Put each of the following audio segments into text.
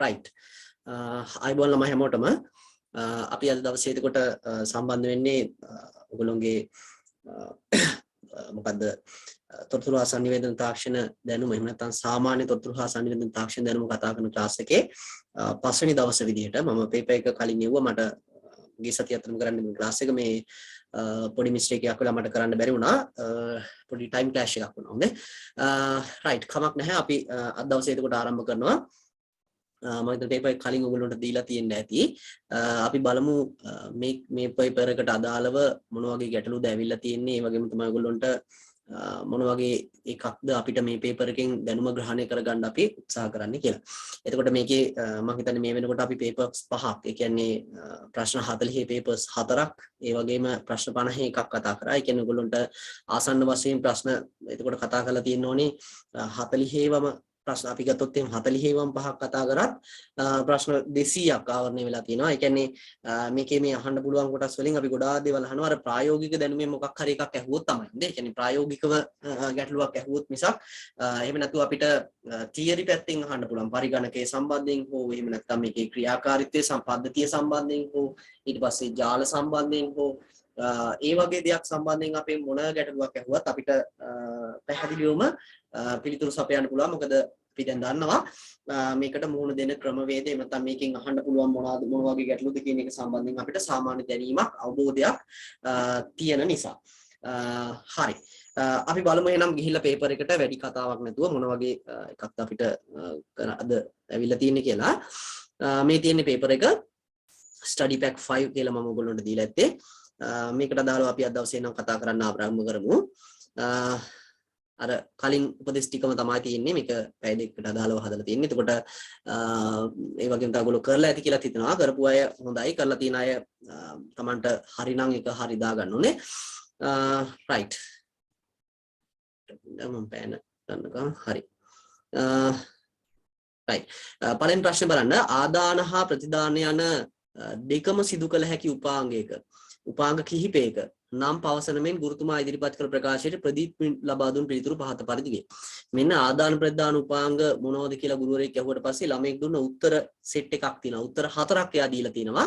right. අයිබෝන් ළමයි හැමෝටම අපි අද දවසේ එතකොට සම්බන්ධ වෙන්නේ ඔයගොල්ලෝගේ මොකද්ද තොරතුරු හා සංනිවේදන තාක්ෂණ දැනුම එහෙම නැත්නම් සාමාන්‍ය තොරතුරු හා සංනිවේදන තාක්ෂණ දැනුම කතා කරන ක්ලාස් එකේ පස්වෙනි දවසේ විදිහට මම පේපර් එක කලින් නෙවුවා මට ගිය සතිය අතරම කරන්න මේ ක්ලාස් එක මේ පොඩි මිස්ටේක් එකක් වෙලා මට කරන්න බැරි වුණා පොඩි ටයිම් ක්ලෑෂ් එකක් වුණා හොඳේ රයිට් කමක් නැහැ අපි අද දවසේ එතකොට ආරම්භ කරනවා මම හිතන පේපර් එක කලින් ඔයගොල්ලන්ට දීලා තියෙන්න ඇති අපි බලමු මේ පේපර් එකට අදාළව මොන වගේ ගැටලුද ඇවිල්ලා තියෙන්නේ ඒ වගේම තමයි ඔයගොල්ලන්ට මොන වගේ එකක්ද අපිට මේ පේපර් එකෙන් දැනුම ග්‍රහණය කරගන්න අපි උත්සාහ කරන්නේ කියලා. එතකොට මේකේ මම හිතන්නේ මේ වෙනකොට අපි පේපර්ස් 5ක් ඒ කියන්නේ ප්‍රශ්න 40 පේපර්ස් 4ක් ඒ වගේම ප්‍රශ්න 51 එකක් කතා කරා. ඒ කියන්නේ ඔයගොල්ලන්ට ආසන්න වශයෙන් ප්‍රශ්න එතකොට කතා කරලා තියෙන්න ඕනේ 40වම ප්‍රශ්න අපි ගත්තොත් එහෙනම් 40වම පහක් කතා කරත් ප්‍රශ්න 200ක් ආවරණය වෙලා තියෙනවා. ඒ කියන්නේ මේකේ මේ අහන්න පුළුවන් කොටස් වලින් අපි ගොඩාක් දේවල් අහනවා. අර ප්‍රායෝගික දැනුමේ මොකක් හරි එකක් ඇහුවොත් තමයි. නේද? ඒ කියන්නේ ප්‍රායෝගිකව ගැටලුවක් ඇහුවොත් මිසක් එහෙම නැතුව අපිට තියරි පැත්තෙන් අහන්න පුළුවන්. පරිගණකයේ සම්බන්ධයෙන් හෝ එහෙම නැත්නම් මේකේ ක්‍රියාකාරීත්වයේ සම්පද්ධතිය සම්බන්ධයෙන් හෝ ඊට පස්සේ ජාල සම්බන්ධයෙන් හෝ ඒ වගේ දෙයක් සම්බන්ධයෙන් අපේ මොන ගැටලුවක් ඇහුවත් අපිට පැහැදිලිවම පිළිතුරු සපයන්න පුළුවන්. මොකද අපි දැන් දන්නවා මේකට මුහුණ දෙන ක්‍රමවේදය නැත්නම් මේකෙන් අහන්න පුළුවන් මොන වගේ ගැටලුද කියන එක සම්බන්ධයෙන් අපිට සාමාන්‍ය දැනීමක් අවබෝධයක් තියෙන නිසා. හරි. අපි බලමු එහෙනම් ගිහිල්ලා පේපර් එකට වැඩි කතාවක් නැතුව මොන වගේ එකක්ද අපිට අද ඇවිල්ලා තියෙන්නේ කියලා. මේ තියෙන්නේ පේපර් එක study pack 5 කියලා මම ඔයගොල්ලන්ට දීලා ඇත්තේ. මේකට අදාළව අපි අද දවසේ නම් කතා කරන්න ආරම්භ කරමු. අර කලින් උපදෙස් ටිකම තමයි තියෙන්නේ මේක පැය දෙකකට අදාළව හදලා තියෙන්නේ. එතකොට ඒ වගේම තමයි ඔයගොල්ලෝ කරලා ඇති කියලා හිතනවා. කරපු අය හොඳයි. කරලා තියෙන අය Tamanට හරි නම් එක හරි දාගන්න ඕනේ. right. මම පෑන ගන්නකම් හරි. right. පළවෙනි ප්‍රශ්නේ බලන්න ආදාන හා ප්‍රතිදාන යන දෙකම සිදු කළ හැකි උපාංග කිහිපයක නම් පවසන මෙන් ගුරුතුමා ඉදිරිපත් කළ ප්‍රකාශයට ප්‍රදීප් ලබා දුන් පිළිතුරු පහත පරිදි වේ. මෙන්න ආදාන ප්‍රතිදාන උපාංග මොනවද කියලා ගුරුවරයෙක් අහුවට පස්සේ ළමයෙක් දුන්න උත්තර සෙට් එකක් තියෙනවා. උත්තර 4ක් එයා දීලා තිනවා.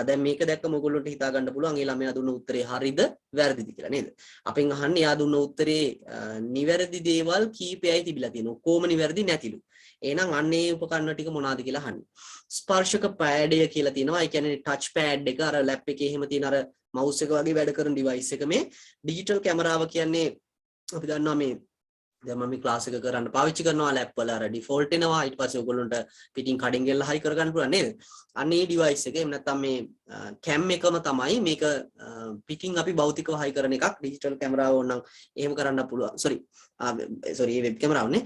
දැන් මේක දැක්කම ඔයගොල්ලන්ට හිතා ගන්න පුළුවන් ඒ ළමයා දුන්න උත්තරේ හරිද වැරදිද කියලා නේද? අපෙන් අහන්නේ එයා දුන්න උත්තරේ නිවැරදි දේවල් කීපයයි තිබිලා තියෙනවා. කොහොම නිවැරදි නැතිලු. එහෙනම් අන්නේ උපකරණ ටික මොනවාද කියලා අහන්නේ. ස්පර්ශක පෑඩය කියලා තියෙනවා. ඒ කියන්නේ ටච් පෑඩ් එක අර ලැප් එකේ එහෙම තියෙන අර මවුස් එක වගේ වැඩ කරන ඩිවයිස් එක මේ ඩිජිටල් කැමරාව කියන්නේ අපි දන්නවා මේ දැන් මම මේ ක්ලාස් එක කරන්න පාවිච්චි කරනවා ලැප් වල අර ඩිෆෝල්ට් එනවා ඊට පස්සේ ඔයගොල්ලන්ට පිටින් කඩින් ගෙල්ලා හයි කරගන්න පුළුවන් නේද? අන්නේ ඩිවයිස් එක එහෙම නැත්නම් මේ කැම් එකම තමයි මේක පිටින් අපි භෞතිකව හයි කරන එකක් ඩිජිටල් කැමරාව ඕනනම් එහෙම කරන්න පුළුවන්. සෝරි වෙබ් කැමරාවනේ.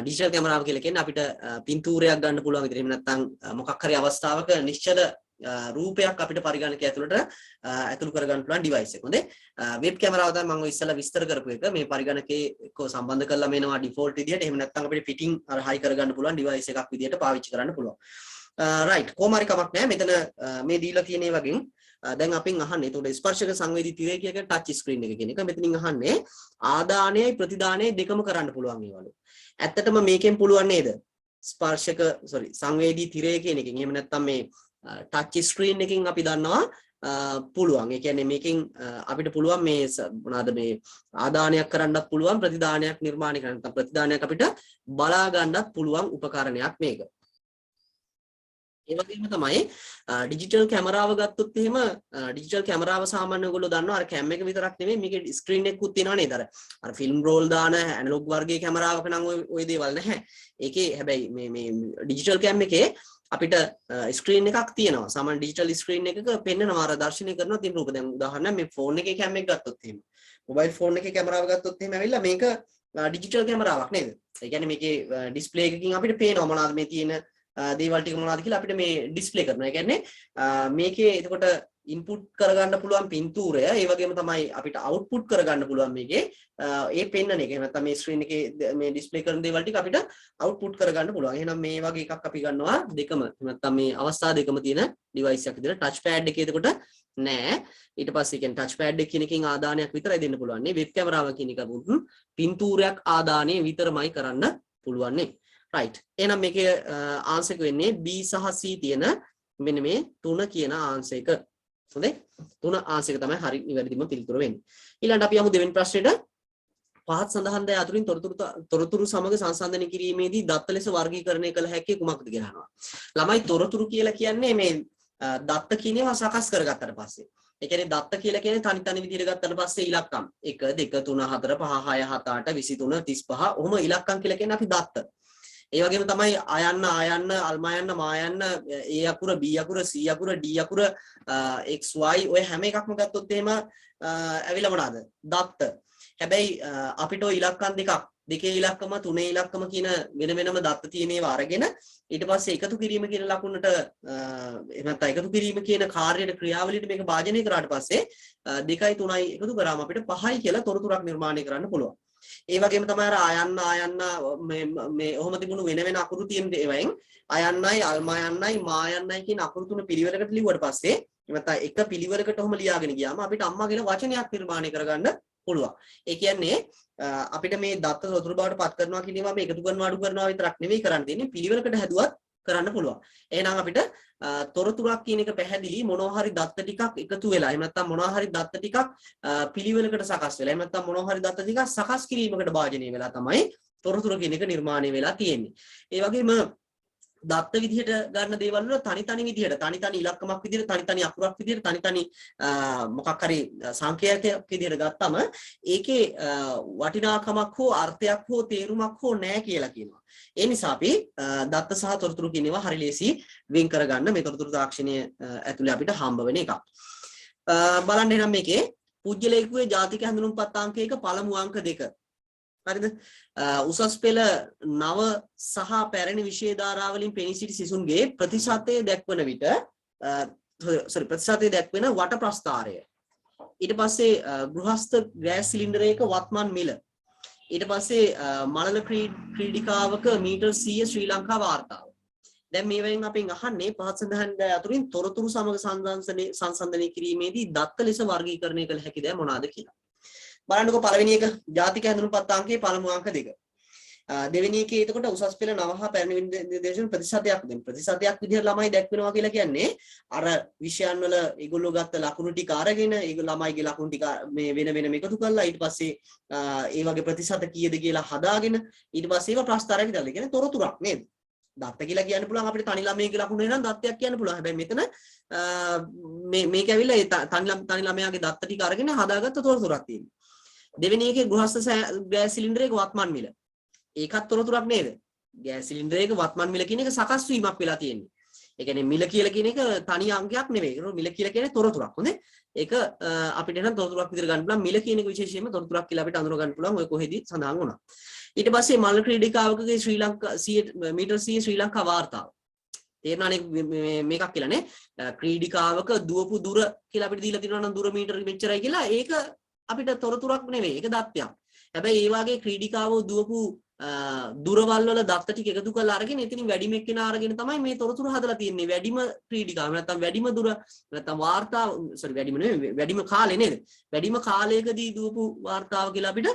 ඩිජිටල් කැමරාව කියලා කියන්නේ අපිට පින්තූරයක් ගන්න පුළුවන් විදිහට එහෙම නැත්නම් මොකක් හරි අවස්ථාවක නිශ්චල රූපයක් අපිට පරිගණකය ඇතුළට ඇතුළු කරගන්න පුළුවන් ඩිවයිස් එක. හොඳේ. වෙබ් කැමරාව තමයි මම ඉස්සෙල්ලා විස්තර කරපු එක. මේ පරිගණකයේ එක්ක සම්බන්ධ කරලා මේනවා ඩිෆෝල්ට් විදියට. එහෙම නැත්නම් අපිට පිටින් අර හයි කරගන්න පුළුවන් ඩිවයිස් එකක් විදියට පාවිච්චි කරන්න පුළුවන්. රයිට්. කොහොම හරි කමක් නැහැ. මෙතන මේ දීලා තියෙන ඒ වගේ දැන් අපින් අහන්නේ එතකොට ස්පර්ශක සංවේදී තිරය කියන ටච් ස්ක්‍රීන් එක කියන එක. මෙතනින් අහන්නේ ආදානයයි ප්‍රතිදානයයි දෙකම කරන්න පුළුවන් ඒවලු. ඇත්තටම මේකෙන් පුළුවන් නේද? සංවේදී තිරය කියන එකෙන්. එහෙම නැත්නම් මේ ටච් ස්ක්‍රීන් එකකින් අපි දන්නවා පුළුවන්. ඒ කියන්නේ මේකෙන් අපිට පුළුවන් මේ මොනවාද මේ ආදානයක් කරන්නත් පුළුවන් ප්‍රතිදානයක් නිර්මාණය කරන්න. නැත්නම් ප්‍රතිදානයක් අපිට බලා ගන්නත් පුළුවන් උපකරණයක් මේක. ඒ වගේම තමයි ඩිජිටල් කැමරාව ගත්තොත් එහෙම ඩිජිටල් කැමරාව සාමාන්‍ය ඔයගොල්ලෝ දන්නවා අර කැම් එක විතරක් නෙමෙයි මේකේ ස්ක්‍රීන් එකකුත් තියෙනවා නේද? අර ෆිල්ම් රෝල් දාන ඇනලොග් වර්ගයේ කැමරාවක නම් ওই දේවල් නැහැ. ඒකේ හැබැයි මේ ඩිජිටල් කැම් එකේ අපිට ස්ක්‍රීන් එකක් තියෙනවා. සාමාන්‍ය ඩිජිටල් ස්ක්‍රීන් එකක පෙන්නනවා අර දර්ශනය කරනවා තියෙන රූප. දැන් උදාහරණයක් මේ ෆෝන් එකේ කැම් එක ගත්තොත් එහෙම. මොබයිල් ෆෝන් එකේ කැමරාව ගත්තොත් එහෙම ඇවිල්ලා මේක ඩිජිටල් කැමරාවක් නේද? ඒ කියන්නේ මේකේ ඩිස්ප්ලේ එකකින් අපිට පේනවා මොනවාද මේ තියෙන දේවල් ටික මොනවද කියලා අපිට මේ ඩිස්ප්ලේ කරනවා. ඒ කියන්නේ මේකේ එතකොට ඉන්පුට් කරගන්න පුළුවන් පින්තූරය ඒ වගේම තමයි අපිට අවුට්පුට් කරගන්න පුළුවන් මේකේ ඒ පෙන්නන එක. එහෙම නැත්නම් මේ ස්ක්‍රීන් එකේ මේ ඩිස්ප්ලේ කරන දේවල් ටික අපිට අවුට්පුට් කරගන්න පුළුවන්. එහෙනම් මේ වගේ එකක් අපි ගන්නවා දෙකම. නැත්නම් මේ අවස්ථා දෙකම තියෙන ඩිවයිස් එකක් විදිහට ටච් පෑඩ් එකේ එතකොට නෑ. ඊට පස්සේ කියන්නේ ටච් පෑඩ් එක කියන එකකින් ආදානයක් විතරයි දෙන්න පුළුවන්. නේ වෙබ් කැමරාව කියන එක පින්තූරයක් ආදානය විතරමයි කරන්න පුළුවන් නේ. right එහෙනම් මේකේ ආන්සර් එක වෙන්නේ B සහ C තියෙන මෙන්න මේ 3 කියන ආන්සර් එක. හොඳයි 3 ආන්සර් එක තමයි හරි නිවැරදිම පිළිතුර වෙන්නේ. ඊළඟට අපි යමු දෙවෙනි ප්‍රශ්නෙට. පහත් සඳහන් දෑ අතුරින් තොරතුරු සමග සංසන්දනය කිරීමේදී දත්ත ලෙස වර්ගීකරණය කළ හැකි කුමක්ද කියලා අහනවා. ළමයි තොරතුරු කියලා කියන්නේ මේ දත්ත කියන ඒවා සකස් කරගත්තට පස්සේ. ඒ කියන්නේ දත්ත කියලා කියන්නේ තනි තනි විදිහට ගත්තට පස්සේ ඉලක්කම් 1 2 3 4 5 6 7 8 23 35 ඔහොම ඉලක්කම් කියලා කියන්නේ අපි දත්ත. ඒ වගේම තමයි අයන්න අල්මයන්න මායන්න A අකුර B අකුර C අකුර D අකුර X Y ඔය හැම එකක්ම ගත්තොත් එහෙම ඇවිල්ලා මොනවාද? දත්ත. හැබැයි අපිට ඔය ඉලක්කම් දෙකේ ඉලක්කම තුනේ ඉලක්කම කියන වෙන වෙනම දත්ත තියෙන ඒවා අරගෙන ඊට පස්සේ එකතු කිරීම කියන ලකුණට එහෙම නැත්නම් එකතු කිරීම කියන කාර්යයට ක්‍රියාවලියට මේක භාජනය කරාට පස්සේ 2යි 3යි එකතු කරාම අපිට 5යි කියලා තොරතුරක් නිර්මාණය කරන්න පුළුවන්. ඒ වගේම තමයි අර අයන්න මේ ඔහොම තිබුණු වෙන වෙන අකුරු තියෙන ඒවායින් අයන්නයි අල්මයන්නයි මායන්නයි කියන අකුරු තුන පිළිවෙලකට ලිව්වට පස්සේ නැත්නම් එක පිළිවෙලකට ඔහොම ලියාගෙන ගියාම අපිට අම්මා කියන වචනයක් නිර්මාණය කරගන්න පුළුවන්. ඒ කියන්නේ අපිට මේ දත්ත තොරතුරු බවට පත් කරනවා කියන ඒවා මේ එකතු කරනවා අඩු කරනවා විතරක් නෙවෙයි කරන්න තියෙන්නේ පිළිවෙලකට හැදුවත් කරන්න පුළුවන්. එහෙනම් අපිට තොරතුරක් කියන එක පැහැදිලි මොනවා හරි දත්ත ටිකක් එකතු වෙලා එහෙම නැත්නම් මොනවා හරි දත්ත ටිකක් පිළිවෙලකට සකස් වෙලා එහෙම නැත්නම් මොනවා හරි දත්ත ටිකක් සකස් කිරීමකට භාජනය වෙලා තමයි තොරතුරු කියන එක නිර්මාණය වෙලා තියෙන්නේ. ඒ වගේම දත්ත විදිහට ගන්න දේවල් වල තනි තනි විදිහට තනි තනි ඉලක්කමක් විදිහට තනි තනි අකුරක් විදිහට තනි තනි මොකක් හරි සංකේතයක් විදිහට ගත්තම ඒකේ වටිනාකමක් හෝ අර්ථයක් හෝ තේරුමක් හෝ නැහැ කියලා කියනවා. ඒ නිසා අපි දත්ත සහ තොරතුරු කියන ඒවා හරි ලේසි වෙන් කරගන්න මේ තොරතුරු තාක්ෂණය ඇතුලේ අපිට හම්බ වෙන එකක්. බලන්න එහෙනම් මේකේ පුජ්‍යලේඛුවේ ජාතික හැඳුනුම්පත් අංකයක පළමු අංක 2 හරිද උසස් පෙළ නව සහ පැරණි විෂය ධාරාවලින් පෙනී සිටි සිසුන්ගේ ප්‍රතිශතය දක්වන විට ප්‍රතිශතය දක්වන වට ප්‍රස්ථාරය ඊට පස්සේ ගෘහස්ත ගෑස් සිලින්ඩරයක වත්මන් මිල ඊට පස්සේ මලල ක්‍රීඩිකාවක මීටර් 100 ශ්‍රී ලංකා වාර්තාව දැන් මේවෙන් අපෙන් අහන්නේ පහත් සඳහන් දෑ අතුරින් තොරතුරු සමග සංසන්දනය කිරීමේදී දත්ත ලෙස වර්ගීකරණය කළ හැකි දෑ මොනවාද කියලා බලන්නකෝ පළවෙනි එක ජාතික හැඳුනුම්පත් අංකයේ පළමු අංක 2. දෙවෙනි එකේ එතකොට උසස් පෙළ නව හා පැරණි නිර්දේශන ප්‍රතිශතයක් දෙන්න. ප්‍රතිශතයක් විදිහට ළමයි දැක්වෙනවා කියලා කියන්නේ අර විෂයන් වල ඒගොල්ලෝ ගත්ත ලකුණු ටික අරගෙන ඒ ළමයිගේ ලකුණු ටික මේ වෙන වෙනම එකතු කරලා ඊට පස්සේ ඒ වගේ ප්‍රතිශත කීයද කියලා හදාගෙන ඊට පස්සේ ඒවා ප්‍රස්ථාරයක් දාලා කියන්නේ තොරතුරක් නේද? දත්ත කියලා කියන්න පුළුවන් අපිට තනි ළමයිගේ ලකුණු එනනම් දත්තයක් කියන්න පුළුවන්. හැබැයි මෙතන මේක ඇවිල්ලා ඒ තනි ළමයාගේ දත්ත ටික අරගෙන හදාගත්ත තොරතුරක් තියෙනවා. දෙවෙනි එකේ ගෘහස්ත ගෑස් සිලින්ඩරයක වත්මන් මිල. ඒකත් තොරතුරක් නේද? ගෑස් සිලින්ඩරයක වත්මන් මිල කියන එක සකස් වීමක් වෙලා තියෙන්නේ. ඒ කියන්නේ මිල කියලා කියන එක තනි අංකයක් නෙවෙයි. ඒක මිල කියලා කියන්නේ තොරතුරක්. හොඳේ. ඒක අපිට නම් තොරතුරක් විදිහට ගන්න පුළුවන්. මිල කියන එක විශේෂයෙන්ම තොරතුරක් කියලා අපිට අඳුර ගන්න පුළුවන්. ඔය කොහෙදී සඳහන් වුණා. ඊට පස්සේ මල් ක්‍රීඩිකාවකගේ ශ්‍රී ලංකා 100 මීටර් 100 ශ්‍රී ලංකා වාර්තාව. තේරෙනවනේ මේකක් කියලානේ. ක්‍රීඩිකාවක දුවපු දුර කියලා අපිට දීලා තියෙනවා නම් දුර මීටර මෙච්චරයි කියලා. ඒක අපිට තොරතුරක් නෙවෙයි ඒක දත්තයක්. හැබැයි ඒ වගේ ක්‍රීඩිකාවෝ දුවපු දුරවල් වල දත්ත ටික එකතු කරලා අරගෙන එතනින් වැඩිම එක්කෙනා අරගෙන තමයි මේ තොරතුරු හදලා තියෙන්නේ. වැඩිම ක්‍රීඩිකාව නැත්නම් වැඩිම දුර නැත්නම් වාර්තාව වැඩිම නෙවෙයි වැඩිම කාලේ නේද? වැඩිම කාලයකදී දුවපු වාර්තාව කියලා අපිට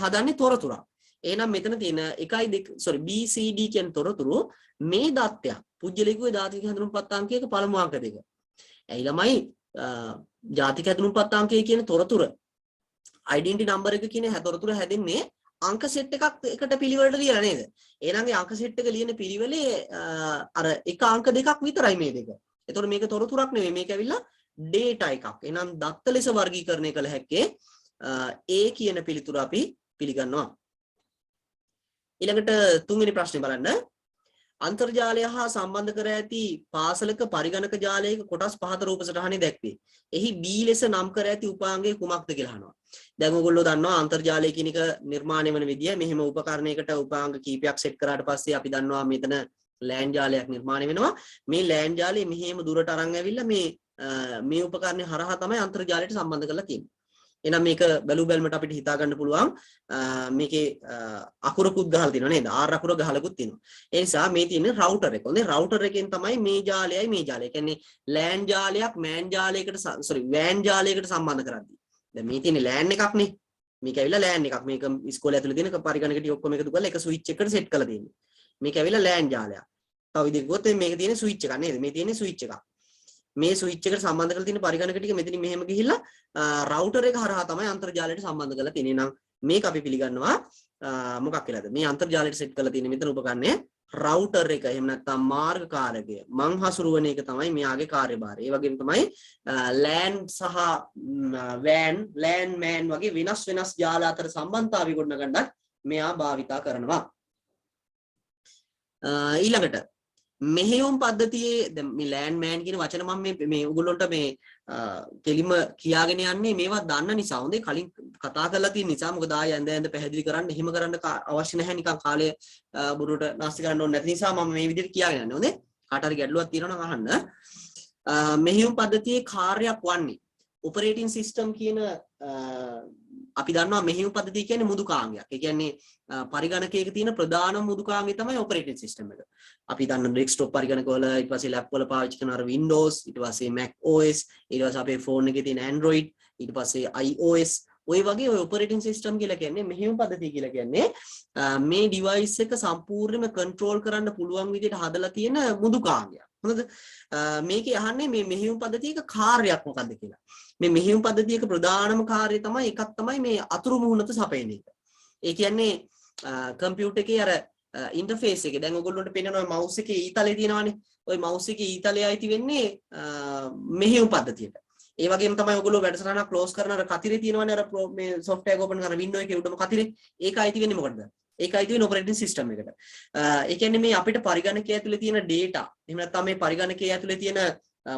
හදන්නේ තොරතුරක්. එහෙනම් මෙතන තියෙන 1 2 B C D කියන තොරතුරු මේ දත්තයක්. පුජ්‍යලේඛුවේ ජාතික හැඳුනුම්පත් අංකයක පළමු අංක 2. ඇයි ළමයි ජාතික හැඳුනුම්පත් අංකය කියන තොරතුර ඩෙන්ටිටි නම්බර් එක කියන තොරතුර හැදෙන්නේ අංක සෙට් එකක් එකට පිළිවෙලට ලියලා නේද? එහෙනම් ඒ අංක සෙට් එක ලියන පිළිවෙලේ අර එක අංක දෙකක් විතරයි මේ දෙක. ඒතකොට මේක තොරතුරක් නෙවෙයි මේක ඇවිල්ලා ඩේටා එකක්. එහෙනම් දත්ත ලෙස වර්ගීකරණය කළ හැක්කේ A කියන පිළිතුර අපි පිළිගන්නවා. ඊළඟට තුන්වෙනි ප්‍රශ්නේ බලන්න. අන්තර්ජාලය හා සම්බන්ධ කර ඇති පාසලක පරිගණක ජාලයක කොටස් 5 රූප සටහනේ දැක්වේ. එහි B ලෙස නම් කර ඇති උපාංගය කුමක්ද කියලා අහනවා. දැන් ඔයගොල්ලෝ දන්නවා අන්තර්ජාලය කියන එක නිර්මාණය වෙන විදිය. මෙහෙම උපකරණයකට උපාංග කීපයක් සෙට් කරාට පස්සේ අපි දන්නවා මෙතන ලෑන් ජාලයක් නිර්මාණය වෙනවා. මේ ලෑන් ජාලය මෙහෙම දුරට අරන් ඇවිල්ලා මේ උපකරණය හරහා තමයි අන්තර්ජාලයට සම්බන්ධ කරලා තියෙන්නේ. එහෙනම් මේක බැලු බැලමට අපිට හිතා ගන්න පුළුවන් මේකේ අකුරකුත් ගහලා තියෙනවා නේද? R අකුර ගහලකුත් තියෙනවා. ඒ නිසා මේ තියෙන රවුටර් එක. හොඳේ රවුටර් එකෙන් තමයි මේ ජාලයයි මේ ජාලය. ඒ කියන්නේ LAN ජාලයක් MAN ජාලයකට WAN ජාලයකට සම්බන්ධ කරද්දී. දැන් මේ තියෙන්නේ LAN එකක්නේ. මේක ඇවිල්ලා LAN එකක්. මේක ඉස්කෝලේ ඇතුලේ තියෙන පරිගණක ටික ඔක්කොම එකතු කරලා එක ස්විච් එකකට සෙට් කරලා තියෙන්නේ. මේක ඇවිල්ලා LAN ජාලයක්. තව විදිහකට ගොත් මේක තියෙන ස්විච් එකක් නේද? මේ තියෙන ස්විච් එකක්. මේ ස්විච් එකට සම්බන්ධ කරලා තියෙන පරිගණක ටික මෙතනින් මෙහෙම ගිහිල්ලා රවුටර් එක හරහා තමයි අන්තර්ජාලයට සම්බන්ධ කරලා තියෙන්නේ. නම් මේක අපි පිළිගන්නවා මොකක් කියලාද? මේ අන්තර්ජාලයට සෙට් කරලා තියෙන මෙතන උපකරණය රවුටර් එක. එහෙම නැත්නම් මාර්ගකාරකය. මං හසුරුවන එක තමයි මෙයාගේ කාර්යභාරය. ඒ වගේම තමයි LAN සහ LAN MAN වගේ වෙනස් ජාල අතර සම්බන්ධතාවය ගොඩනගන්නත් මෙයා භාවිතා කරනවා. ඊළඟට මෙහෙයුම් පද්ධතියේ දැන් මේ LAN MAN කියන වචන මම මේ ඔයගොල්ලන්ට මේ කෙලිම කියාගෙන යන්නේ මේවා දන්න නිසා. හොඳේ කලින් කතා කරලා තියෙන නිසා. මොකද ආයෙ ඇඳ මෙහෙම කරන්න අවශ්‍ය නැහැ. නිකන් කාලය බුරුට නැස්ති කරන්න ඕනේ නැති නිසා මම මේ විදිහට කියාගෙන යන්නේ. හොඳේ කාට හරි ගැටලුවක් තියෙනවා නම් අහන්න. මෙහෙයුම් පද්ධතියේ කාර්යයක් වන්නේ ඔපරේටින් සිස්ටම් කියන අපි දන්නවා මෙහෙයුම් පද්ධතිය කියන්නේ මෘදුකාංගයක්. ඒ කියන්නේ පරිගණකයක තියෙන ප්‍රධානම මෘදුකාංගය තමයි ඔපරේටින් සිස්ටම් එක. අපි දන්න ඩෙස්ක්ටොප් පරිගණක වල ඊට පස්සේ ලැප් වල පාවිච්චි කරන අර Windows, ඊට පස්සේ Mac OS, ඊට පස්සේ අපේ ෆෝන් එකේ තියෙන Android, ඊට පස්සේ iOS ඔය වගේ ඔය ඔපරේටින් සිස්ටම් කියලා කියන්නේ මෙහෙයුම් පද්ධතිය කියලා කියන්නේ මේ ඩිවයිස් එක සම්පූර්ණයෙන්ම කන්ට්‍රෝල් කරන්න පුළුවන් විදිහට හදලා තියෙන මෘදුකාංගයක්. හොඳද? මේකේ අහන්නේ මේ මෙහෙයුම් පද්ධතියක කාර්යයක් මොකක්ද කියලා. මේ මෙහෙයුම් පද්ධතියක ප්‍රධානම කාර්යය තමයි එකක් තමයි මේ අතුරු මුහුණත සපයන එක. ඒ කියන්නේ කම්පියුටර් එකේ අර ඉන්ටර්ෆේස් එකේ දැන් ඔයගොල්ලන්ට පේනවා මවුස් එකේ ඊතලේ තියෙනවානේ. ওই මවුස් එකේ ඊතලේ අයිති වෙන්නේ මෙහෙයුම් පද්ධතියට. ඒ වගේම තමයි ඔයගොල්ලෝ වැඩසටහනක් ක්ලෝස් කරන අර කතිරේ තියෙනවානේ අර මේ software එක open කරන window එකේ උඩම කතිරේ. ඒක අයිති වෙන්නේ මොකටද? ඒක අයිති වෙන ඔපරේටින් සිස්ටම් එකට. ඒ කියන්නේ මේ අපිට පරිගණකය ඇතුලේ තියෙන data එහෙම නැත්නම් මේ පරිගණකය ඇතුලේ තියෙන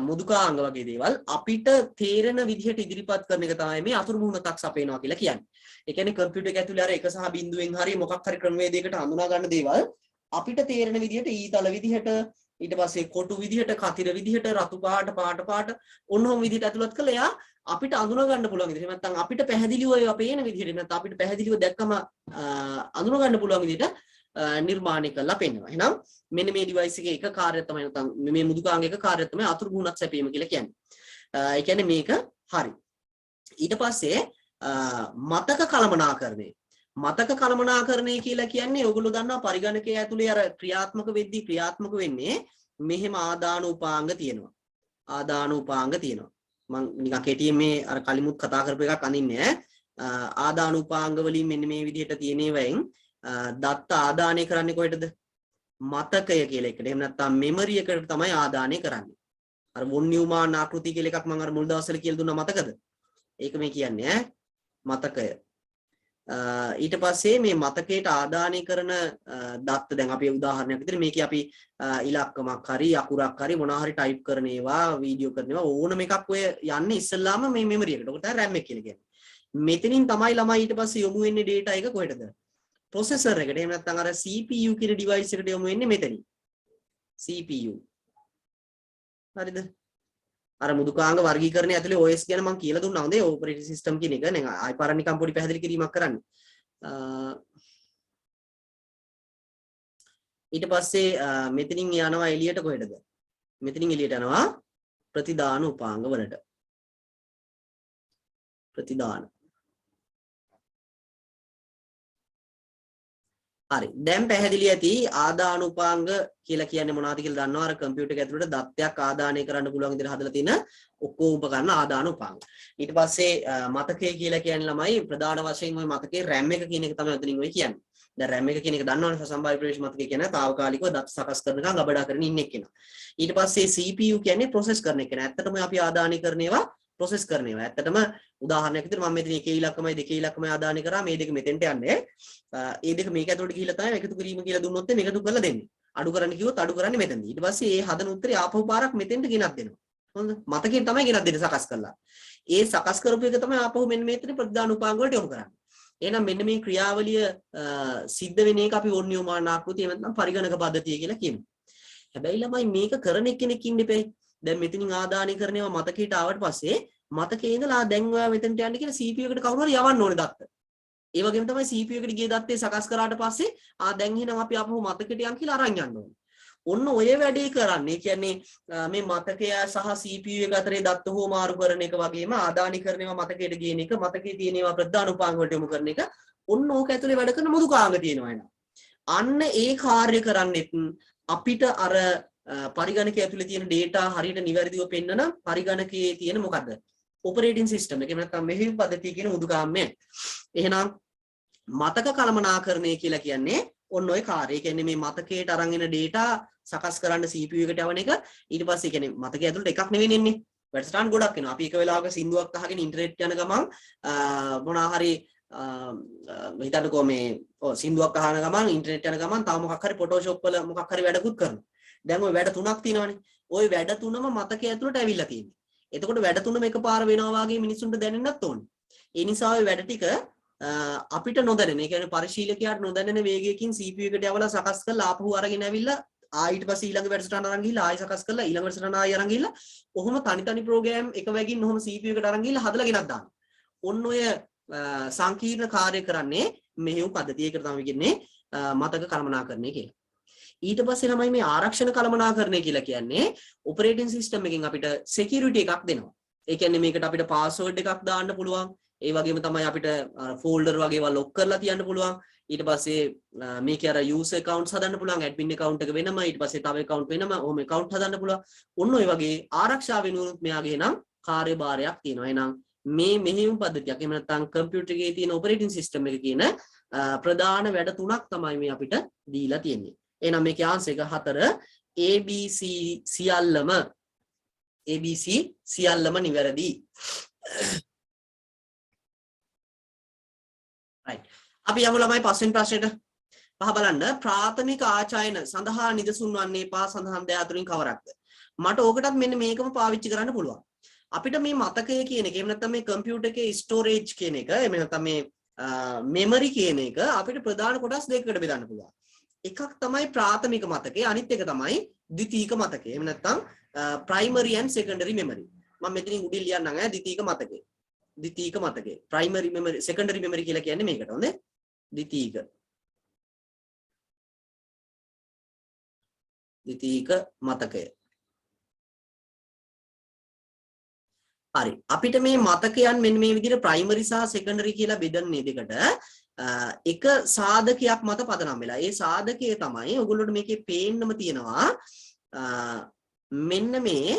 මුදුකාංග වගේ දේවල් අපිට තේරෙන විදිහට ඉදිරිපත් කරන එක තමයි මේ අතුරු මුහුණතක් සපයනවා කියලා කියන්නේ. ඒ කියන්නේ කම්පියුටර් එක ඇතුලේ අර එක සහ බිඳුවෙන් හරි මොකක් හරි ක්‍රමවේදයකට හඳුනා ගන්න දේවල් අපිට තේරෙන විදිහට ඊතල විදිහට ඊට පස්සේ කොටු විදිහට කතිර විදිහට රතු පාට ඔන්නෝම විදිහට ඇතුළත් කළා එයා අපිට අඳුනා ගන්න පුළුවන් විදිහට නැත්නම් අපිට පැහැදිලිව ඒවා පේන විදිහට නැත්නම් අපිට පැහැදිලිව දැක්කම අඳුනා ගන්න පුළුවන් විදිහට නිර්මාණය කරලා පෙන්නනවා. එහෙනම් මෙන්න මේ ඩිවයිස් එකේ එක කාර්යය තමයි නැත්නම් මේ මුදුකාංගයක කාර්යය තමයි අතුරු මුහුණත් සැපීම කියලා කියන්නේ. ඒ කියන්නේ මේක හරි. ඊට පස්සේ මතක කළමනාකරණය. මතක කළමනාකරණය කියලා කියන්නේ ඔයගොල්ලෝ දන්නවා පරිගණකයේ ඇතුලේ අර ක්‍රියාත්මක වෙද්දී ක්‍රියාත්මක වෙන්නේ මෙහෙම ආදාන උපාංග තියෙනවා. ආදාන උපාංග තියෙනවා. මම නිකන් කෙටියෙන් මේ අර කලිමුත් කතා කරපු එකක් අඳින්නේ ඈ. ආදාන උපාංග වලින් මෙන්න මේ විදිහට තියෙනවෙන් දත්ත ආදානය කරන්නේ කොහෙටද? මතකය කියලා එකට. එහෙම නැත්නම් මෙමරි එකට තමයි ආදානය කරන්නේ. අර වොන් නියුමාන් ආකෘති කියලා එකක් මම අර මුල් දවස්වල කියලා දුන්නා මතකද? ඒක මේ කියන්නේ ඈ මතකය. ඊට පස්සේ මේ මතකයට ආදානය කරන දත්ත දැන් අපි උදාහරණයක් විදිහට මේකේ අපි ඉලක්කමක් හරි අකුරක් හරි මොනවා හරි ටයිප් කරන ඒවා වීඩියෝ කරන ඒවා ඕනම එකක් ඔය යන්නේ ඉස්සෙල්ලාම මේ මෙමරි එකට. ඔකට තමයි RAM එක කියලා කියන්නේ. මෙතනින් තමයි ළමයි ඊට පස්සේ යොමු වෙන්නේ data එක කොහෙටද? processor එකට. එහෙම නැත්නම් අර CPU කියන device එකට යොමු වෙන්නේ මෙතනින්. CPU. හරිද? අර මුදුකාංග වර්ගීකරණය ඇතුලේ OS ගැන මම කියලා දුන්නා. හොඳේ operating system කියන එක නේ. ආයි පාරක් නිකන් පොඩි පැහැදිලි කිරීමක් කරන්න. ඊට පස්සේ මෙතනින් යනවා එළියට කොහෙටද? මෙතනින් එළියට යනවා ප්‍රතිදාන උපාංග වලට. ප්‍රතිදාන. හරි. දැන් පැහැදිලි ඇති ආදාන උපාංග කියලා කියන්නේ මොනවද කියලා දන්නවා. අර කම්පියුටර් එක ඇතුළට දත්තයක් ආදානය කරන්න පුළුවන් විදිහට හදලා තියෙන ඔක්කොම උපකරණ ආදාන උපාංග. ඊට පස්සේ මතකය කියලා කියන්නේ ළමයි ප්‍රධාන වශයෙන් ওই මතකයේ RAM එක කියන එක තමයි උතනින් ඔය කියන්නේ. දැන් RAM එක කියන එක දන්නවනේ සසම්බාහ්‍ය ප්‍රවේශ මතකය කියන්නේ తాවකාලිකව දත් සකස් කරනකම් ගබඩා කරගෙන ඉන්න එක්කෙනා. ඊට පස්සේ CPU කියන්නේ ප්‍රොසෙස් කරන එක්කෙනා. ඇත්තටම අපි ආදානය කරන ඒවා ප්‍රොසෙස් කරන ඒවා. ඇත්තටම උදාහරණයක් විදිහට මම මෙතන එකේ ඉලක්කමයි දෙකේ ඉලක්කමයි ආදානය කරා මේ දෙක මෙතෙන්ට යන්නේ. ඒ දෙක මේක ඇතුළට ගිහිල්ලා තමයි එකතු කිරීම කියලා දුන්නොත් මේක එකතු කරලා දෙන්නේ. අඩු කරන්න කිව්වොත් අඩු කරන්නේ මෙතනදී. ඊට පස්සේ ඒ හදන උත්තරේ ආපහු පාරක් මෙතෙන්ට ගෙනත් දෙනවා. හොඳද? මතකයෙන් තමයි ගෙනත් දෙන්නේ සකස් කරලා. ඒ සකස් කරපු එක තමයි ආපහු මෙන්න මෙතන ප්‍රතිදාන උපාංග වලට යොමු කරන්නේ. එහෙනම් මෙන්න මේ ක්‍රියාවලිය සිද්ධ වෙන එක අපි ඕන්නියමාන ආකෘතිය නැත්නම් පරිගණක පද්ධතිය කියලා කියනවා. හැබැයි ළමයි මේක කරන එක්කෙනෙක් ඉන්න ඉපේ. දැන් මෙතනින් ආදානය කරනවා මතකයට ආවට පස්සේ මතකේ ඉඳලා දැන් ඔයා මෙතනට යන්න කියලා CPU එකට කවුරු හරි යවන්න ඕනේ දත්ත. ඒ වගේම තමයි CPU එකට ගිය දත්තේ සකස් කරාට පස්සේ දැන් එහෙනම් අපි ආපහු මතකයට යන් කියලා අරන් යන්න ඕනේ. ඔන්න ඔය වැඩේ කරන්නේ. කියන්නේ මේ මතකය සහ CPU එක අතරේ දත්ත හෝ මාරු කරන එක වගේම ආදානය කරනවා මතකයට ගේන එක මතකයේ තියෙනවා ප්‍රධාන උපාංග වලට යොමු කරන එක. ඔන්න ඕක ඇතුලේ වැඩ කරන මුදුකාංග තියෙනවා එනවා. අන්න ඒ කාර්ය කරන්නෙත් අපිට අර පරිගණකය ඇතුලේ තියෙන data හරියට නිවැරදිව පෙන්නන පරිගණකයේ තියෙන මොකද්ද operating system එක. එහෙම නැත්නම් මෙහෙයුම් පද්ධතිය කියන උදුකාම්මය. එහෙනම් මතක කළමනාකරණය කියලා කියන්නේ ඔන්න ඔය කාර්යය. ඒ කියන්නේ මේ මතකයට අරන් එන data සකස් කරන්න CPU එකට යවන එක. ඊට පස්සේ කියන්නේ මතකය ඇතුළට එකක් නෙවෙයි එන්නේ. වැඩසටහන් ගොඩක් එනවා. අපි එක වෙලාවක සින්දුවක් අහගෙන ඉන්ටර්නෙට් යන ගමන් මොනවා හරි හිතන්නකෝ මේ සින්දුවක් අහන ගමන් ඉන්ටර්නෙට් යන ගමන් තව මොකක් හරි Photoshop වල මොකක් හරි වැඩකුත් කරනවා. දැන් ওই වැඩ තුනක් තියෙනවානේ. ওই වැඩ තුනම මතකය ඇතුළට ඇවිල්ලා තියෙන්නේ. එතකොට වැඩ තුනම එකපාර වෙනවා වගේ මිනිස්සුන්ට දැනෙන්නත් ඕනේ. ඒ නිසා ওই වැඩ ටික අපිට නොදැනෙන, ඒ කියන්නේ පරිශීලකයාට නොදැනෙන වේගයකින් CPU එකට යවලා සකස් කරලා ආපහු අරගෙන ඇවිල්ලා ඊට පස්සේ ඊළඟ වැඩසටහන අරන් ගිහිල්ලා ආයෙ සකස් කරලා ඊළඟ වැඩසටහන ආයෙ අරන් ගිහිල්ලා කොහොම තනි ප්‍රෝග්‍රෑම් එක වැගින් ඔහොම CPU එකට අරන් ගිහිල්ලා හදලා ගෙනත් දානවා. ඔන්න ඔය සංකීර්ණ කාර්ය කරන්නේ මෙහෙයුම් පද්ධතිය. ඒකට තමයි කියන්නේ මතක කළමනාකරණය කියලා. ඊට පස්සේ තමයි මේ ආරක්ෂණ කළමනාකරණය කියලා කියන්නේ ඔපරේටින් සිස්ටම් එකෙන් අපිට security එකක් දෙනවා. ඒ කියන්නේ මේකට අපිට password එකක් දාන්න පුළුවන්. ඒ වගේම තමයි අපිට folder වගේ ඒවා lock කරලා තියන්න පුළුවන්. ඊට පස්සේ මේකේ අර user accounts හදන්න පුළුවන්. admin account එක වෙනම, ඊට පස්සේ තව account වෙනම, home account හදන්න පුළුවන්. ඔන්න ඔය වගේ ආරක්ෂාව වෙනුවොත් මෙයාගේ නම් කාර්යභාරයක් තියෙනවා. එහෙනම් මේ මෙහෙයුම් පද්ධතියක් එහෙම නැත්නම් කම්පියුටර් එකේ තියෙන ඔපරේටින් සිස්ටම් එක කියන ප්‍රධාන වැඩ තුනක් තමයි මේ අපිට දීලා තියෙන්නේ. එහෙනම් මේකේ ආන්සර් එක 4 ABC සියල්ලම නිවැරදි. right. අපි යමු ළමයි පස්වෙනි ප්‍රශ්නෙට. පහ බලන්න ප්‍රාථමික ආචායන සඳහා නිදසුන් වන්නේ පහ සඳහන් දෑ අතරින් කවරක්ද? මට ඕකටත් මෙන්න මේකම පාවිච්චි කරන්න පුළුවන්. අපිට මේ මතකය කියන එක එහෙම නැත්නම් මේ කම්පියුටර් එකේ ස්ටෝරේජ් කියන එක එහෙම නැත්නම් මේ මෙමරි කියන එක අපිට ප්‍රධාන කොටස් දෙකකට බෙදන්න පුළුවන්. එකක් තමයි ප්‍රාථමික මතකය, අනිත් එක තමයි ද්විතීක මතකය. එහෙම නැත්නම් primary and secondary memory. මම මෙතනින් උඩින් ලියන්නම් ද්විතීක මතකය. ද්විතීක මතකය. primary memory, secondary memory කියලා කියන්නේ මේකට. හොඳේ? ද්විතීක මතකය. හරි. අපිට මේ මතකයන් මෙන්න මේ විදිහට primary සහ secondary කියලා බෙදන්නේ දෙකට. එක සාධකයක් මත පදනම් වෙලා. ඒ සාධකය තමයි ඔයගොල්ලෝට මේකේ පේන්නම තියෙනවා. මෙන්න මේ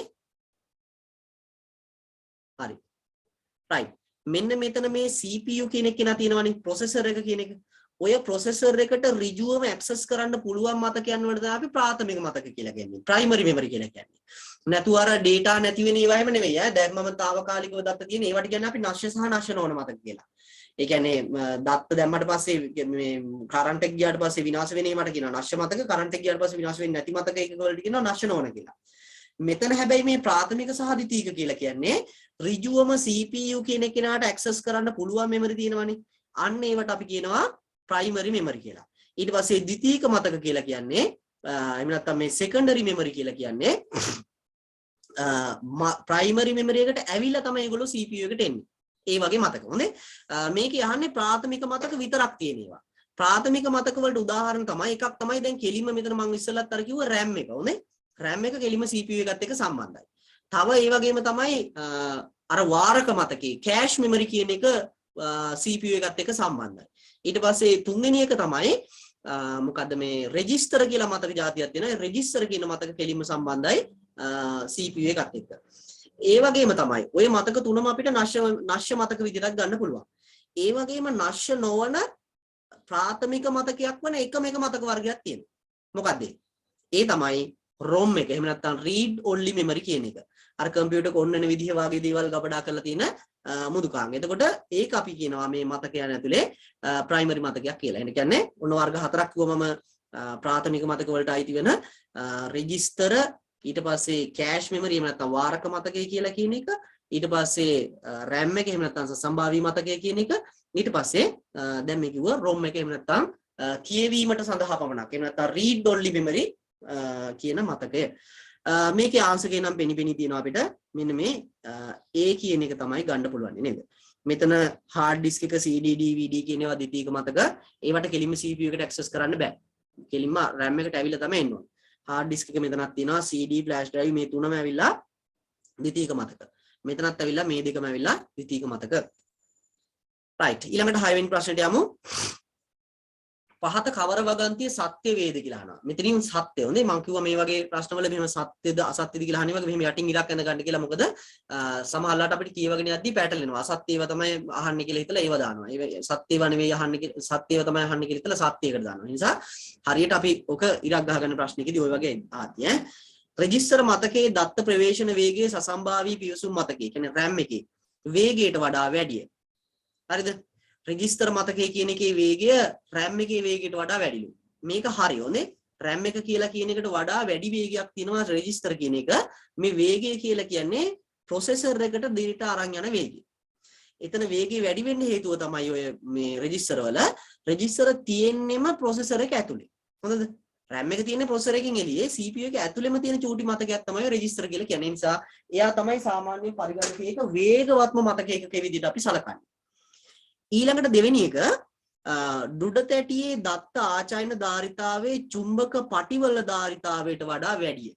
හරි. right. මෙන්න මෙතන මේ CPU කියන එක නා තියෙනවනේ processor එක කියන එක. ඔය processor එකට ඍජුවම access කරන්න පුළුවන් මතකයන් වලට තමයි අපි ප්‍රාථමික මතක කියලා කියන්නේ. primary memory කියලා කියන්නේ. නැතුව අර data නැති වෙන ඒවා එහෙම නෙවෙයි ඈ. දැන් මම తాවකාලිකව දත්ත තියෙන ඒවට කියන්නේ අපි නශ්‍ය සහ නශ්‍ය නොවන මතක කියලා. ඒ කියන්නේ දත්ත දැම්මට පස්සේ මේ කරන්ට් එක ගියාට පස්සේ විනාශ වෙන ඒවට කියනවා නශ්‍ය මතක. කරන්ට් එක ගියාට පස්සේ විනාශ වෙන්නේ නැති මතක එක වලට කියනවා නශ්‍ය නොවන කියලා. මෙතන හැබැයි මේ ප්‍රාථමික සහ ද්විතීක කියලා කියන්නේ ඍජුවම CPU කියන කෙනාට access කරන්න පුළුවන් memory තියෙනවනේ. අන්න ඒවට අපි කියනවා primary memory කියලා. ඊට පස්සේ ද්විතීක මතක කියලා කියන්නේ එහෙම නැත්නම් මේ secondary memory කියලා කියන්නේ primary memory එකට ඇවිල්ලා තමයි ඒගොල්ලෝ CPU එකට එන්නේ. ඒ වගේ මතක. හොඳේ. මේකේ අහන්නේ ප්‍රාථමික මතක විතරක් තියෙන ඒවා. ප්‍රාථමික මතක වලට උදාහරණ තමයි එකක් තමයි දැන් කෙලින්ම මෙතන මම ඉස්සෙල්ලත් අර කිව්ව RAM එක. හොඳේ. RAM එක කෙලින්ම CPU එකත් එක්ක සම්බන්ධයි. තව ඒ වගේම තමයි අර වාරක මතකේ cache memory කියන එක CPU එකත් එක්ක සම්බන්ධයි. ඊට පස්සේ තුන්වෙනි එක තමයි මොකද්ද මේ register කියලා මතක જાතියක් තියෙනවා. register කියන මතක කෙලින්ම සම්බන්ධයි CPU එකත් එක්ක. ඒ වගේම තමයි ওই මතක තුනම අපිට නශ්‍ය මතක විදිහට ගන්න පුළුවන්. ඒ වගේම නශ්‍ය නොවන ප්‍රාථමික මතකයක් වන එකම එක මතක වර්ගයක් තියෙනවා. මොකද්ද? ඒ තමයි ROM එක. එහෙම නැත්නම් read only memory කියන එක. අර කම්පියුටර් එක ඔන්න ඔන විදිහ වගේ දේවල් ගබඩා කරලා තියෙන මුදුකාංග. එතකොට ඒක අපි කියනවා මේ මතකයන් ඇතුලේ primary මතකයක් කියලා. ඒ කියන්නේ ඔන්න වර්ග හතරක් කිව්වමම ප්‍රාථමික මතක වලට අයිති වෙන register, ඊට පස්සේ cache memory එහෙම නැත්නම් වාරක මතකය කියලා කියන එක, ඊට පස්සේ RAM එක එහෙම නැත්නම් සම්භාව්‍ය මතකය කියන එක, ඊට පස්සේ දැන් මේ කිව්ව ROM එක එහෙම නැත්නම් කියවීමට සඳහා පමණක් එහෙම නැත්නම් read only memory කියන මතකය. මේකේ ආන්සර් එක නම් පෙනි තියෙනවා අපිට. මෙන්න මේ A කියන එක තමයි ගන්න පුළුවන් නේද? මෙතන hard disk එක CD DVD කියන ඒවා ද්විතීක මතක. ඒවට කෙලින්ම CPU එකට access කරන්න බෑ. කෙලින්ම RAM එකට ඇවිල්ලා තමයි එන්න ඕනේ. hard disk එක මෙතනක් තියෙනවා, CD flash drive මේ තුනම ඇවිල්ලා ද්විතීක මතක. මෙතනත් ඇවිල්ලා මේ දෙකම ඇවිල්ලා ද්විතීක මතක. right. ඊළඟට 6 වෙනි ප්‍රශ්නෙට යමු. පහත කවර වගන්තිය සත්‍ය වේද කියලා අහනවා. මෙතනින් සත්‍ය. හොඳේ මම කිව්වා මේ වගේ ප්‍රශ්නවල මෙහෙම සත්‍යද අසත්‍යද කියලා අහන්නේ වගේ මෙහෙම යටින් ඉලක්ක ගන්න කියලා. මොකද සමහරවිට අපිට කියවගෙන යද්දී පැටලෙනවා. අසත්‍ය ඒවා තමයි අහන්නේ කියලා හිතලා ඒව දානවා. ඒ සත්‍ය ඒවා නෙවෙයි අහන්නේ කියලා සත්‍ය ඒවා තමයි අහන්නේ කියලා හිතලා සත්‍යයකට දානවා. ඒ නිසා හරියට අපි ඔක ඉලක්ක ගහගන්න ප්‍රශ්නකදී ওই වගේ ආදී ඈ. රෙජිස්ටර් මතකයේ දත්ත ප්‍රවේශන වේගයේ සසම්භාවී පිවිසුම් මතකයේ කියන්නේ RAM එකේ වේගයට වඩා වැඩිය. හරිද? රෙජිස්ටර් මතකයේ කියන එකේ වේගය RAM එකේ වේගයට වඩා වැඩිලු. මේක හරි හොඳේ. RAM එක කියලා කියන එකට වඩා වැඩි වේගයක් තියෙනවා රෙජිස්ටර් කියන එක. මේ වේගය කියලා කියන්නේ ප්‍රොසෙසර් එකට data අරන් යන වේගය. එතන වේගය වැඩි වෙන්න හේතුව තමයි ඔය මේ රෙජිස්ටර් වල රෙජිස්ටර් තියෙන්නෙම ප්‍රොසෙසර් එක ඇතුලේ. හොඳද? RAM එක තියෙන ප්‍රොසෙසර් එකකින් එළියේ CPU එක ඇතුලේම තියෙන චූටි මතකයක් තමයි රෙජිස්ටර් කියලා කියන්නේ. ඒ නිසා එයා තමයි සාමාන්‍ය පරිගණකයක වේගවත්ම මතකයක විදිහට අපි සලකන්නේ. ඊළඟට දෙවෙනි එක දුඩ තැටියේ දත්ත ආචායන ධාරිතාවේ චුම්බක පටිවල ධාරිතාවයට වඩා වැඩිය.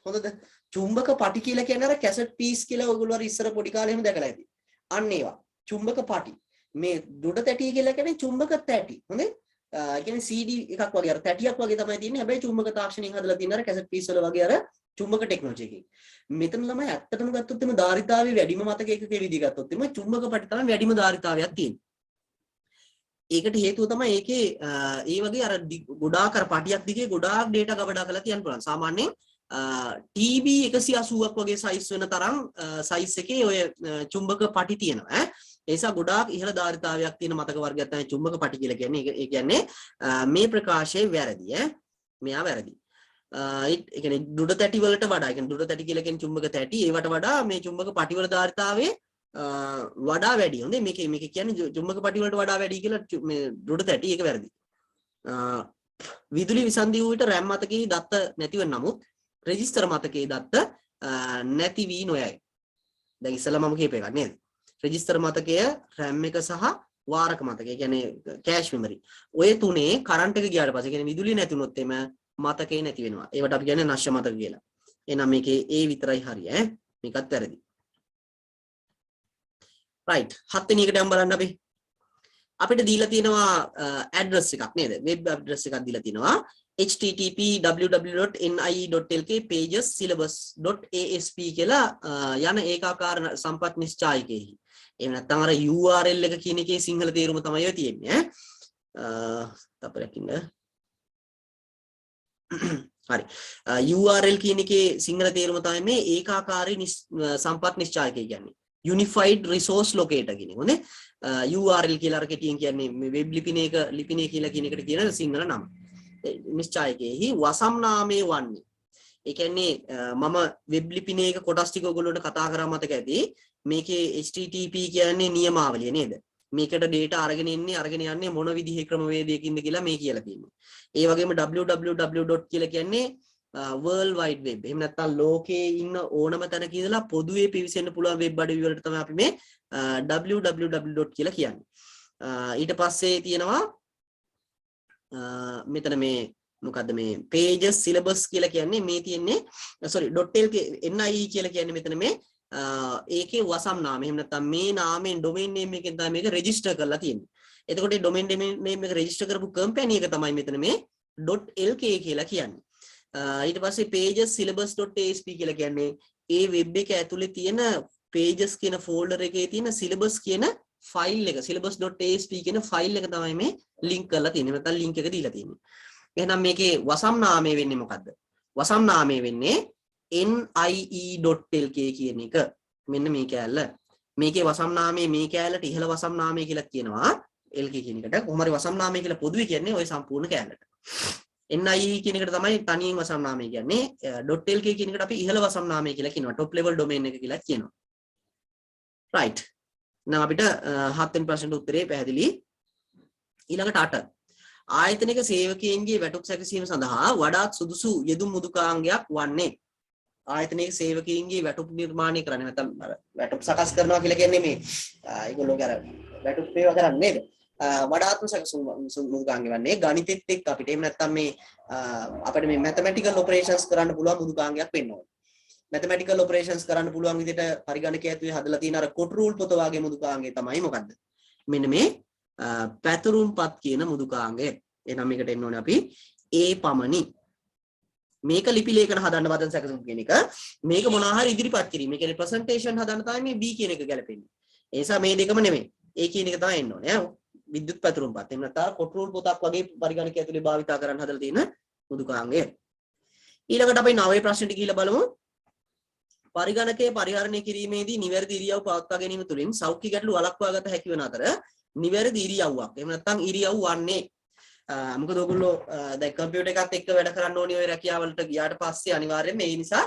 හොඳද? චුම්බක පටි කියලා කියන්නේ අර කැසට් පීස් කියලා ඔයගොල්ලෝ අර ඉස්සර පොඩි කාලේ එහෙම දැකලා ඇති. අන්න ඒවා. චුම්බක පටි. මේ දුඩ තැටිය කියලා කියන්නේ චුම්බක තැටි. හොඳේ? ඒ කියන්නේ CD එකක් වගේ අර තැටියක් වගේ තමයි තියෙන්නේ. හැබැයි චුම්බක තාක්ෂණයෙන් හදලා තියෙන අර කැසට් පීස් වල වගේ අර චුම්බක ටෙක්නොලොජි එකකින්. මෙතන තමයි ඇත්තටම ගත්තොත් එimhe ධාරිතාවේ වැඩිම මතකයක විදිහ ගත්තොත් එimhe චුම්බක පටි තමයි වැඩිම ධාරිතාවයක් තියෙන්නේ. ඒකට හේතුව තමයි ඒකේ ඒ වගේ අර ගොඩාක් අර පටියක් දිගේ ගොඩාක් data ගබඩා කරලා තියන්න පුළුවන්. සාමාන්‍යයෙන් TB 180ක් වගේ size වෙන තරම් size එකේ ඔය චුම්බක පටි තියෙනවා ඈ. ඒ නිසා ගොඩාක් ඉහළ ධාරිතාවයක් තියෙන මතක වර්ගයක් තමයි චුම්බක පටි කියලා කියන්නේ. ඒ කියන්නේ මේ ප්‍රකාශය වැරදි ඈ. මෙයා වැරදි. ඒ කියන්නේ දුඩ තැටි වලට වඩා, ඒ කියන්නේ දුඩ තැටි කියලා කියන්නේ චුම්බක තැටි, ඒවට වඩා මේ චුම්බක පටි වල ධාරිතාවේ වඩා වැඩි. හොඳේ මේක කියන්නේ චුම්බක පටි වලට වඩා වැඩි කියලා මේ දුඩ තැටි ඒක වැරදි. විදුලි විසන්ධි වූ විට RAM මතකයේ දත්ත නැතිව නමුත් රෙජිස්ටර් මතකයේ දත්ත නැති වී නොයයි. දැන් ඉස්සෙල්ලා මම කියපු එකක් නේද? රෙජිස්ටර් මතකය RAM එක සහ වාරක මතකය කියන්නේ කෑෂ් මෙමරි. ඔය තුනේ කරන්ට් එක ගියාට පස්සේ කියන්නේ විදුලිය නැති වුණොත් එම මතකේ නැති වෙනවා. ඒවට අපි කියන්නේ නැෂ්‍ය මතක කියලා. එහෙනම් මේකේ ඒ විතරයි හරි ඈ. මේකත් වැරදි. right 7 වෙනි එකට යමු බලන්න අපි. අපිට දීලා තියෙනවා address එකක් නේද? web address එකක් දීලා තියෙනවා http://www.nie.lk pages syllabus.asp කියලා යන ඒකාකාර සම්පත් නිශ්චායකයෙහි. එහෙම නැත්නම් අර URL එක කියන එකේ සිංහල තේරුම තමයි ඔය තියෙන්නේ ඈ. තපරක් ඉන්න. හරි. URL කියන එකේ සිංහල තේරුම තමයි මේ ඒකාකාරී සම්පත් නිශ්චායකය කියන්නේ. Unified Resource Locator කියන එක. හොඳේ. URL කියලා අර කෙටියෙන් කියන්නේ මේ වෙබ් ලිපිනය කියලා කියන එකට කියන සිංහල නම. නිශ්චායකයෙහි වසම් නාමයේ වන්නේ. ඒ කියන්නේ මම වෙබ් ලිපිනයක කොටස් ටික ඔයගොල්ලන්ට කතා කරා මතක ඇති. මේකේ HTTP කියන්නේ නියමාවලිය නේද? මේකට data අරගෙන යන්නේ මොන විදිහේ ක්‍රමවේදයකින්ද කියලා මේ කියලා තියෙනවා. ඒ වගේම www. කියලා කියන්නේ world wide web. එහෙම නැත්නම් ලෝකයේ ඉන්න ඕනම තැනක ඉඳලා පොදුවේ පිවිසෙන්න පුළුවන් වෙබ් අඩවි වලට තමයි අපි මේ www. කියලා කියන්නේ. ඊට පස්සේ තියෙනවා මෙතන මේ මොකද්ද මේ pages syllabus කියලා කියන්නේ මේ තියෙන්නේ sorry .lk ni කියලා කියන්නේ මෙතන මේ ඒකේ වසම් නාමය. එහෙම නැත්නම් මේ නාමයෙන් domain name එකෙන් තමයි මේක register කරලා තියෙන්නේ. එතකොට මේ domain name එක register කරපු company එක තමයි මෙතන මේ .lk කියලා කියන්නේ. ඊට පස්සේ pages syllabus.asp කියලා කියන්නේ ඒ වෙබ් එක ඇතුලේ තියෙන pages කියන folder එකේ තියෙන syllabus කියන file එක syllabus.asp කියන file එක තමයි මේ link කරලා තියෙන්නේ. නැත්නම් link එක දීලා තියෙන්නේ. එහෙනම් මේකේ වසම් නාමය වෙන්නේ මොකද්ද? වසම් නාමය වෙන්නේ nie.lk කියන එක. මෙන්න මේ කෑල්ල. මේකේ වසම් නාමයේ මේ කෑල්ලට ඉහළ වසම් නාමය කියලා කියනවා. lk කියන එකට. කොහොම හරි වසම් නාමය කියලා පොදුවේ කියන්නේ ওই සම්පූර්ණ කෑල්ලට. NIE කියන එකට තමයි තනියෙන් වසම් නාමය කියන්නේ. .lk කියන එකට අපි ඉහළ වසම් නාමය කියලා කියනවා. top level domain එක කියලා කියනවා. right. නම් අපිට 7 වෙනි ප්‍රශ්නෙට උත්තරේ පැහැදිලි. ඊළඟට 8. ආයතනික සේවකයන්ගේ වැටුප් සැකසීම සඳහා වඩාත් සුදුසු යෙදුම් මුදුකාංගයක් වන්නේ. ආයතනික සේවකයන්ගේ වැටුප් නිර්මාණය කරන්නේ නැත්නම් වැටුප් සකස් කරනවා කියලා කියන්නේ මේ ඒගොල්ලෝ අර වැටුප් ඒවා කරන්නේ නේද? වඩාත්ම සැකසීම මුදුකාංගය වන්නේ ගණිතෙත් එක්ක අපිට එහෙම නැත්නම් මේ අපිට මේ mathematical operations කරන්න පුළුවන් මුදුකාංගයක් වෙන්න ඕනේ. mathematical operations කරන්න පුළුවන් විදිහට පරිගණකය ඇතුලේ හදලා තියෙන අර කොට රූල් පොත වගේ මුදුකාංගය තමයි මොකද්ද? මෙන්න මේ පැතුරුම්පත් කියන මුදුකාංගය. එහෙනම් මේකට එන්න ඕනේ අපි A පමණි. මේක ලිපි ලේඛන හදන්න වදන් සැකසුම් කියන එක මේක මොනවා හරි ඉදිරිපත් කිරීම. ඒ කියන්නේ ප්‍රසන්ටේෂන් හදන්න තමයි මේ B කියන එක ගැලපෙන්නේ. ඒ නිසා මේ දෙකම නෙමෙයි. A කියන එක තමයි එන්න ඕනේ. විද්‍යුත් පැතුරුම්පත්. එහෙම නැත්නම් කොටරූල් පොතක් වගේ පරිගණකය ඇතුලේ භාවිතා කරන්න හදලා තියෙන මුදුකාංගය. ඊළඟට අපි 9 ප්‍රශ්නෙට ගිහිල්ලා බලමු. පරිගණකයේ පරිහරණය කිරීමේදී නිවැරදි ඉරියව් පවත්වා ගැනීම තුළින් සෞඛ්‍ය ගැටලු වළක්වා ගත හැකි වන අතර නිවැරදි ඉරියව්වක්. එහෙම නැත්නම් ඉරියව් වන්නේ මොකද ඔයගොල්ලෝ දැන් කම්පියුටර් එකත් එක්ක වැඩ කරන්න ඕනේ ඔය රැකියාවලට ගියාට පස්සේ අනිවාර්යයෙන්ම ඒ නිසා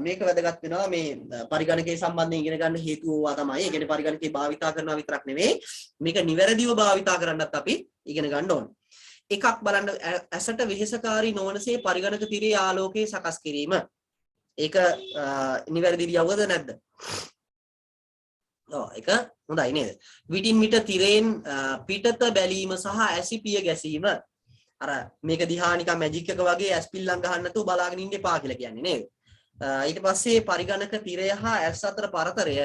මේක වැදගත් වෙනවා මේ පරිගණකයේ සම්බන්ධයෙන් ඉගෙන ගන්න හේතුව ඕවා තමයි. ඒ කියන්නේ පරිගණකයේ භාවිතා කරනවා විතරක් නෙවෙයි මේක නිවැරදිව භාවිතා කරන්නත් අපි ඉගෙන ගන්න ඕනේ. එකක් බලන්න ඇසට වෙහෙසකාරී නොවනසේ පරිගණක තිරයේ ආලෝකයේ සකස් කිරීම. ඒක නිවැරදි ඉරියව්වද නැද්ද? ඒක හොඳයි නේද? විටින් විට තිරයෙන් පිටත බැලීම සහ ඇසිපිය ගැසීම. අර මේක දිහා නිකන් මැජික් එක වගේ ඇස් පිල්ලම් ගහන්න නැතුව බලාගෙන ඉන්න එපා කියලා කියන්නේ නේද? ඊට පස්සේ පරිගණක තිරය හා ඇස් අතර පරතරය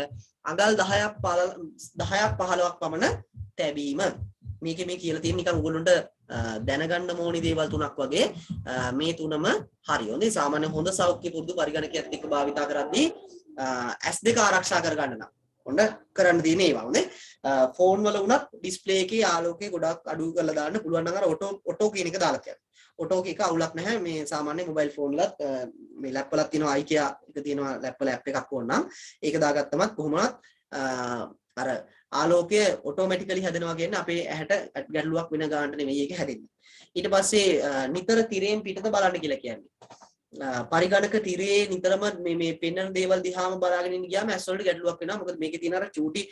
අඟල් 10ක් 15ක් පමණ තැබීම. මේකේ මේ කියලා තියෙන නිකන් ඔයගොල්ලන්ට දැනගන්න ඕනි දේවල් තුනක් වගේ මේ තුනම හරි. හොඳයි සාමාන්‍ය හොඳ සෞඛ්‍ය පුරුදු පරිගණකයක් එක්ක භාවිතා කරද්දී ඇස් දෙක ආරක්ෂා කරගන්න නම් ඔන්න කරන්න තියෙන ඒවා. හොඳයි ෆෝන් වල වුණත් ඩිස්ප්ලේ එකේ ආලෝකය ගොඩක් අඩු කරලා දාන්න පුළුවන් නම් අර ඔටෝ කියන එක දාලා කියන්න. ඔටෝ එක අවුලක් නැහැ. මේ සාමාන්‍ය මොබයිල් ෆෝන් වලත් මේ ලැප් වලත් තියෙනවා IKEA එක තියෙනවා ලැප් වල ඇප් එකක් ඕන නම් ඒක දාගත්තමත් කොහොමවත් අර ආලෝකය ඔටෝමැටිකලි හැදෙනවා කියන්නේ අපේ ඇහැට ගැටලුවක් වෙන ගන්නට නෙවෙයි ඒක හැදෙන්නේ. ඊට පස්සේ නිතර තිරයෙන් පිටත බලන්න කියලා කියන්නේ. පරිගණක තිරයේ නිතරම මේ පෙන්වන දේවල් දිහාම බලාගෙන ඉන්න ගියාම ඇස් වලට ගැටලුවක් වෙනවා. මොකද මේකේ තියෙන අර චූටි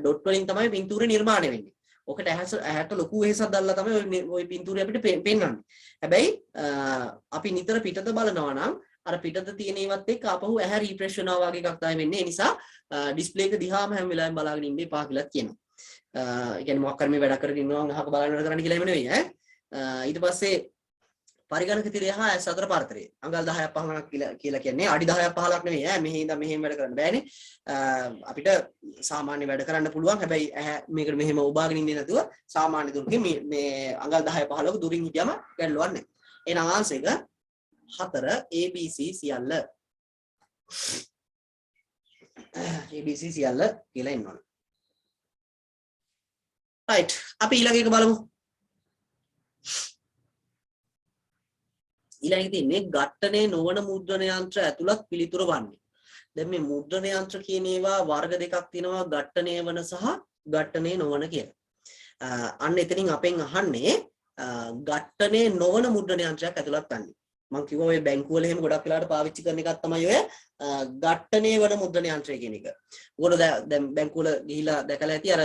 ඩොට් වලින් තමයි පින්තූරේ නිර්මාණය වෙන්නේ. ඔකට ඇහැට ලොකු වෙහසක් දැල්ලා තමයි ওই පින්තූරය අපිට පෙන්වන්නේ. හැබැයි අපි නිතර පිටත බලනවා නම් අර පිටත තියෙන ඒවත් එක්ක ආපහු ඇහැ රිෆ්‍රෙෂ් වෙනවා වගේ එකක් තමයි වෙන්නේ. ඒ නිසා ඩිස්ප්ලේ එක දිහාම හැම වෙලාවෙම බලාගෙන ඉන්න එපා කියලා කියනවා. ඒ කියන්නේ මොකක් කර මේ වැඩ කරගෙන ඉන්නවා නම් අහක බලාගෙන වැඩ කරන්න කියලා එහෙම නෙවෙයි ඈ. ඊට පස්සේ පරිගණක තිරය හා ඇස් අතර පරතරය අඟල් 10ක් 15ක් කියලා කියන්නේ අඩි 10ක් 15ක් නෙවෙයි ඈ. මෙහි ඉඳන් මෙහෙම වැඩ කරන්න බෑනේ. අපිට සාමාන්‍ය වැඩ කරන්න පුළුවන්. හැබැයි ඇහැ මේකට මෙහෙම ඔබාගෙන ඉන්නේ නැතුව සාමාන්‍ය දුරකින් මේ අඟල් 10 15ක දුරින් හිටියම ගැටලුවක් නැහැ. එහෙනම් ආන්සර් එක 4 ABC සියල්ල. ABC සියල්ල කියලා එන්න ඕන. right අපි ඊළඟ එක බලමු. ඊළඟ තියෙන්නේ ඝට්ටනේ නොවන මුද්‍රණ යන්ත්‍ර ඇතුළත් පිළිතුර වන්නේ. දැන් මේ මුද්‍රණ යන්ත්‍ර කියන ඒවා වර්ග දෙකක් තියෙනවා ඝට්ටනේ වන සහ ඝට්ටනේ නොවන කියලා. අන්න එතනින් අපෙන් අහන්නේ ඝට්ටනේ නොවන මුද්‍රණ යන්ත්‍රයක් ඇතුළත් වන්නේ. මම කිව්වා ඔය බැංකුව වල එහෙම ගොඩක් වෙලාවට පාවිච්චි කරන එකක් තමයි ඔය ඝට්ටනේ වන මුද්‍රණ යන්ත්‍රය කියන එක. ඔයගොල්ලෝ දැන් බැංකුව වල ගිහිලා දැකලා ඇති අර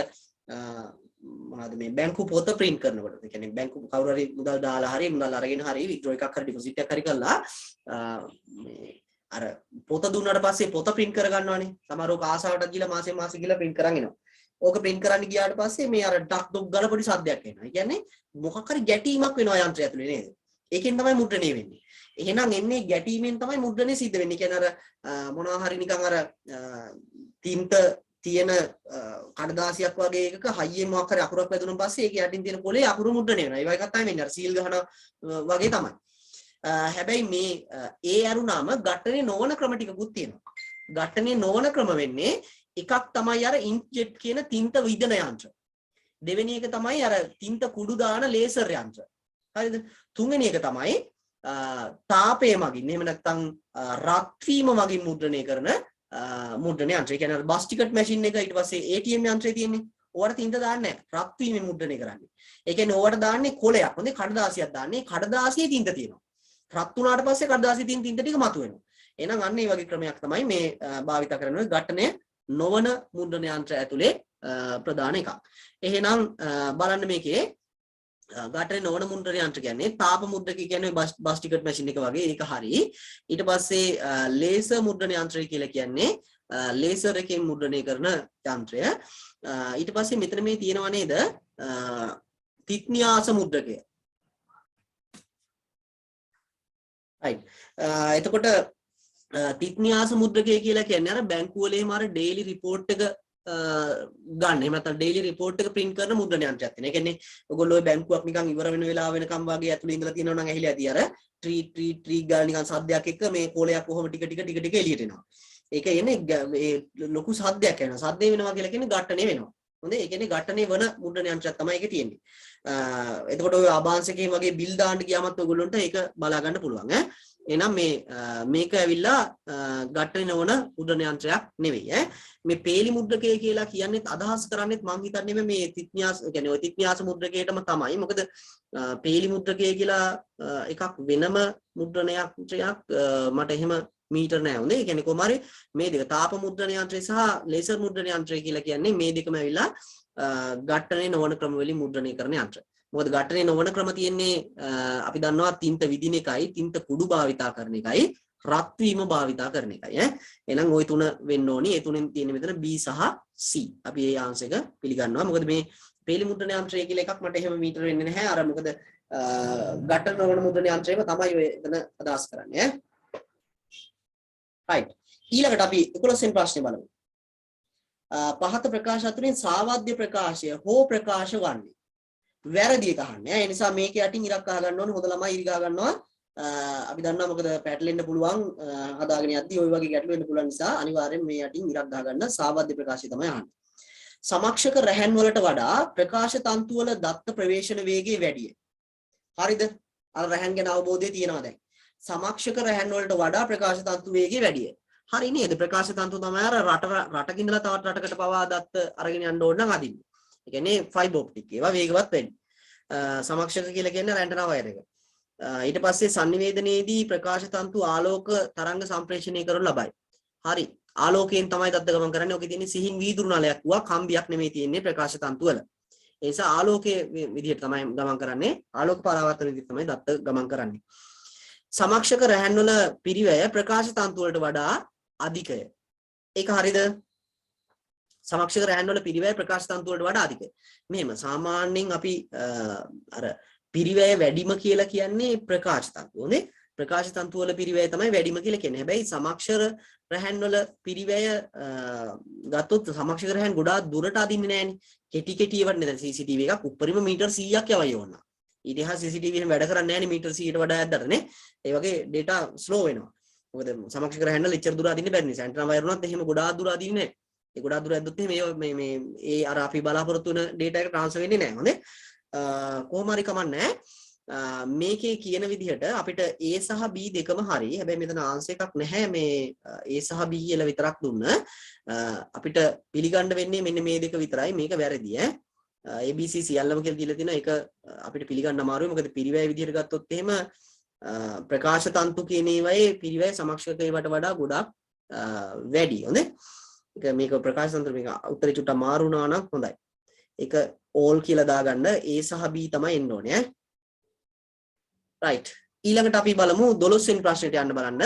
මොනවද මේ බැංකු පොත print කරනකොට. ඒ කියන්නේ බැංකු කවුරු හරි මුදල් දාලා හරි මුදල් අරගෙන හරි withdraw එකක් හරි deposit එකක් හරි කළා මේ අර පොත දුන්නාට පස්සේ පොත print කර ගන්නවානේ. සමහරව ආසාවට ගිහලා මාසෙන් මාසෙ ගිහලා print කරන් එනවා. ඕක print කරන්න ගියාට පස්සේ මේ අර ඩක් ඩොක් ගාලා පොඩි සද්දයක් එනවා. ඒ කියන්නේ මොකක් හරි ගැටීමක් වෙනවා යන්ත්‍රය ඇතුලේ නේද? ඒකෙන් තමයි මුද්‍රණය වෙන්නේ. එහෙනම් එන්නේ ගැටීමෙන් තමයි මුද්‍රණය සිද්ධ වෙන්නේ. කියන්නේ අර මොනවා හරි නිකන් අර තින්ත තියෙන කඩදාසියක් වගේ එකක හයියෙන් මොකක් හරි අකුරක් වැදුනන් පස්සේ ඒක යටින් තියෙන පොලේ අකුරු මුද්‍රණය වෙනවා. ඒ වගේ එකක් තමයි වෙන්නේ. අර සීල් ගහන වගේ තමයි. හැබැයි මේ ඒ අරුණාම ඝට්ටනේ නොවන ක්‍රම ටිකකුත් තියෙනවා. ඝට්ටනේ නොවන ක්‍රම වෙන්නේ එකක් තමයි අර ඉන්ක්ජෙට් කියන තින්ත විදන යන්ත්‍ර. දෙවෙනි එක තමයි අර තින්ත කුඩු දාන ලේසර් යන්ත්‍ර. හරිද? තුන්වෙනි එක තමයි තාපය මගින් එහෙම නැත්නම් රත් වීම මගින් මුද්‍රණය කරන මුද්‍රණ යන්ත්‍රය. ඒ කියන්නේ බස් ටිකට් මැෂින් එක ඊට පස්සේ ATM යන්ත්‍රය තියෙන්නේ. ඕවට තින්ත දාන්නේ නැහැ. රත් වීමෙන් මුද්‍රණය කරන්නේ. ඒ කියන්නේ ඕවට දාන්නේ කොලයක්. හොඳේ කඩදාසියක් දාන්නේ. කඩදාසියේ තින්ත තියෙනවා. රත් වුණාට පස්සේ කඩදාසියේ තියෙන තින්ත ටික මතුවෙනවා. එහෙනම් අන්න ඒ වගේ ක්‍රමයක් තමයි මේ භාවිත කරන ඝට්ටනය නොවන මුද්‍රණ යන්ත්‍ර ඇතුලේ ප්‍රධාන එකක්. එහෙනම් බලන්න මේකේ ඝට්ටනේ නොවන මුද්‍රණ යන්ත්‍ර කියන්නේ තාප මුද්‍රක කියන්නේ බස් ටිකට් මැෂින් එක වගේ ඒක හරි. ඊට පස්සේ ලේසර් මුද්‍රණ යන්ත්‍රය කියලා කියන්නේ ලේසර් එකෙන් මුද්‍රණය කරන යන්ත්‍රය. ඊට පස්සේ මෙතන මේ තියෙනවා නේද තිත්න්‍යාස මුද්‍රකය. right එතකොට තිත්න්‍යාස මුද්‍රකය කියලා කියන්නේ අර බැංකුව වල එහෙම අර ඩේලි රිපෝට් එක ගන්න. එහෙම නැත්නම් ඩේලි රිපෝට් එක print කරන මුද්‍රණ යන්ත්‍රයක් තියෙනවා. ඒ කියන්නේ ඔයගොල්ලෝ බැංකුවක් නිකන් ඉවර වෙන වෙලාව වෙනකම් වගේ ඇතුළේ ඉඳලා තියෙනවා නම් ඇහිලා ඇති අර ට්‍රී ගාලා නිකන් සද්දයක් එක්ක මේ කෝලයක් කොහොම ටික එළියට එනවා. ඒක එන්නේ මේ ලොකු සද්දයක් එනවා. සද්දේ වෙනවා කියලා කියන්නේ ඝට්ටනේ වෙනවා. හොඳේ. ඒ කියන්නේ ඝට්ටනේ වන මුද්‍රණ යන්ත්‍රයක් තමයි ඒකේ තියෙන්නේ. එතකොට ඔය ආභාංශ එකේ වගේ බිල් දාන්න ගියාමත් ඔයගොල්ලන්ට ඒක බලා ගන්න පුළුවන් ඈ. එහෙනම් මේක ඇවිල්ලා ඝට්ටනේ නොවන මුද්‍රණ යන්ත්‍රයක් නෙවෙයි ඈ. මේ පේලි මුද්‍රකය කියලා කියන්නේ අදහස් කරන්නේත් මං හිතන්නේ මේ තිත්න්‍යාස කියන්නේ ඔය තිත්න්‍යාස මුද්‍රකයටම තමයි. මොකද පේලි මුද්‍රකය කියලා එකක් වෙනම මුද්‍රණ යන්ත්‍රයක් මට එහෙම මීටර් නෑ හොඳේ. ඒ කියන්නේ කොහොම හරි මේ දෙක තාප මුද්‍රණ යන්ත්‍රය සහ ලේසර් මුද්‍රණ යන්ත්‍රය කියලා කියන්නේ මේ දෙකම ඇවිල්ලා ඝට්ටනේ නොවන ක්‍රම වලින් මුද්‍රණය කරන යන්ත්‍ර. මොකද ඝට්ටනේ නොවන ක්‍රම තියෙන්නේ අපි දන්නවා තින්ත විදින එකයි, තින්ත කුඩු භාවිතා කරන එකයි, රත් වීම භාවිතා කරන එකයි ඈ. එහෙනම් ওই තුන වෙන්න ඕනි. ඒ තුනෙන් තියෙන මෙතන B සහ C. අපි මේ ආන්සර් එක පිළිගන්නවා. මොකද මේ පේලි මුද්‍රණ යන්ත්‍රය කියලා එකක් මට එහෙම මීටර වෙන්නේ නැහැ. අර මොකද ඝට්ටන නොවන මුද්‍රණ යන්ත්‍රයම තමයි ඔය එතන අදහස් කරන්නේ ඈ. right. ඊළඟට අපි 11 වෙනි ප්‍රශ්නේ බලමු. පහත ප්‍රකාශ අතරින් සාවද්‍ය ප්‍රකාශය හෝ ප්‍රකාශ වන්නේ වැරදි එක අහන්නේ. ඒ නිසා මේක යටින් ඉරක් අහ ගන්න ඕනේ. හොඳ ළමයි ඉරි ගා ගන්නවා. අපි දන්නවා මොකද පැටලෙන්න පුළුවන් හදාගෙන යද්දී ওই වගේ ගැටලු වෙන්න පුළුවන් නිසා අනිවාර්යෙන් මේ යටින් ඉරක් ගා ගන්න සාවද්‍ය ප්‍රකාශය තමයි අහන්නේ. සමක්ෂක රැහැන් වලට වඩා ප්‍රකාශ තන්තු වල දත්ත ප්‍රවේශන වේගය වැඩිය. හරිද? අර රැහැන් ගැන අවබෝධය තියෙනවා දැන්. සමක්ෂක රැහැන් වලට වඩා ප්‍රකාශ තන්තු වේගය වැඩිය. හරි නේද? ප්‍රකාශ තන්තු තමයි අර රටක ඉඳලා තවත් රටකට පවා දත්ත අරගෙන යන්න ඕන නම් අදින්න. ඒ කියන්නේ ෆයිබර් ඔප්ටික් ඒවා වේගවත් වෙන්නේ. සමක්ෂක කියලා කියන්නේ ඇන්ටනා වයර් එක. ඊට පස්සේ sannivedanayේදී ප්‍රකාශ තන්තු ආලෝක තරංග සම්ප්‍රේෂණය කරනු ලබයි. හරි. ආලෝකයෙන් තමයි දත්ත ගමන් කරන්නේ. ඔකේ තියෙන්නේ සිහින් වීදුරු නලයක් වුණා කම්බියක් නෙමෙයි තියෙන්නේ ප්‍රකාශ තන්තු වල. ඒ නිසා ආලෝකයේ විදිහට තමයි ගමන් කරන්නේ. ආලෝක පරාවර්තන විදිහට තමයි දත්ත ගමන් කරන්නේ. සමක්ෂක රැහැන් වල පිරිවැය ප්‍රකාශ තන්තු වලට වඩා අධිකය. ඒක හරිද? සමක්ෂක රැහැන් වල පිරිවැය ප්‍රකාශ තන්තු වලට වඩා අධිකයි. මෙහෙම සාමාන්‍යයෙන් අපි අර පිරිවැය වැඩිම කියලා කියන්නේ ප්‍රකාශ තන්තු. හොඳේ. ප්‍රකාශ තන්තු වල පිරිවැය තමයි වැඩිම කියලා කියන්නේ. හැබැයි සමක්ෂර රැහැන් වල පිරිවැය ගත්තොත් සමක්ෂක රැහැන් ගොඩාක් දුරට අදින්නේ නැහැනේ. කෙටි ඒවට නේද CCTV එකක් උඩරිම මීටර් 100ක් යවයි ඕන. ඊට එහා CCTV එක වැඩ කරන්නේ නැහැනේ මීටර් 100ට වඩා යද්දට නේ. ඒ වගේ data slow වෙනවා. මොකද සමක්ෂක රැහැන් වල එච්චර දුර අදින්න බැරි නිසා. ඇන්ටනා වයර් උනත් එහෙම ගොඩාක් දුර අදින්නේ නැහැ. ඒ ගොඩාක් දුර ඇද්දොත් එහෙම මේ ඒ අර අපි බලාපොරොත්තු වෙන data එක transfer වෙන්නේ නැහැ. හොඳේ. කොහොම හරි කමන්නේ මේකේ කියන විදිහට අපිට A සහ B දෙකම හරි. හැබැයි මෙතන ආන්සර් එකක් නැහැ මේ A සහ B කියලා විතරක් දුන්න. අපිට පිළිගන්න වෙන්නේ මෙන්න මේ දෙක විතරයි. මේක වැරදි ඈ. ABC සියල්ලම කියලා දීලා තියෙනවා. ඒක අපිට පිළිගන්න අමාරුයි. මොකද පිරිවැය විදිහට ගත්තොත් එහෙම ප්‍රකාශ තන්තු කියන ඒවායේ පිරිවැය සමක්ෂක ඒවට වඩා ගොඩක් වැඩි. හොඳේ. මේක ප්‍රකාශ තන්ත්‍ර මේක උත්තරේ චුට්ටක් මාරු වුණා නම් හොඳයි. ඒක all කියලා දාගන්න A සහ B තමයි එන්න ඕනේ ඈ. right. ඊළඟට අපි බලමු 12 වෙනි ප්‍රශ්නෙට යන්න බලන්න.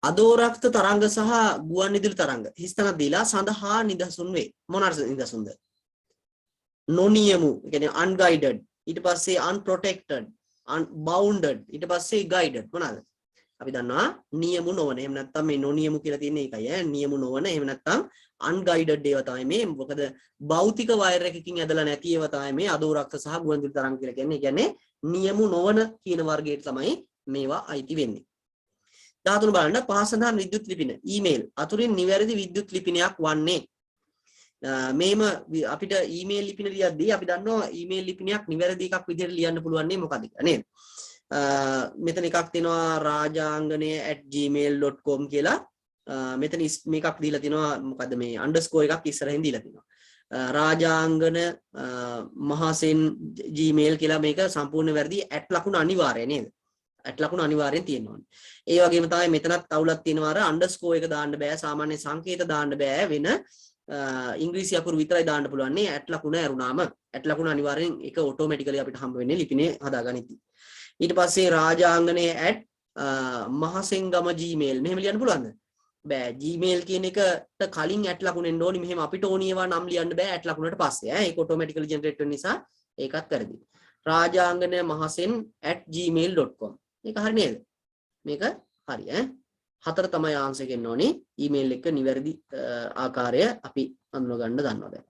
අදෝරක්ත තරංග සහ ගුවන් විදුලි තරංග හිස්තැනක් දීලා සඳහා නිදසුන් වේ. මොනවාද නිදසුන්ද? නොනියමු, ඒ කියන්නේ unguided, ඊට පස්සේ unprotected, unbounded, ඊට පස්සේ guided. මොනවාද? අපි දන්නවා නියමු නොවන. එහෙම නැත්නම් මේ නොනියමු කියලා තියෙන එකයි ඈ. නියමු නොවන. එහෙම නැත්නම් unguided ඒවා තමයි මේ. මොකද භෞතික වයර් එකකින් ඇදලා නැති ඒවා තමයි මේ අදෝරක්ත සහ ගුවන් විදුලි තරංග කියලා කියන්නේ. ඒ කියන්නේ නියමු නොවන කියන වර්ගයට තමයි මේවා අයිති වෙන්නේ. 13 බලන්න පහසඳහන් විද්‍යුත් ලිපින ඊමේල් අතුරින් නිවැරදි විද්‍යුත් ලිපිනයක් වන්නේ. මේම අපිට ඊමේල් ලිපින ලියද්දී අපි දන්නවා ඊමේල් ලිපිනයක් නිවැරදි එකක් විදිහට ලියන්න පුළුවන් නේ මොකද නේද? මෙතන එකක් තියෙනවා rajanganaya@gmail.com කියලා. මෙතන මේකක් දීලා තිනවා මොකද්ද මේ අන්ඩර්ස්කෝර් එකක් ඉස්සරහින් දීලා තිනවා. රාජාංගන මහසෙන් gmail කියලා මේක සම්පූර්ණ වැරදි @ ලකුණ අනිවාර්යයි නේද? @ ලකුණ අනිවාර්යෙන් තියෙන්න ඕනේ. ඒ වගේම තමයි මෙතනත් අවුලක් තියෙනවා අර අන්ඩර්ස්කෝර් එක දාන්න බෑ. සාමාන්‍ය සංකේත දාන්න බෑ. වෙන ඉංග්‍රීසි අකුරු විතරයි දාන්න පුළුවන් නේ. @ ලකුණ ඇරුණාම @ ලකුණ අනිවාර්යෙන් ඒක ඔටෝමැටිකලි අපිට හම්බ වෙන්නේ ලිපිනේ හදාගනිද්දී. ඊට පස්සේ රාජාංගනයේ @mahasengama gmail මෙහෙම ලියන්න පුළුවන්ද? බෑ. gmail කියන එකට කලින් @ ලකුණ එන්න ඕනි. මෙහෙම අපිට ඕනි ඒවා නම් ලියන්න බෑ @ ලකුණට පස්සේ. ඒක ඔටෝමැටිකලි ජෙනරේට් වෙන නිසා ඒකත් වැරදි. rajanganaya mahasen@gmail.com මේක හරි නේද? මේක හරි ඈ. 4 තමයි ආන්සර් එක එන්න ඕනේ. ඊමේල් එක නිවැරදි ආකාරය අපි අඳුන ගන්න දන්නවා දැන්.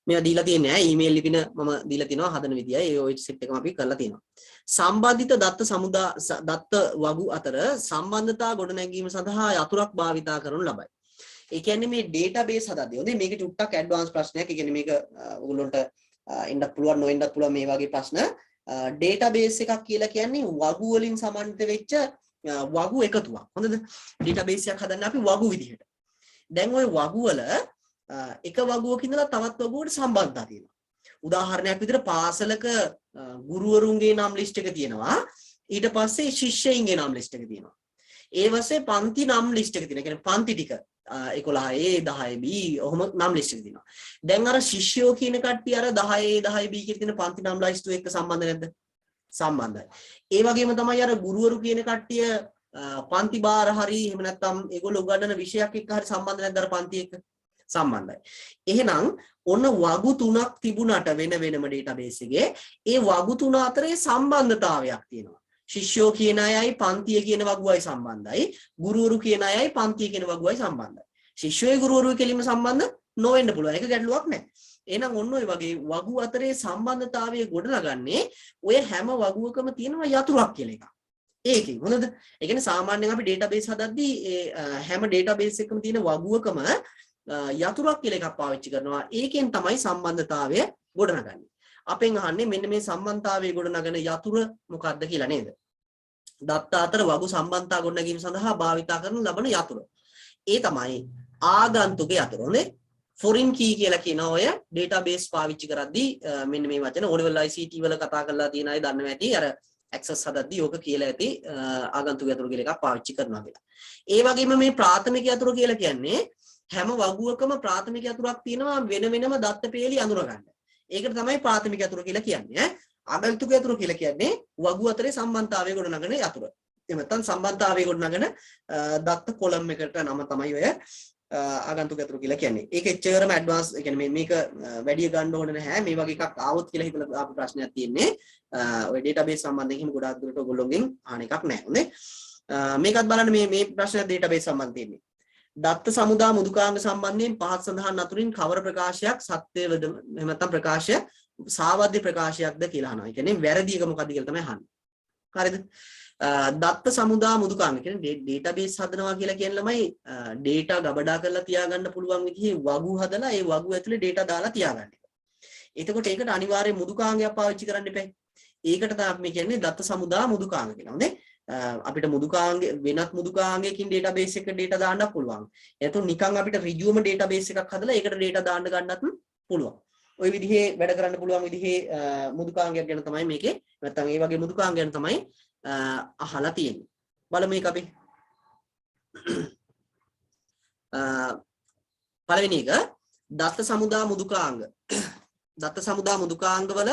මේවා දීලා තියෙන්නේ නැහැ. ඊමේල් ලිපින මම දීලා තිනවා හදන විදියයි. ඒ ඔය සෙට් එකම අපි කරලා තියෙනවා. සම්බන්ධිත දත්ත වගු අතර සම්බන්ධතා ගොඩනැගීම සඳහා යතුරක් භාවිතා කරනු ලබයි. ඒ කියන්නේ මේ ඩේටාබේස් හදද්දී හොඳේ මේක ටුට්ටක් ඇඩ්වාන්ස් ප්‍රශ්නයක්. ඒ කියන්නේ මේක ඔයගොල්ලන්ට එන්නත් පුළුවන් නොවෙන්නත් පුළුවන් මේ වගේ ප්‍රශ්න. ඩේටාබේස් එකක් කියලා කියන්නේ වගු වලින් සමන්විත වෙච්ච වගු එකතුවක්. හොඳද? ඩේටාබේස් එකක් හදන්න අපි වගු විදිහට. දැන් ওই වගු වල එක වගුවක ඉඳලා තවත් වගුවකට සම්බන්ධතා තියෙනවා. උදාහරණයක් විදිහට පාසලක ගුරුවරුන්ගේ නම් ලිස්ට් එක තියෙනවා. ඊට පස්සේ ශිෂ්‍යයින්ගේ නම් ලිස්ට් එක තියෙනවා. ඒ වශයෙන් පන්ති නම් ලිස්ට් එක තියෙනවා. කියන්නේ පන්ති ටික 11A 10B ඔහොම නම් ලිස්ට් එක තියෙනවා. දැන් අර ශිෂ්‍යෝ කියන කට්ටිය අර 10A 10B කියන තියෙන පන්ති නම් ලිස්ට් එක්ක සම්බන්ධ නැද්ද? සම්බන්ධයි. ඒ වගේම තමයි අර ගුරුවරු කියන කට්ටිය පන්ති බාර හරි එහෙම නැත්නම් ඒගොල්ලෝ උගන්වන විෂයක් එක්ක හරි සම්බන්ධ නැද්ද අර පන්ති එක්ක? සම්බන්ධයි. එහෙනම් ඔන්න වගු තුනක් තිබුණාට වෙන වෙනම ඩේටාබේස් එකේ ඒ වගු තුන අතරේ සම්බන්ධතාවයක් තියෙනවා. ශිෂ්‍යෝ කියන අයයි පන්තිය කියන වගුවයි සම්බන්ධයි. ගුරුවරු කියන අයයි පන්තිය කියන වගුවයි සම්බන්ධයි. ශිෂ්‍යයයි ගුරුවරුයි කෙලින්ම සම්බන්ධ නොවෙන්න පුළුවන්. ඒක ගැටලුවක් නැහැ. එහෙනම් ඔන්න ඔය වගේ වගු අතරේ සම්බන්ධතාවය ගොඩනගන්නේ ඔය හැම වගුවකම තියෙනවා යතුරක් කියලා එකක්. ඒකෙන් හොඳද? ඒ කියන්නේ සාමාන්‍යයෙන් අපි ඩේටාබේස් හදද්දී හැම ඩේටාබේස් එකකම තියෙන වගුවකම යතුරක් කියලා එකක් පාවිච්චි කරනවා. ඒකෙන් තමයි සම්බන්ධතාවය ගොඩනගන්නේ. අපෙන් අහන්නේ මෙන්න මේ සම්බන්ධතාවය ගොඩනගන යතුර මොකක්ද කියලා නේද? දත්ත අතර වගු සම්බන්ධතා ගොඩනැගීම සඳහා භාවිතා කරන ලබන යතුර. ඒ තමයි ආගන්තුක යතුර. හොඳේ. ෆොරින් කී කියලා කියන ඔය ඩේටාබේස් පාවිච්චි කරද්දී මෙන්න මේ වචන ඕනෙවල් ICT වල කතා කරලා තියෙන අය දන්නවා ඇති. අර ඇක්සස් හදද්දී ඕක කියලා ඇති ආගන්තුක යතුර කියලා එකක් පාවිච්චි කරනවා කියලා. ඒ වගේම මේ ප්‍රාථමික යතුර කියලා කියන්නේ හැම වගුවකම ප්‍රාථමික යතුරක් තියෙනවා වෙන වෙනම දත්ත පේලි අඳුර ගන්න. ඒකට තමයි ප්‍රාථමික යතුර කියලා කියන්නේ. ආගන්තුක යතුර කියලා කියන්නේ වගු අතරේ සම්බන්ධතාවය ගොඩනගන යතුර. එහෙම නැත්නම් සම්බන්ධතාවය ගොඩනගන දත්ත කොලම් එකට නම තමයි ඔය ආගන්තුක යතුර කියලා කියන්නේ. ඒක එච්චරම ඇඩ්වාන්ස් ඒ කියන්නේ මේක වැඩි ගන්න ඕන නැහැ. මේ වගේ එකක් ආවොත් කියලා හිතලා ආපු ප්‍රශ්නයක් තියෙන්නේ. ඔය ඩේටාබේස් සම්බන්ධයෙන් හිම ගොඩාක් දුරට ඔයගොල්ලෝගෙන් අහන එකක් නැහැ. හොඳේ. මේකත් බලන්න මේ ප්‍රශ්නය ඩේටාබේස් සම්බන්ධ තියෙන්නේ. දත්ත සමුදා මුදුකාංග සම්බන්ධයෙන් පහත් සඳහන් අතුරින් කවර ප්‍රකාශයක් සත්‍යවද එහෙම නැත්නම් ප්‍රකාශය සාවද්‍ය ප්‍රකාශයක්ද කියලා අහනවා. ඒ කියන්නේ වැරදි එක මොකද්ද කියලා තමයි අහන්නේ. හරිද? දත්ත සමුදා මුදුකාංග කියන්නේ ඩේටාබේස් හදනවා කියලා කියන ළමයි ඩේටා ගබඩා කරලා තියාගන්න පුළුවන් විදිහේ වගු හදලා ඒ වගු ඇතුලේ ඩේටා දාලා තියාගන්න එක. එතකොට ඒකට අනිවාර්යයෙන් මුදුකාංගයක් පාවිච්චි කරන්න එපා. ඒකට තමයි මේ කියන්නේ දත්ත සමුදා මුදුකාංග කියලා. හොඳේ. අපිට මුදුකාංග වෙනත් මුදුකාංගයකින් ඩේටාබේස් එකකට ඩේටා දාන්න පුළුවන්. එතකොට නිකන් අපිට ඍජුවම ඩේටාබේස් එකක් හදලා ඒකට ඩේටා දාන්න ගන්නත් පුළුවන්. ওই විදිහේ වැඩ කරන්න පුළුවන් විදිහේ මුදුකාංගයක් ගැන තමයි මේකේ නැත්තම් ඒ වගේ මුදුකාංග ගැන තමයි අහලා තියෙන්නේ. බලමු මේක අපි. පළවෙනි එක දත්ත සමුදා මුදුකාංග. දත්ත සමුදා මුදුකාංග වල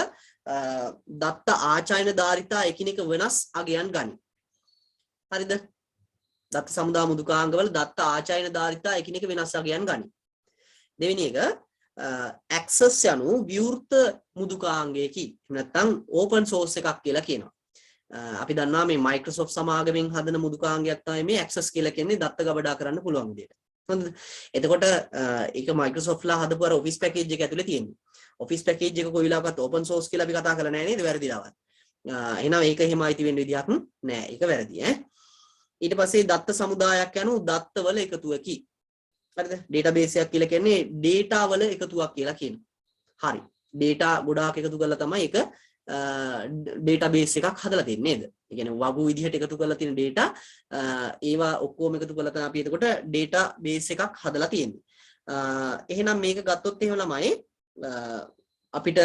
දත්ත ආචායන ධාරිතා එකිනෙක වෙනස් අගයන් ගනි. හරිද? දත්ත සමුදා මුදුකාංග වල දත්ත ආචායන ධාරිතා එකිනෙක වෙනස් අගයන් ගනි. දෙවෙනි එක ඇක්සස් යනු විවෘත මුදුකාංගයකි. නැත්නම් ඕපන් සෝස් එකක් කියලා කියනවා. අපි දන්නවා මේ Microsoft සමාගමෙන් හදන මුදුකාංගයක් තමයි මේ ඇක්සස් කියලා කියන්නේ දත්ත ගබඩා කරන්න පුළුවන් විදියට. හොඳද? එතකොට ඒක Microsoft ලා හදපු අර Office package එක ඇතුලේ තියෙන්නේ. Office package එක කොයි වෙලාවකත් open source කියලා අපි කතා කරලා නැහැ නේද? වැරදිලාවත්. එහෙනම් ඒක එහෙම අයිති වෙන්න විදියක් නැහැ. ඒක වැරදි ඈ. ඊට පස්සේ දත්ත සමුදායක් යනු දත්තවල එකතුවකි. හරිද? database එකක් කියලා කියන්නේ data වල එකතුවක් කියලා කියනවා. හරි. data ගොඩාක් එකතු කරලා තමයි ඒක database එකක් හදලා තියෙන්නේ නේද? ඒ කියන්නේ වගු විදිහට එකතු කරලා තියෙන data ඒවා ඔක්කොම එකතු කරලා තමයි අපි එතකොට database එකක් හදලා තියෙන්නේ. එහෙනම් මේක ගත්තොත් එහෙම ළමයි අපිට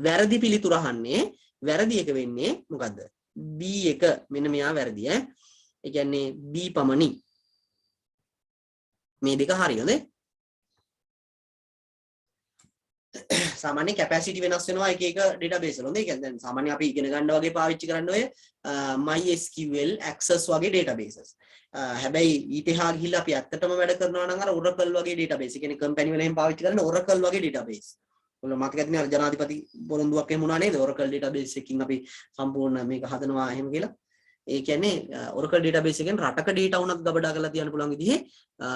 වැරදි පිළිතුර අහන්නේ වැරදි එක වෙන්නේ මොකද්ද? B එක මෙන්න මෙයා වැරදි ඈ. ඒ කියන්නේ B පමණි. මේ දෙක හරියද? සාමාන්‍ය කැපැසිටි වෙනස් වෙනවා එක එක ඩේටාබේස් වල. හොඳ ඒ කියන්නේ දැන් සාමාන්‍ය අපි ඉගෙන ගන්න වගේ පාවිච්චි කරන්න ඔය MySQL Access වගේ databases. හැබැයි ඊට එහා ගිහිල්ලා අපි ඇත්තටම වැඩ කරනවා නම් අර Oracle වගේ database. ඒ කියන්නේ කම්පැනි වල එහෙම පාවිච්චි කරන Oracle වගේ database. ඔයාලා මතක ඇතිනේ අර ජනාධිපති පොරොන්දුවක් එහෙම වුණා නේද? Oracle database එකකින් අපි සම්පූර්ණ මේක හදනවා එහෙම කියලා. ඒ කියන්නේ Oracle database එකෙන් රටක data උනත් ගබඩා කරලා තියන්න පුළුවන් විදිහේ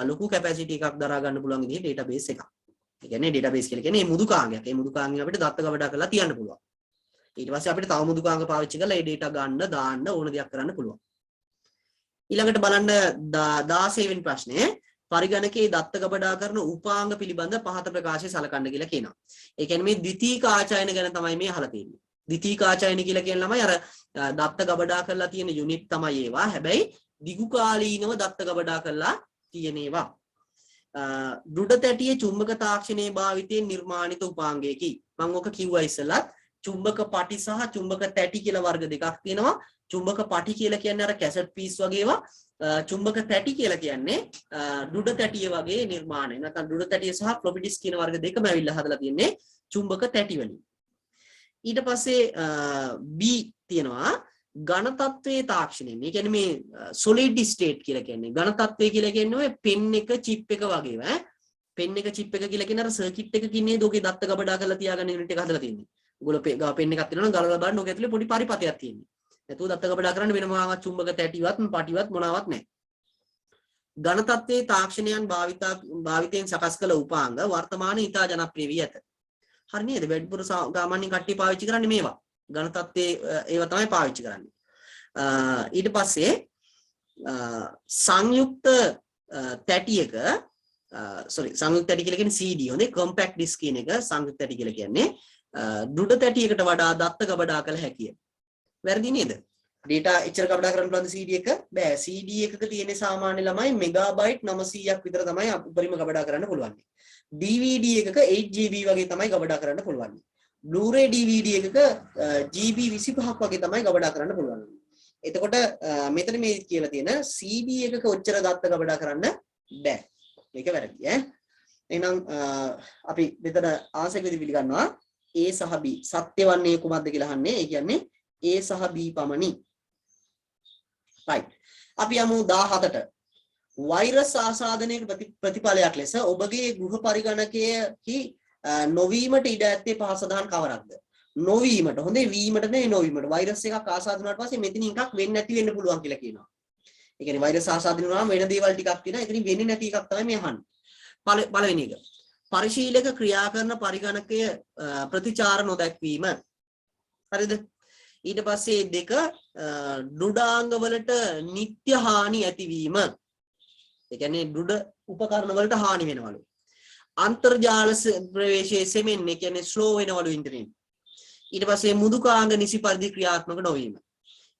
ලොකු capacity එකක් දරා ගන්න පුළුවන් විදිහේ database එකක්. ඒ කියන්නේ database කියලා කියන්නේ මේ මුදුකාංගයක්. මේ මුදුකාංගෙන් අපිට දත්ත ගබඩා කරලා තියන්න පුළුවන්. ඊට පස්සේ අපිට තව මුදුකාංග පාවිච්චි කරලා ඒ data ගන්න දාන්න ඕන දෙයක් කරන්න පුළුවන්. ඊළඟට බලන්න 16 වෙනි ප්‍රශ්නේ පරිගණකයේ දත්ත ගබඩා කරන උපාංග පිළිබඳ පහත ප්‍රකාශය සලකන්න කියලා කියනවා. ඒ කියන්නේ මේ ද්විතීක ආචායන ගැන තමයි මේ අහලා තියෙන්නේ. ද්විතීක ආචායන කියලා කියන ළමයි අර දත්ත ගබඩා කරලා තියෙන යුනිට් තමයි ඒවා. හැබැයි දිගු කාලීනව දත්ත ගබඩා කරලා තියෙන ඒවා. දෘඩ තැටියේ චුම්බක තාක්ෂණයේ භාවිතයෙන් නිර්මාණිත උපාංගයකි. මම ඔක කිව්වා ඉස්සෙල්ලත් චුම්බක පටි සහ චුම්බක තැටි කියලා වර්ග දෙකක් තියෙනවා. චුම්බක පටි කියලා කියන්නේ අර කැසට් පීස් වගේ ඒවා. චුම්බක තැටි කියලා කියන්නේ දෘඩ තැටිය වගේ නිර්මාණය. නැත්නම් දෘඩ තැටිය සහ ෆ්ලොපි ඩිස්ක් කියන වර්ග දෙකම ඇවිල්ලා හදලා තියෙන්නේ චුම්බක තැටි වලින්. ඊට පස්සේ B තියෙනවා ඝන තත්වයේ තාක්ෂණය. මේ කියන්නේ මේ solid state කියලා කියන්නේ ඝන තත්වය කියලා කියන්නේ ඔය පෙන් එක චිප් එක වගේ ඈ. පෙන් එක චිප් එක කියලා කියන අර සර්කිට් එකකින් නේද ඔකේ දත්ත ගබඩා කරලා තියාගන්න යුනිට් එක හදලා තියෙන්නේ. ඔයගොල්ලෝ ගාව පෙන් එකක් තියෙනවා නම් ගලවලා බලන්න ඔක ඇතුලේ පොඩි පරිපතයක් තියෙන්නේ. නැතුව දත්ත ගබඩා කරන්න වෙන මොනවාවත් චුම්බක තැටිවත් පටිවත් මොනවත් නැහැ. ඝන තත්වයේ තාක්ෂණයන් භාවිතයෙන් සකස් කළ උපාංග වර්තමානයේ ඉතා ජනප්‍රිය වී ඇත. හරි නේද? වැඩිපුර සාමාන්‍යයෙන් කට්ටිය පාවිච්චි කරන්නේ මේවා. ඝන තත්වයේ ඒවා තමයි පාවිච්චි කරන්නේ. ඊට පස්සේ සංයුක්ත තැටියක සංයුක්ත තැටි කියලා කියන්නේ CD හොඳේ compact disk කියන එක සංයුක්ත තැටි කියලා කියන්නේ දෘඩ තැටියකට වඩා දත්ත ගබඩා කළ හැකිය. වැරදි නේද? data එච්චර ගබඩා කරන්න පුළුවන් CD එක බෑ. CD එකක තියෙන සාමාන්‍ය ළමයි මෙගාබයිට් 900ක් විතර තමයි උපරිම ගබඩා කරන්න පුළුවන්. DVD එකක 8GB වගේ තමයි ගබඩා කරන්න පුළුවන්. Blu-ray DVD එකක GB 25ක් වගේ තමයි ගබඩා කරන්න පුළුවන්. එතකොට මෙතන මේ කියලා තියෙන CD එකක ඔච්චර දත්ත ගබඩා කරන්න බෑ. මේක වැරදි ඈ. එහෙනම් අපි මෙතන ආන්සර් එක විදි පිළිගන්නවා A සහ B සත්‍ය වන්නේ කුමක්ද කියලා අහන්නේ. ඒ කියන්නේ A සහ B පමණි. right. අපි යමු 17ට. වෛරස් ආසාදනයක ප්‍රතිඵලයක් ලෙස ඔබගේ ගෘහ පරිගණකයෙහි නොවීමට ඉඩ ඇත්තේ පහ සඳහන් කවරක්ද? නොවීමට. හොඳේ වීමට නෙවෙයි නොවීමට. වෛරස් එකක් ආසාදන වුණාට පස්සේ මෙතනින් එකක් වෙන්නේ නැති වෙන්න පුළුවන් කියලා කියනවා. ඒ කියන්නේ වෛරස් ආසාදන වුණාම වෙන දේවල් ටිකක් තියෙනවා. එතනින් වෙන්නේ නැති එකක් තමයි මේ අහන්නේ. පළවෙනි එක. පරිශීලක ක්‍රියා කරන පරිගණකය ප්‍රතිචාර නොදැක්වීම. හරිද? ඊට පස්සේ දෙක දෘඩාංග වලට නිත්‍ය හානි ඇතිවීම. ඒ කියන්නේ දෘඩ උපකරණ වලට හානි වෙනවලු. අන්තර්ජාල ප්‍රවේශයේ සෙමෙන්නේ කියන්නේ ස්ලෝ වෙනවලු ඉන්ටර්නෙට්. ඊට පස්සේ මුදුකාංග නිසි පරිදි ක්‍රියාත්මක නොවීම.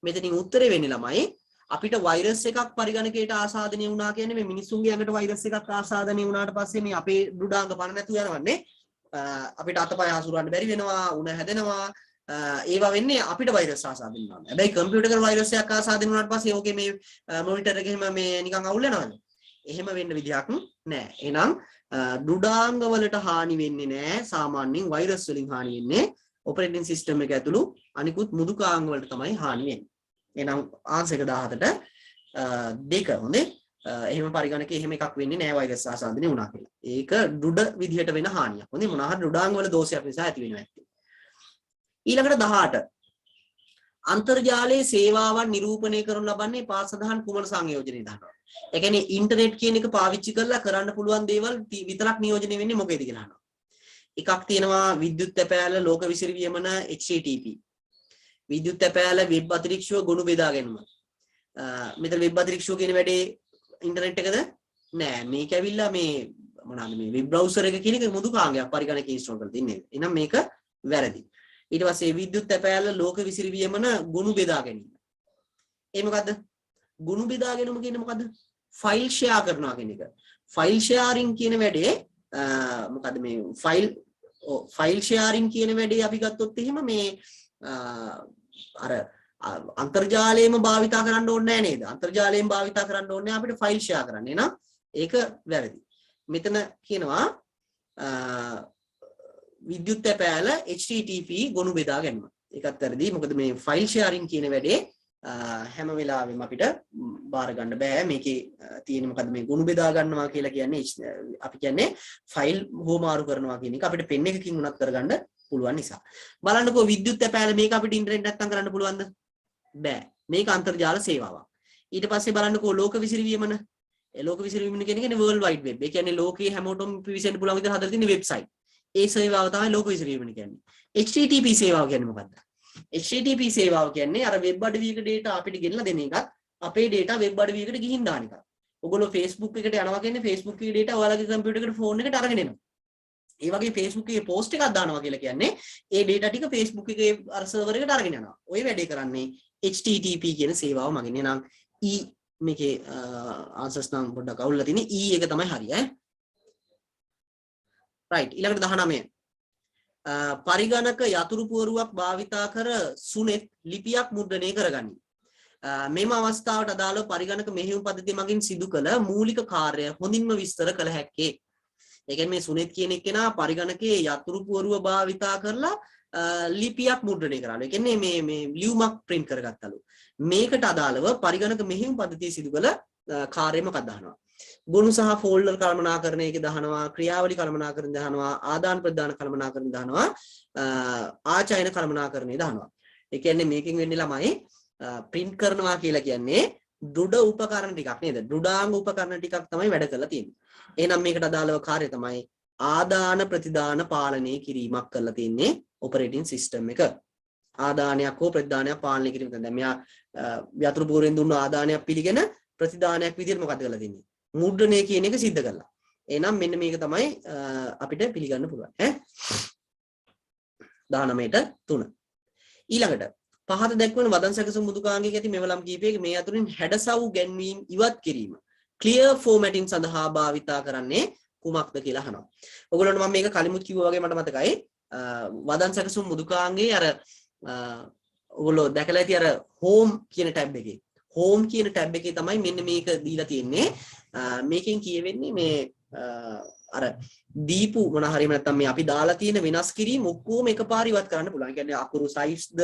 මෙතනින් උත්තරේ වෙන්නේ ළමයි අපිට වෛරස් එකක් පරිගණකයට ආසාදනය වුණා කියන්නේ මේ මිනිස්සුන්ගේ ඇඟට වෛරස් එකක් ආසාදනය වුණාට පස්සේ මේ අපේ දෘඩාංග පණ නැතුව යනවන්නේ. අපිට අතපය හසුරවන්න බැරි වෙනවා, උණ හැදෙනවා. ඒවා වෙන්නේ අපිට වෛරස් ආසාදනය වුණාම. හැබැයි කම්පියුටර් එක වෛරස් එකක් ආසාදනය වුණාට පස්සේ ඕකේ මේ මොනිටර් එකේ මේ නිකන් අවුල් වෙනවද? එහෙම වෙන්න විදිහක් නැහැ. එහෙනම් දෘඩාංග වලට හානි වෙන්නේ නැහැ. සාමාන්‍යයෙන් වෛරස් වලින් හානි වෙන්නේ ඔපරේටින් සිස්ටම් එක ඇතුළු අනිකුත් මෘදුකාංග වලට තමයි හානි වෙන්නේ. එහෙනම් ආන්සර් එක 17ට දෙක හොඳේ. එහෙම පරිගණකේ එහෙම එකක් වෙන්නේ නැහැ වෛරස් ආසාදනය වුණා කියලා. ඒක දෘඩ විදිහට වෙන හානියක්. හොඳේ මොනවා හරි දෘඩාංග වල දෝෂයක් නිසා ඇති වෙනවා ඇත්තේ. ඊළඟට 18 අන්තර්ජාලයේ සේවාවන් නිරූපණය කරනු ලබන්නේ පාසදහන් කුමන සංයෝජනය දානවා. ඒ කියන්නේ ඉන්ටර්නෙට් කියන එක පාවිච්චි කරලා කරන්න පුළුවන් දේවල් විතරක් නියෝජනය වෙන්නේ මොකේද කියලා අහනවා. එකක් තියෙනවා විද්‍යුත් තැපෑල ලෝක විසිරවියමන HTTP. විද්‍යුත් තැපෑල වෙබ් අතිරික්ෂව ගොනු බෙදා ගැනීම. මෙතන වෙබ් අතිරික්ෂව කියන වැඩේ ඉන්ටර්නෙට් එකද? නෑ. මේක ඇවිල්ලා මේ මොනවාද මේ වෙබ් බ්‍රවුසර් එක කියන එක මුදුකාංගයක් පරිගණකයේ ඉන්ස්ටෝල් කරලා තින්නේ. එහෙනම් මේක වැරදි. ඊට පස්සේ විද්‍යුත් තැපෑල ලෝක විසිරවියමන ගොනු බෙදා ගැනීම. ඒ මොකද්ද? ගොනු බෙදා ගැනීම කියන්නේ මොකද්ද? ෆයිල් ෂෙයා කරනවා කියන එක. ෆයිල් ෂෙයාරින් කියන වැඩේ මොකද්ද මේ ෆයිල් ෂෙයාරින් කියන වැඩේ අපි ගත්තොත් එහෙම මේ අර අන්තර්ජාලයෙන්ම භාවිතා කරන්න ඕනේ නැහැ නේද? අන්තර්ජාලයෙන් භාවිතා කරන්න ඕනේ අපිට ෆයිල් ෂෙයා කරන්න. එහෙනම් ඒක වැරදි. මෙතන කියනවා විද්‍යුත් තැපෑල HTTP ගොනු බෙදා ගැනීම. ඒකත් වැරදි. මොකද මේ ෆයිල් ෂෙයාරින් කියන වැඩේ හැම වෙලාවෙම අපිට බාර ගන්න බෑ. මේකේ තියෙන මොකද්ද මේ ගොනු බෙදා ගන්නවා කියලා කියන්නේ අපි කියන්නේ ෆයිල් හෝමාරු කරනවා කියන එක අපිට පෙන් එකකින් උනත් කරගන්න පුළුවන් නිසා. බලන්නකෝ විද්‍යුත් තැපෑල මේක අපිට ඉන්ටර්නෙට් නැත්තම් කරන්න පුළුවන්ද? බෑ. මේක අන්තර්ජාල සේවාවක්. ඊට පස්සේ බලන්නකෝ ලෝක විසිරවීමන. ඒ ලෝක විසිරවීම කියන්නේ world wide web. ඒ කියන්නේ ලෝකයේ හැමෝටම පිවිසෙන්න පුළුවන් විදිහට හදලා තියෙන වෙබ්සයිට්. ඒ සේවාව තමයි ලෝක විසිරවීම කියන්නේ. HTTP සේවාව කියන්නේ මොකක්ද? HTTP සේවාව කියන්නේ අර වෙබ් අඩවියක data අපිට ගෙනලා දෙන එකත් අපේ data වෙබ් අඩවියකට ගිහින් දාන එකත්. ඔයගොල්ලෝ Facebook එකට යනවා කියන්නේ Facebook එකේ data ඔයාලගේ කම්පියුටර් එකට ෆෝන් එකට අරගෙන එනවා. ඒ වගේ Facebook එකේ post එකක් දානවා කියලා කියන්නේ ඒ data ටික Facebook එකේ අර server එකට අරගෙන යනවා. ඔය වැඩේ කරන්නේ HTTP කියන සේවාව මගින්. එහෙනම් E මේකේ answers නම් පොඩ්ඩක් අවුල්ලා තියෙන්නේ. E එක තමයි හරි ඈ. right ඊළඟට 19. පරිගණක යතුරු පුවරුවක් භාවිතා කර සුනෙත් ලිපියක් මුද්‍රණය කරගනි. මෙම අවස්ථාවට අදාළව පරිගණක මෙහෙයුම් පද්ධතිය මගින් සිදු කළ මූලික කාර්ය හොඳින්ම විස්තර කළ හැක්කේ. ඒ කියන්නේ මේ සුනෙත් කියන එක්කෙනා පරිගණකයේ යතුරු පුවරුව භාවිතා කරලා ලිපියක් මුද්‍රණය කරනවා. ඒ කියන්නේ මේ ලියුමක් print කරගත්තලු. මේකට අදාළව පරිගණක මෙහෙයුම් පද්ධතිය සිදු කළ කාර්ය මොකක්ද අහනවා. ගුණ සහ ෆෝල්ඩර් කළමනාකරණයක දහනවා, ක්‍රියාවලි කළමනාකරණ දහනවා, ආදාන ප්‍රදාන කළමනාකරණ දහනවා, ආචයන කළමනාකරණය දහනවා. ඒ කියන්නේ මේකෙන් වෙන්නේ ළමයි print කරනවා කියලා කියන්නේ දෘඩ උපකරණ ටිකක් නේද? දෘඩාංග උපකරණ ටිකක් තමයි වැඩ කරලා තියෙන්නේ. එහෙනම් මේකට අදාළව කාර්යය තමයි ආදාන ප්‍රතිදාන පාලනය කිරීමක් කරලා තියෙන්නේ operating system එක. ආදානයක් හෝ ප්‍රතිදානයක් පාලනය කිරීම. දැන් මෙයා යතුරු පුවරුවෙන් දුන්න ආදානයක් පිළිගෙන ප්‍රතිදානයක් විදිහට මොකද කරලා තින්නේ? මුද්‍රණය කියන එක සිද්ධ කරලා. එහෙනම් මෙන්න මේක තමයි අපිට පිළිගන්න පුළුවන් ඈ. 19ට 3. ඊළඟට පහත දැක්වෙන වදන් සැකසුම් මුදුකාංගයක ඇති මෙවලම් කීපයක මේ අතුරින් හැඩසව් ගැන්වීම ඉවත් කිරීම clear formatting සඳහා භාවිතා කරන්නේ කුමක්ද කියලා අහනවා. ඔයගොල්ලන්ට මම මේක කලිමුත් කිව්වා වගේ මට මතකයි. වදන් සැකසුම් මුදුකාංගයේ අර ඔයගොල්ලෝ දැකලා ඇති අර home කියන ටැබ් එකේ. home කියන ටැබ් එකේ තමයි මෙන්න මේක දීලා තියෙන්නේ. මේකෙන් කියවෙන්නේ මේ අර දීපු මොන හරිම නැත්නම් මේ අපි දාලා තියෙන වෙනස් කිරීම ඔක්කොම එකපාර ඉවත් කරන්න පුළුවන්. ඒ කියන්නේ අකුරු size ද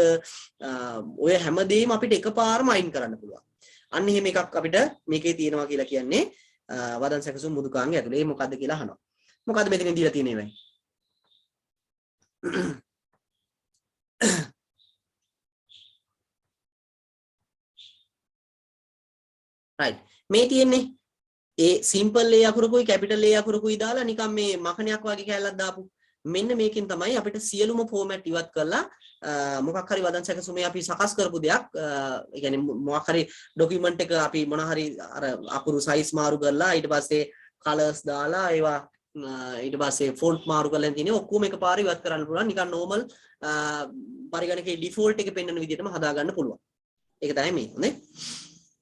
ඔය හැමදේම අපිට එකපාරම අයින් කරන්න පුළුවන්. අන්න එහෙම එකක් අපිට මේකේ තියෙනවා කියලා කියන්නේ වදන් සැකසුම් මුදුකාංගය ඇතුලේ. ඒ මොකද්ද කියලා අහනවා. මොකද්ද මෙතන දීලා තියෙන්නේ වෙයි? right මේ තියෙන්නේ ඒ සිම්පල් A අකුරකුයි කැපිටල් A අකුරකුයි දාලා නිකන් මේ මකණයක් වගේ කැලලක් දාපු. මෙන්න මේකෙන් තමයි අපිට සියලුම ෆෝමැට් ඉවත් කරලා මොකක් හරි වදන් සැකසුමේ අපි සකස් කරපු දෙයක් ඒ කියන්නේ මොකක් හරි ડોකියුමන්ට් එක අපි මොන හරි අර අකුරු සයිස් මාරු කරලා ඊට පස්සේ කලර්ස් දාලා ඒවා ඊට පස්සේ ෆොන්ට් මාරු කරලා තියෙන ඔක්කොම එකපාර ඉවත් කරන්න පුළුවන්. නිකන් නෝමල් පරිගණකයේ ඩිෆෝල්ට් එක පෙන්වන විදිහටම හදා ගන්න පුළුවන්. ඒක තමයි මේ. හොඳයි.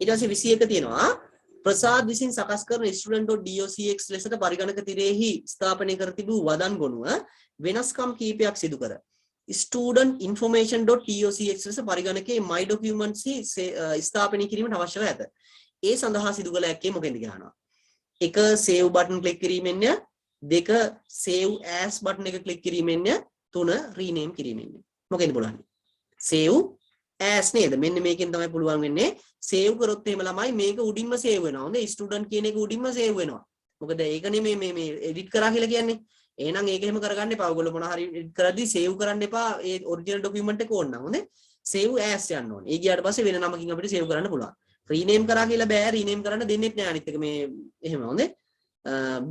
ඊට පස්සේ 21 තියෙනවා ප්‍රසාද් විසින් සකස් කරන student.docx ලෙසට පරිගණක තිරෙහි ස්ථාපනය කර තිබූ වදන් ගොනුව වෙනස්කම් කීපයක් සිදු කර student information.docx ලෙස පරිගණකයේ my documents ස්ථාපනය කිරීමට අවශ්‍යව ඇත. ඒ සඳහා සිදු කළ හැක්කේ මොකෙන්ද කියනවා. 1 save button click කිරීමෙන්ය, 2 save as button එක click කිරීමෙන්ය, 3 rename කිරීමෙන්ය. මොකෙන්ද බලන්න. save as නේද? මෙන්න මේකෙන් තමයි පුළුවන් වෙන්නේ save කරොත් එහෙම ළමයි මේක උඩින්ම save වෙනවා. හොඳ student කියන එක උඩින්ම save වෙනවා. මොකද ඒක නෙමෙයි මේ edit කරා කියලා කියන්නේ. එහෙනම් ඒක එහෙම කරගන්න එපා. ඔයගොල්ලෝ මොන හරි edit කරද්දී save කරන්න එපා. ඒ original document එක ඕන නම් හොඳේ. save as යන්න ඕනේ. ඒ ගියාට පස්සේ වෙන නමකින් අපිට save කරන්න පුළුවන්. rename කරා කියලා බෑ. rename කරන්න දෙන්නෙත් නෑ අනිත් එක මේ එහෙම හොඳේ.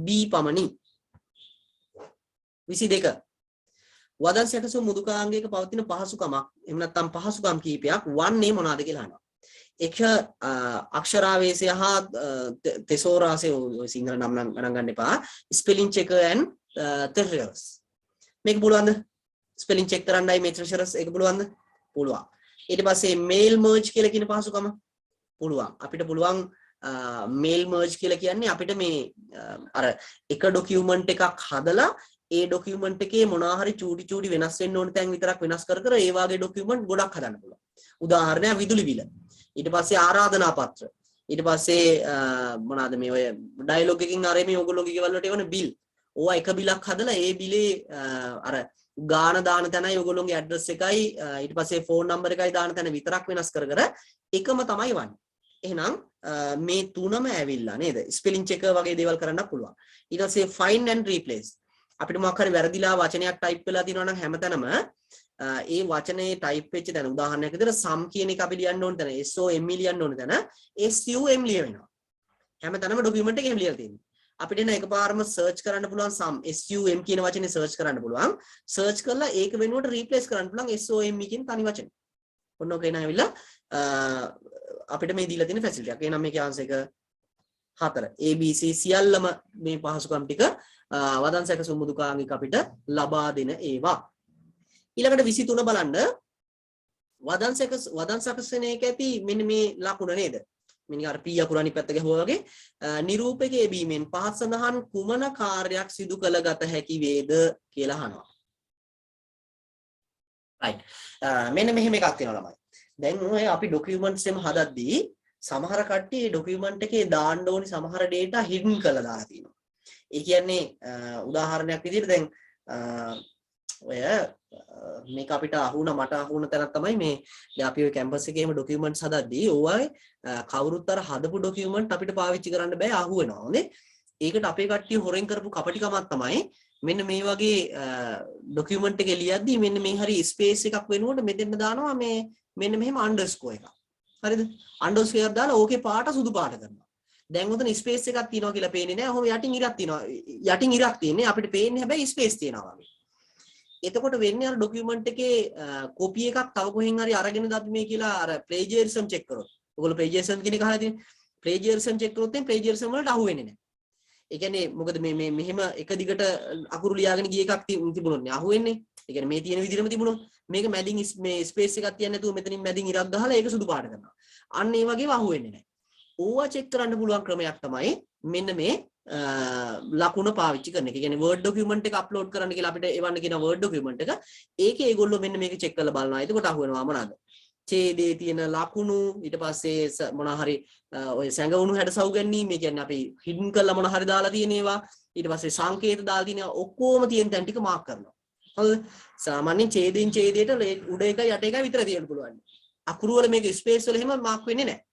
B පමණි. 22 වදන් සැකසුම් මුදුකාංගයක පවතින පහසුකමක් එහෙම නැත්නම් පහසුකම් කීපයක් වන්නේ මොනවාද කියලා අහනවා. එක අක්ෂරාවේශය හා තෙසෝරාසය සිංහල නම් ගණන් ගන්න එපා. ස්පෙලිං චෙකර් and treasurers මේක පුළුවන්ද? ස්පෙලිං චෙක් කරන්නයි මේ treasurers ඒක පුළුවන්ද? පුළුවන්. ඊට පස්සේ mail merge කියලා කියන පහසුකම පුළුවන්. අපිට පුළුවන් mail merge කියලා කියන්නේ අපිට මේ අර එක document එකක් හදලා ඒ ડોකියුමන්ට් එකේ මොනවා හරි චූටි වෙනස් වෙන්න ඕන තැන් විතරක් වෙනස් කර ඒ වාගේ ડોකියුමන්ට් ගොඩක් හදන්න පුළුවන්. උදාහරණයක් විදුලි බිල. ඊට පස්සේ ආරාධනා පත්‍ර. ඊට පස්සේ මොනවාද මේ ඔය ඩයලොග් එකකින් අර මේ ඔයගොල්ලෝගේ ගෙවල් වලට එවන බිල්. ඕවා එක බිලක් හදලා ඒ බිලේ අර ගාන දාන තැනයි ඔයගොල්ලෝගේ ඇඩ්‍රස් එකයි ඊට පස්සේ ෆෝන් නම්බර් එකයි දාන තැන විතරක් වෙනස් කර එකම තමයි වන්නේ. එහෙනම් මේ තුනම ඇවිල්ලා නේද? ස්පෙලිං චෙකර් වගේ දේවල් කරන්න පුළුවන්. ඊට පස්සේ find and replace අපිට මොකක් හරි වැරදිලා වචනයක් ටයිප් වෙලා තියෙනවා නම් හැමතැනම ඒ වචනේ ටයිප් වෙච්ච තැන උදාහරණයක් විදිහට සම් කියන එක අපි ලියන්න ඕන තැන SOM ලියන්න ඕන තැන SUM ලියවෙනවා. හැමතැනම ડોකියුමන්ට් එකේ එහෙම ලියලා තියෙනවා. අපිට එන එකපාරම සර්ච් කරන්න පුළුවන් SUM කියන වචනේ සර්ච් කරන්න පුළුවන්. සර්ච් කරලා ඒක වෙනුවට රීප්ලේස් කරන්න පුළුවන් SOM කියන තනි වචනේ. ඔන්න ඔක එනවිලා අපිට මේ දීලා තියෙන ෆැසිලිටි එක. එහෙනම් මේකේ ආන්සර් එක 4. ABC සියල්ලම මේ පහසුකම් ටික වදන් සැකසුම් මුදුකාංගික අපිට ලබා දෙන ඒවා. ඊළඟට 23 බලන්න වදන් සැකසන එක ඇති මෙන්න මේ ලකුණ නේද? මෙන්න අර P අකුර අනිත් පැත්ත ගහුවා වගේ නිරූපකයේ බීමෙන් පහත් සඳහන් කුමන කාර්යයක් සිදු කළ ගත හැකි වේද කියලා අහනවා. right. මෙන්න මෙහෙම එකක් තියෙනවා ළමයි. දැන් ඔය අපි ડોකියුමන්ට්ස් එම හදද්දී සමහර කට්ටිය ડોකියුමන්ට් එකේ දාන්න ඕනි සමහර data hidden කරලා දාලා තියෙනවා. ඒ කියන්නේ උදාහරණයක් විදිහට දැන් ඔය මේක අපිට අහුණා මට අහුණ තැනක් තමයි මේ දැන් අපි ඔය කැම්පස් එකේම ડોකියුමන්ට්ස් හදද්දී ඕවායි කවුරුත් අර හදපු ડોකියුමන්ට් අපිට පාවිච්චි කරන්න බෑ අහුවෙනවා. හොඳේ. ඒකට අපේ කට්ටිය හොරෙන් කරපු කපටිකමක් තමයි මෙන්න මේ වගේ ડોකියුමන්ට් එකේ ලියද්දී මෙන්න මේ හරි ස්පේස් එකක් වෙනුවට මෙතෙන් දානවා මේ මෙන්න මෙහෙම අන්ඩර්ස්කෝර් එකක්. හරිද? අන්ඩර්ස්කෝර් දාලා ඕකේ පාට සුදු පාට කරනවා. දැන් උතන ස්පේස් එකක් තියෙනවා කියලා පේන්නේ නැහැ. ඔහොම යටින් ඉරක් තියෙනවා. යටින් ඉරක් තියෙන්නේ අපිට පේන්නේ හැබැයි ස්පේස් තියෙනවා වගේ. එතකොට වෙන්නේ අර ડોකියුමන්ට් එකේ කොපි එකක් තව කොහෙන් හරි අරගෙනද අපි මේ කියලා අර ප්ලේජරිසම් චෙක් කරොත්. ඔයගොල්ලෝ ප්ලේජරිසම් කියන එක අහලා තියෙන්නේ. ප්ලේජරිසම් චෙක් කරොත් එම් ප්ලේජරිසම් වලට අහු වෙන්නේ නැහැ. ඒ කියන්නේ මොකද මේ මෙහෙම එක දිගට අකුරු ලියාගෙන ගිය එකක් තිබුණොත් නේ අහු වෙන්නේ. ඒ කියන්නේ මේ තියෙන විදිහටම තිබුණොත් මේක මැදින් මේ ස්පේස් එකක් තියන්නේ නැතුව මෙතනින් මැදින් ඉරක් ගහලා ඒක සුදු පාට කරනවා. අන්න ඒ වගේම අහු වෙන්නේ නැහැ. ඕවා චෙක් කරන්න පුළුවන් ක්‍රමයක් තමයි මෙන්න මේ ලකුණ පාවිච්චි කරන එක. ඒ කියන්නේ Word document එක අප්ලෝඩ් කරන්න කියලා අපිට එවන්න කියන Word document එක. ඒකේ ඒගොල්ලෝ මෙන්න මේක චෙක් කරලා බලනවා. එතකොට අහු වෙනවා මොනවාද? ඡේදයේ තියෙන ලකුණු ඊට පස්සේ මොනවා හරි ඔය සැඟවුණු හැඩසව් ගැනීම. මේ කියන්නේ අපි hidden කරලා මොනවා හරි දාලා තියෙන ඒවා. ඊට පස්සේ සංකේත දාලා තියෙන ඔක්කොම තියෙන තැන් ටික මාක් කරනවා. හරිද? සාමාන්‍යයෙන් ඡේදයෙන් ඡේදයට උඩ එකයි යට එකයි විතර තියෙන්න පුළුවන්. අකුරු වල මේක ස්පේස් වල එහෙම මාක් වෙන්නේ නැහැ.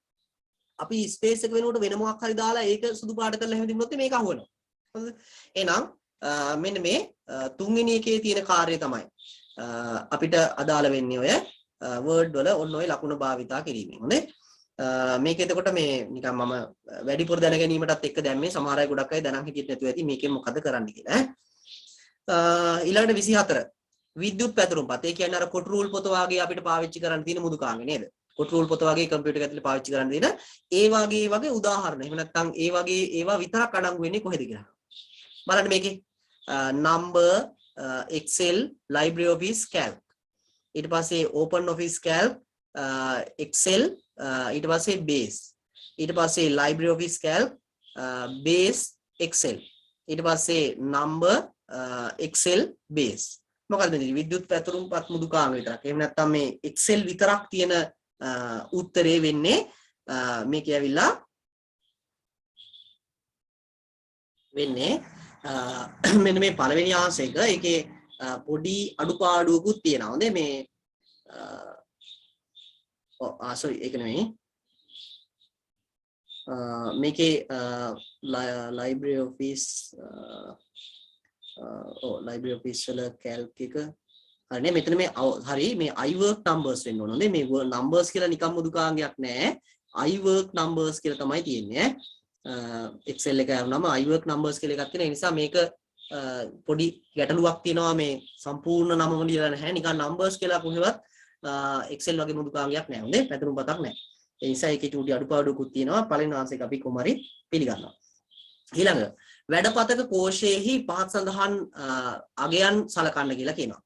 අපි ස්පේස් එක වෙනුවට වෙන මොකක් හරි දාලා ඒක සුදු පාට කරලා එහෙම තිබුණොත් මේක අහු වෙනවා. හරිද? එහෙනම් මෙන්න මේ තුන්වෙනි එකේ තියෙන කාර්යය තමයි අපිට අදාළ වෙන්නේ ඔය Word වල ඔන්න ඔය ලකුණ භාවිතා කිරීමෙන්. හොඳේ. මේක එතකොට මේ නිකන් මම වැඩිපුර දැන ගැනීමටත් එක්ක දැම්මේ සමහර අය ගොඩක් අය දැනන් හිටියෙත් නැතුව ඇති මේකෙන් මොකද කරන්න කියලා. ඊළඟට 24 විද්‍යුත් පැතුරුම්පත්. ඒ කියන්නේ අර කොට රූල් පොත වාගේ අපිට පාවිච්චි කරන්න තියෙන මුදුකාංගේ නේද? කොට රූල් පොත වාගේ කම්පියුටර් එක ඇතුලේ පාවිච්චි කරන්න තියෙන ඒ වගේ උදාහරණ. එහෙම නැත්නම් ඒ වගේ ඒවා විතරක් අඩංගු වෙන්නේ කොහෙද කියලා. බලන්න මේකේ number Excel library office calc ඊට පස්සේ open office calc Excel ඊට පස්සේ base ඊට පස්සේ library office calc base Excel ඊට පස්සේ number Excel base මොකක්ද මේ විද්‍යුත් පැතුරුම්පත් මුදුකාංග විතරක්. එහෙම නැත්නම් මේ Excel විතරක් තියෙන උත්තරේ වෙන්නේ මේක ඇවිල්ලා වෙන්නේ මෙන්න මේ පළවෙනි ආන්සර් එක. ඒකේ පොඩි අඩුපාඩුවකුත් තියෙනවා. හොඳේ මේ sorry ඒක නෙමෙයි. මේකේ library office library office වල calc එක හරිනේ. මෙතන මේ හරි මේ I work numbers වෙන්න ඕන. හොඳේ මේ numbers කියලා නිකම් මුදුකාංගයක් නෑ. I work numbers කියලා තමයි තියෙන්නේ. Excel එක යනම I work numbers කියලා එකක් තියෙන නිසා මේක පොඩි ගැටලුවක් තියෙනවා. මේ සම්පූර්ණ නමම ලියලා නැහැ. නිකන් numbers කියලා කොහෙවත් Excel වගේ මුදුකාංගයක් නැහැ. හොඳේ පැතුරුම්පතක් නැහැ. ඒ නිසා ඒකේ චූටි අඩුපාඩුකුත් තියෙනවා. පළවෙනි ආන්සර් එක අපි කොහොමරි පිළිගන්නවා. ඊළඟ වැඩපතක කෝෂයේහි පහත් සඳහන් අගයන් සලකන්න කියලා කියනවා.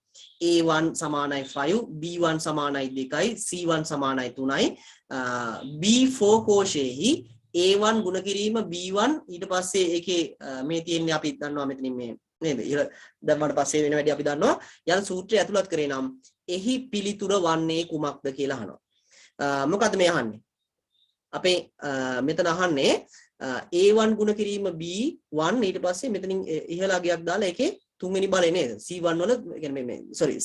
A1 සමානයි 5, B1 සමානයි 2යි, C1 සමානයි 3යි. B4 කෝෂයේහි A1 ගුණ කිරීම B1 ඊට පස්සේ ඒකේ මේ තියෙන්නේ අපි දන්නවා මෙතනින් මේ නේද? දැම්මට පස්සේ වෙන වැඩි අපි දන්නවා. යන සූත්‍රය ඇතුළත් කරේ නම් එහි පිළිතුර වන්නේ කුමක්ද කියලා අහනවා. මොකද්ද මේ අහන්නේ? අපේ මෙතන අහන්නේ A1 ගුණ කිරීම B1 ඊට පස්සේ මෙතනින් ඉහළ අගයක් දාලා ඒකේ තුන්වෙනි බලය නේද? C1 වල කියන්නේ මේ sorry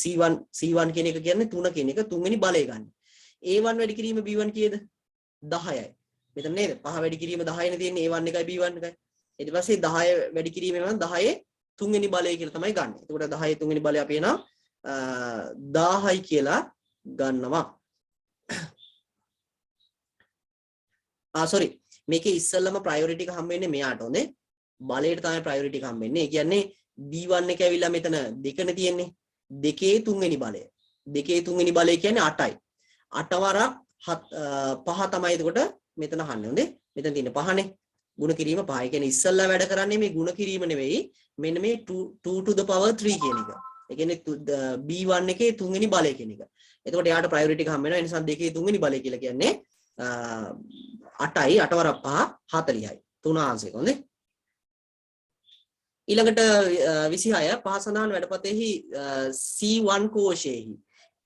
C1 කියන එක කියන්නේ 3 කියන එක තුන්වෙනි බලය ගන්න. A1 වැඩි කිරීම B1 කීයද? 10යි. මෙතන නේද? 5 වැඩි කිරීම 10 නේ තියෙන්නේ A1 එකයි B1 එකයි. ඊට පස්සේ 10 වැඩි කිරීම නම් 10 තුන්වෙනි බලය කියලා තමයි ගන්න. එතකොට 10 තුන්වෙනි බලය අපි එනවා 1000යි කියලා ගන්නවා. sorry මේකේ ඉස්සෙල්ලම ප්‍රයොරිටි එක හම්බ වෙන්නේ මෙයාට හොඳේ. බලයට තමයි ප්‍රයොරිටි එක හම්බ වෙන්නේ. ඒ කියන්නේ B1 එක ඇවිල්ලා මෙතන දෙකනේ තියෙන්නේ. දෙකේ තුන්වෙනි බලය. දෙකේ තුන්වෙනි බලය කියන්නේ 8යි. 8 වරක් 5 තමයි එතකොට මෙතන අහන්නේ. හොඳේ. මෙතන තියෙන 5නේ. ගුණ කිරීම 5. ඒ කියන්නේ ඉස්සෙල්ලා වැඩ කරන්නේ මේ ගුණ කිරීම නෙවෙයි. මෙන්න මේ 2 to the power 3 කියන එක. ඒ කියන්නේ B1 එකේ තුන්වෙනි බලය කියන එක. එතකොට එයාට ප්‍රයොරිටි එක හම්බ වෙනවා. ඒ නිසා දෙකේ තුන්වෙනි බලය කියලා කියන්නේ 8යි 8 වරක් 5 40යි. 3 ආන්සර් එක. හොඳේ. ඊළඟට 26 පහ සඳහන් වැඩපතෙහි C1 කෝෂයෙහි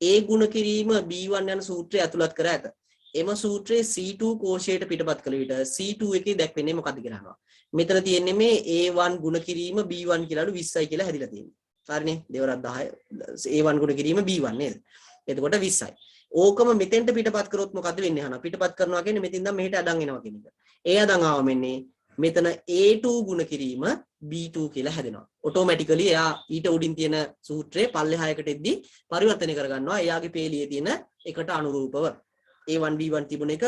A ගුණ කිරීම B1 යන සූත්‍රය ඇතුළත් කර ඇත. එම සූත්‍රයේ C2 කෝෂයට පිටපත් කළ විට C2 එකේ දැක්වෙන්නේ මොකක්ද කියලා අහනවා. මෙතන තියෙන්නේ මේ A1 ගුණ කිරීම B1 කියලාලු 20යි කියලා හැදිලා තියෙන්නේ. හරිනේ. දෙවරක් 10 A1 ගුණ කිරීම B1 නේද? එතකොට 20යි. ඕකම මෙතෙන්ට පිටපත් කරොත් මොකද්ද වෙන්නේ අහනවා. පිටපත් කරනවා කියන්නේ මෙතෙන් ඉඳන් මෙහෙට අඩන් එනවා කියන එක. ඒ අඩන් ආවම එන්නේ මෙතන A2 ගුණ කිරීම B2 කියලා හැදෙනවා. ඔටෝමැටිකලි එයා ඊට උඩින් තියෙන සූත්‍රයේ පල්ලෙහායකට එද්දි පරිවර්තනය කරගන්නවා. එයාගේ පේලියේ තියෙන එකට අනුරූපව. A1 B1 තිබුණ එක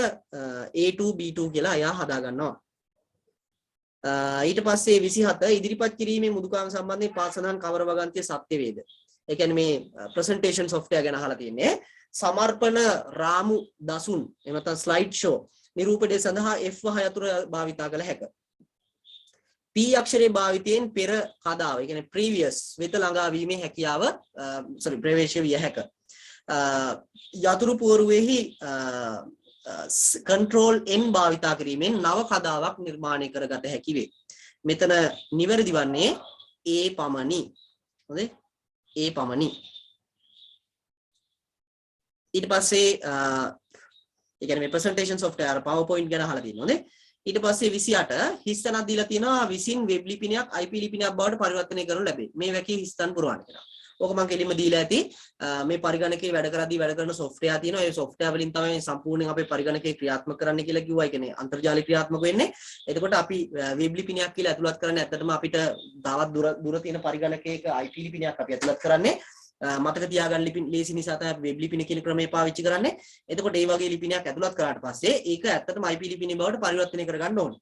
A2 B2 කියලා එයා හදා ගන්නවා. ඊට පස්සේ 27 ඉදිරිපත් කිරීමේ මුදුකාංග සම්බන්ධයෙන් පාසලන් කවර වගන්තිය සත්‍ය වේද? ඒ කියන්නේ මේ ප්‍රසන්ටේෂන් software ගැන අහලා තියන්නේ. සමර්පණ රාමු දසුන් එහෙම නැත්නම් ස්ලයිඩ් ෂෝ නිරූපණය සඳහා F6 අතුර භාවිතා කළ හැක. P අක්ෂරයේ භාවිතයෙන් පෙර කදාව, ඒ කියන්නේ previous වෙත ළඟා වීමේ හැකියාව ප්‍රවේශ විය හැක. යතුරු පුවරුවේහි control n භාවිතා කිරීමෙන් නව කදාවක් නිර්මාණය කරගත හැකි වේ. මෙතන නිවැරදි වන්නේ A පමණි. හොඳේ? A පමණි. ඊට පස්සේ ඒ කියන්නේ මේ presentation software PowerPoint ගැන අහලා තියෙනවා නේ. ඊට පස්සේ 28 හිස්තනක් දීලා තියෙනවා විසින් වෙබ් ලිපිනයක් IP ලිපිනයක් බවට පරිවර්තනය කරනු ලැබේ. මේ වැකී හිස්තන් පුරවන්න කියලා. ඕක මම කෙලින්ම දීලා ඇති. මේ පරිගණකයේ වැඩ කරද්දී වැඩ කරන software තියෙනවා. ඒ software වලින් තමයි සම්පූර්ණයෙන් අපේ පරිගණකයේ ක්‍රියාත්මක කරන්න කියලා කිව්වා. ඒ කියන්නේ අන්තර්ජාලය ක්‍රියාත්මක වෙන්නේ. එතකොට අපි වෙබ් ලිපිනයක් කියලා ඇතුළත් කරන්නේ ඇත්තටම අපිට තවත් දුර තියෙන පරිගණකයක IP ලිපිනයක් අපි ඇතුළත් කරන්නේ. මතක තියාගන්න ලේසි නිසා තමයි වෙබ් ලිපින කියන ක්‍රමය පාවිච්චි කරන්නේ. එතකොට මේ වගේ ලිපිනයක් ඇතුළත් කරාට පස්සේ ඒක ඇත්තටම IP ලිපිනේ බවට පරිවර්තනය කරගන්න ඕනේ.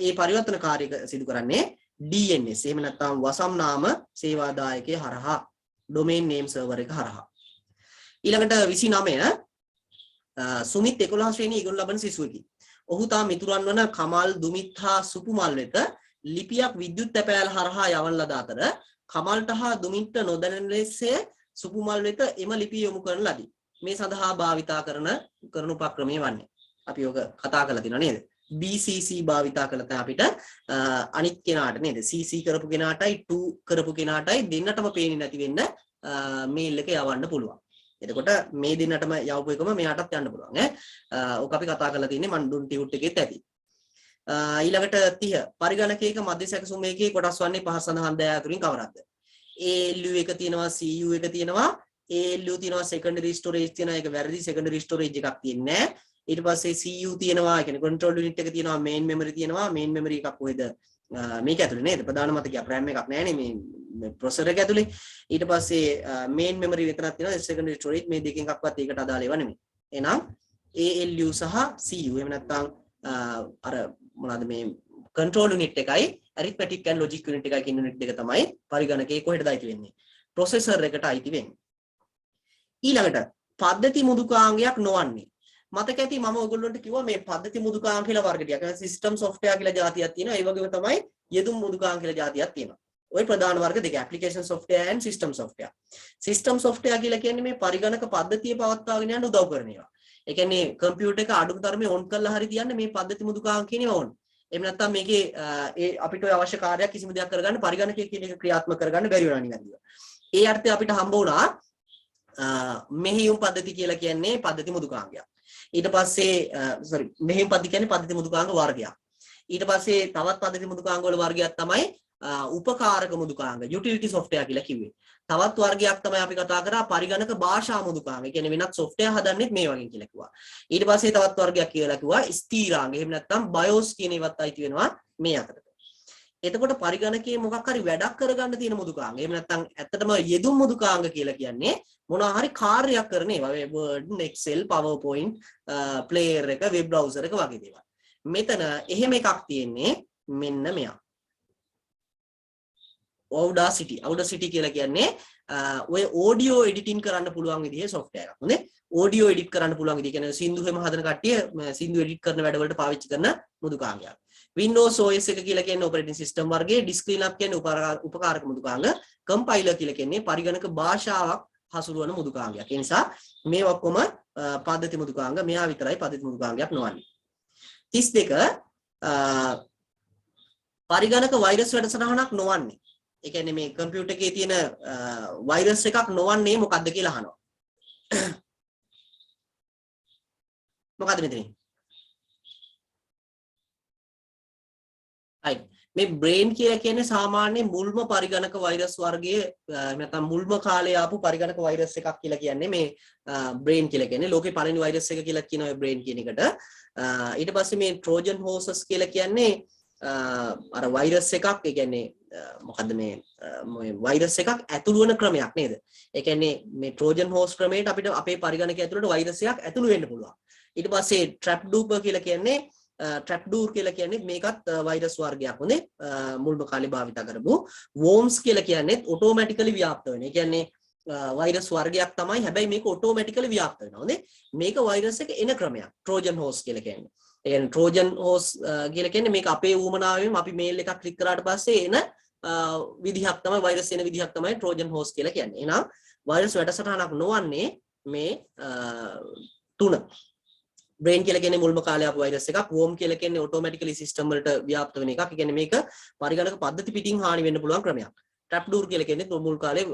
ඒ පරිවර්තන කාර්යය සිදු කරන්නේ DNS. එහෙම නැත්නම් වසම් නාම සේවාදායකය හරහා domain name server එක හරහා. ඊළඟට 29 සුමිත් 11 ශ්‍රේණියේ ඉගෙන ලබන සිසුවෙකි. ඔහු තා මිතුරන් වන කමල් දුමිත් හා සුපුමල් වෙත ලිපියක් විද්‍යුත් තැපෑල හරහා යවන ලද අතර කමල්ට හා දුමින්ට නොදැනෙන ලෙස සුපුමල් වෙත එම ලිපිය යොමු කරන ලදී. මේ සඳහා භාවිතා කරන උපක්‍රමය වන්නේ. අපි ඔක කතා කරලා තියෙනවා නේද? BCC භාවිතා කළා තමයි අපිට අනිත් කෙනාට නේද? CC කරපු කෙනාටයි 2 කරපු කෙනාටයි දෙන්නටම පේන්නේ නැති වෙන්න මේල් එක යවන්න පුළුවන්. එතකොට මේ දෙන්නටම යවපු එකම මෙයාටත් යන්න පුළුවන් ඈ. ඔක අපි කතා කරලා තියෙන්නේ මන් දුන් ටියුට් එකෙත් ඇති. ඊළඟට 30 පරිගණකයක මධ්‍ය සැකසුම එකේ කොටස් වන්නේ පහ සඳහන් දෑ අතුරින් කවරක්ද? ALU එක තියෙනවා, CU එක තියෙනවා, ALU තියෙනවා, secondary storage තියෙනවා. ඒක වැරදි, secondary storage එකක් තියෙන්නේ නැහැ. ඊට පස්සේ CU තියෙනවා, ඒ කියන්නේ control unit එක තියෙනවා, main memory තියෙනවා. main memory එකක් කොහෙද? මේක ඇතුලේ නේද? ප්‍රධාන මතකයක් RAM එකක් නැහැ නේ මේ processor එක ඇතුලේ. ඊට පස්සේ main memory විතරක් තියෙනවා, secondary storage මේ දෙකෙන් එකක්වත් ඒකට අදාළ ඒවා නෙමෙයි. එහෙනම් ALU සහ CU එහෙම නැත්නම් අර මොනවාද මේ control unit එකයි arithmetic and logic unit එකයි කියන unit දෙක තමයි පරිගණකයේ කොහෙටද අයිති වෙන්නේ? processor එකට අයිති වෙන්නේ. ඊළඟට පද්ධති මුදුකාංගයක් නොවන්නේ. මතක ඇති මම ඔයගොල්ලන්ට කිව්වා මේ පද්ධති මුදුකාංග කියලා වර්ග ටිකක්. system software කියලා જાතියක් තියෙනවා. ඒ වගේම තමයි යෙදුම් මුදුකාංග කියලා જાතියක් තියෙනවා. ওই ප්‍රධාන වර්ග දෙක application software and system software. system software කියලා කියන්නේ මේ පරිගණක පද්ධතිය පවත්වාගෙන යන්න උදව් කරන ඒවා. ඒ කියන්නේ කම්පියුටර් එක අඩු තරමේ on කරලා හරි තියන්න මේ පද්ධති මුදුකාංග කියනවා ඕන. එහෙම නැත්නම් මේකේ අපිට ඔය අවශ්‍ය කාර්යයක් කිසිම දෙයක් කරගන්න පරිගණකයේ කියන එක ක්‍රියාත්මක කරගන්න බැරි වෙනවා නිවැරදිව. ඒ අර්ථය අපිට හම්බ වුණා මෙහෙයුම් පද්ධති කියලා කියන්නේ පද්ධති මුදුකාංගයක්. ඊට පස්සේ මෙහෙයුම් පද්ධති කියන්නේ පද්ධති මුදුකාංග වර්ගයක්. ඊට පස්සේ තවත් පද්ධති මුදුකාංග වල වර්ගයක් තමයි උපකාරක මුදුකාංග utility software කියලා කිව්වේ. තවත් වර්ගයක් තමයි අපි කතා කරා පරිගණක භාෂා මුදුකාංග. ඒ කියන්නේ වෙනත් software හදන්නෙත් මේ වගේ කියලා කිව්වා. ඊට පස්සේ තවත් වර්ගයක් කියලා කිව්වා ස්ථීරාංග. එහෙම නැත්නම් BIOS කියන ඒවත් අයිති වෙනවා මේ අතරට. එතකොට පරිගණකයේ මොකක් හරි වැඩක් කරගන්න තියෙන මෘදුකාංග. එහෙම නැත්නම් ඇත්තටම යෙදුම් මෘදුකාංග කියලා කියන්නේ මොනවා හරි කාර්යයක් කරන ඒවා. Word, Excel, PowerPoint, player එක, web browser එක වගේ දේවල්. මෙතන එහෙම එකක් තියෙන්නේ මෙන්න මෙයා. Audacity කියලා කියන්නේ ඔය audio editing කරන්න පුළුවන් විදිහේ software එකක්. හොඳේ. audio edit කරන්න පුළුවන් විදිහ කියන්නේ සින්දු හැම හදන කට්ටිය සින්දු edit කරන වැඩවලට පාවිච්චි කරන මෘදුකාංගයක්. Windows OS එක කියලා කියන්නේ operating system වර්ගයේ, disk cleanup කියන්නේ උපකාරක මෘදුකාංග, compiler කියලා කියන්නේ පරිගණක භාෂාවක් හසුරුවන මෘදුකාංගයක්. ඒ නිසා මේ ඔක්කොම පද්ධති මෘදුකාංග, මෙයා විතරයි පද්ධති මෘදුකාංගයක් නොවන්නේ. 32 පරිගණක වෛරස් වැඩසටහනක් නොවන්නේ. ඒ කියන්නේ මේ කම්පියුටර් එකේ තියෙන වෛරස් එකක් නොවන්නේ මොකක්ද කියලා අහනවා. මොකද්ද මෙතන? right. මේ brain කියලා කියන්නේ සාමාන්‍ය මුල්ම පරිගණක වෛරස් වර්ගයේ නැත්නම් මුල්ම කාලේ ආපු පරිගණක වෛරස් එකක් කියලා කියන්නේ මේ brain කියලා කියන්නේ ලෝකේ පළවෙනි වෛරස් එක කියලා කියන ඔය brain කියන එකට. ඊට පස්සේ මේ trojan horses කියලා කියන්නේ අර වෛරස් එකක්, ඒ කියන්නේ මොකද්ද මේ වෛරස් එකක් ඇතුළු වෙන ක්‍රමයක් නේද? ඒ කියන්නේ මේ trojan horse ක්‍රමයට අපිට අපේ පරිගණකය ඇතුළට වෛරස් එකක් ඇතුළු වෙන්න පුළුවන්. ඊට පස්සේ trapdoor කියලා කියන්නේ trapdoor කියලා කියන්නේ මේකත් වෛරස් වර්ගයක්. හොඳේ. මුල්ම කාලේ භාවිත කරපු worms කියලා කියන්නේ automatically ව්‍යාප්ත වෙන. ඒ කියන්නේ වෛරස් වර්ගයක් තමයි, හැබැයි මේක automatically ව්‍යාප්ත වෙනවා. හොඳේ. මේක වෛරස් එක එන ක්‍රමයක්. trojan horse කියලා කියන්නේ. ඒ කියන්නේ trojan horse කියලා කියන්නේ මේක අපේ ඌමනාවෙන් අපි මේල් එකක් ක්ලික් කරාට පස්සේ එන විදිහක් තමයි, වෛරස් එන විදිහක් තමයි trojan horse කියලා කියන්නේ. එහෙනම් වෛරස් වැඩසටහනක් නොවන්නේ මේ තුන. brain කියලා කියන්නේ මුල්ම කාලේ ආපු වෛරස් එකක්. worm කියලා කියන්නේ automatically system වලට ව්‍යාප්ත වෙන එකක්. ඒ කියන්නේ මේක පරිගණක පද්ධති පිටින් හානි වෙන්න පුළුවන් ක්‍රමයක්. trapdoor කියලා කියන්නේ මුල් කාලේ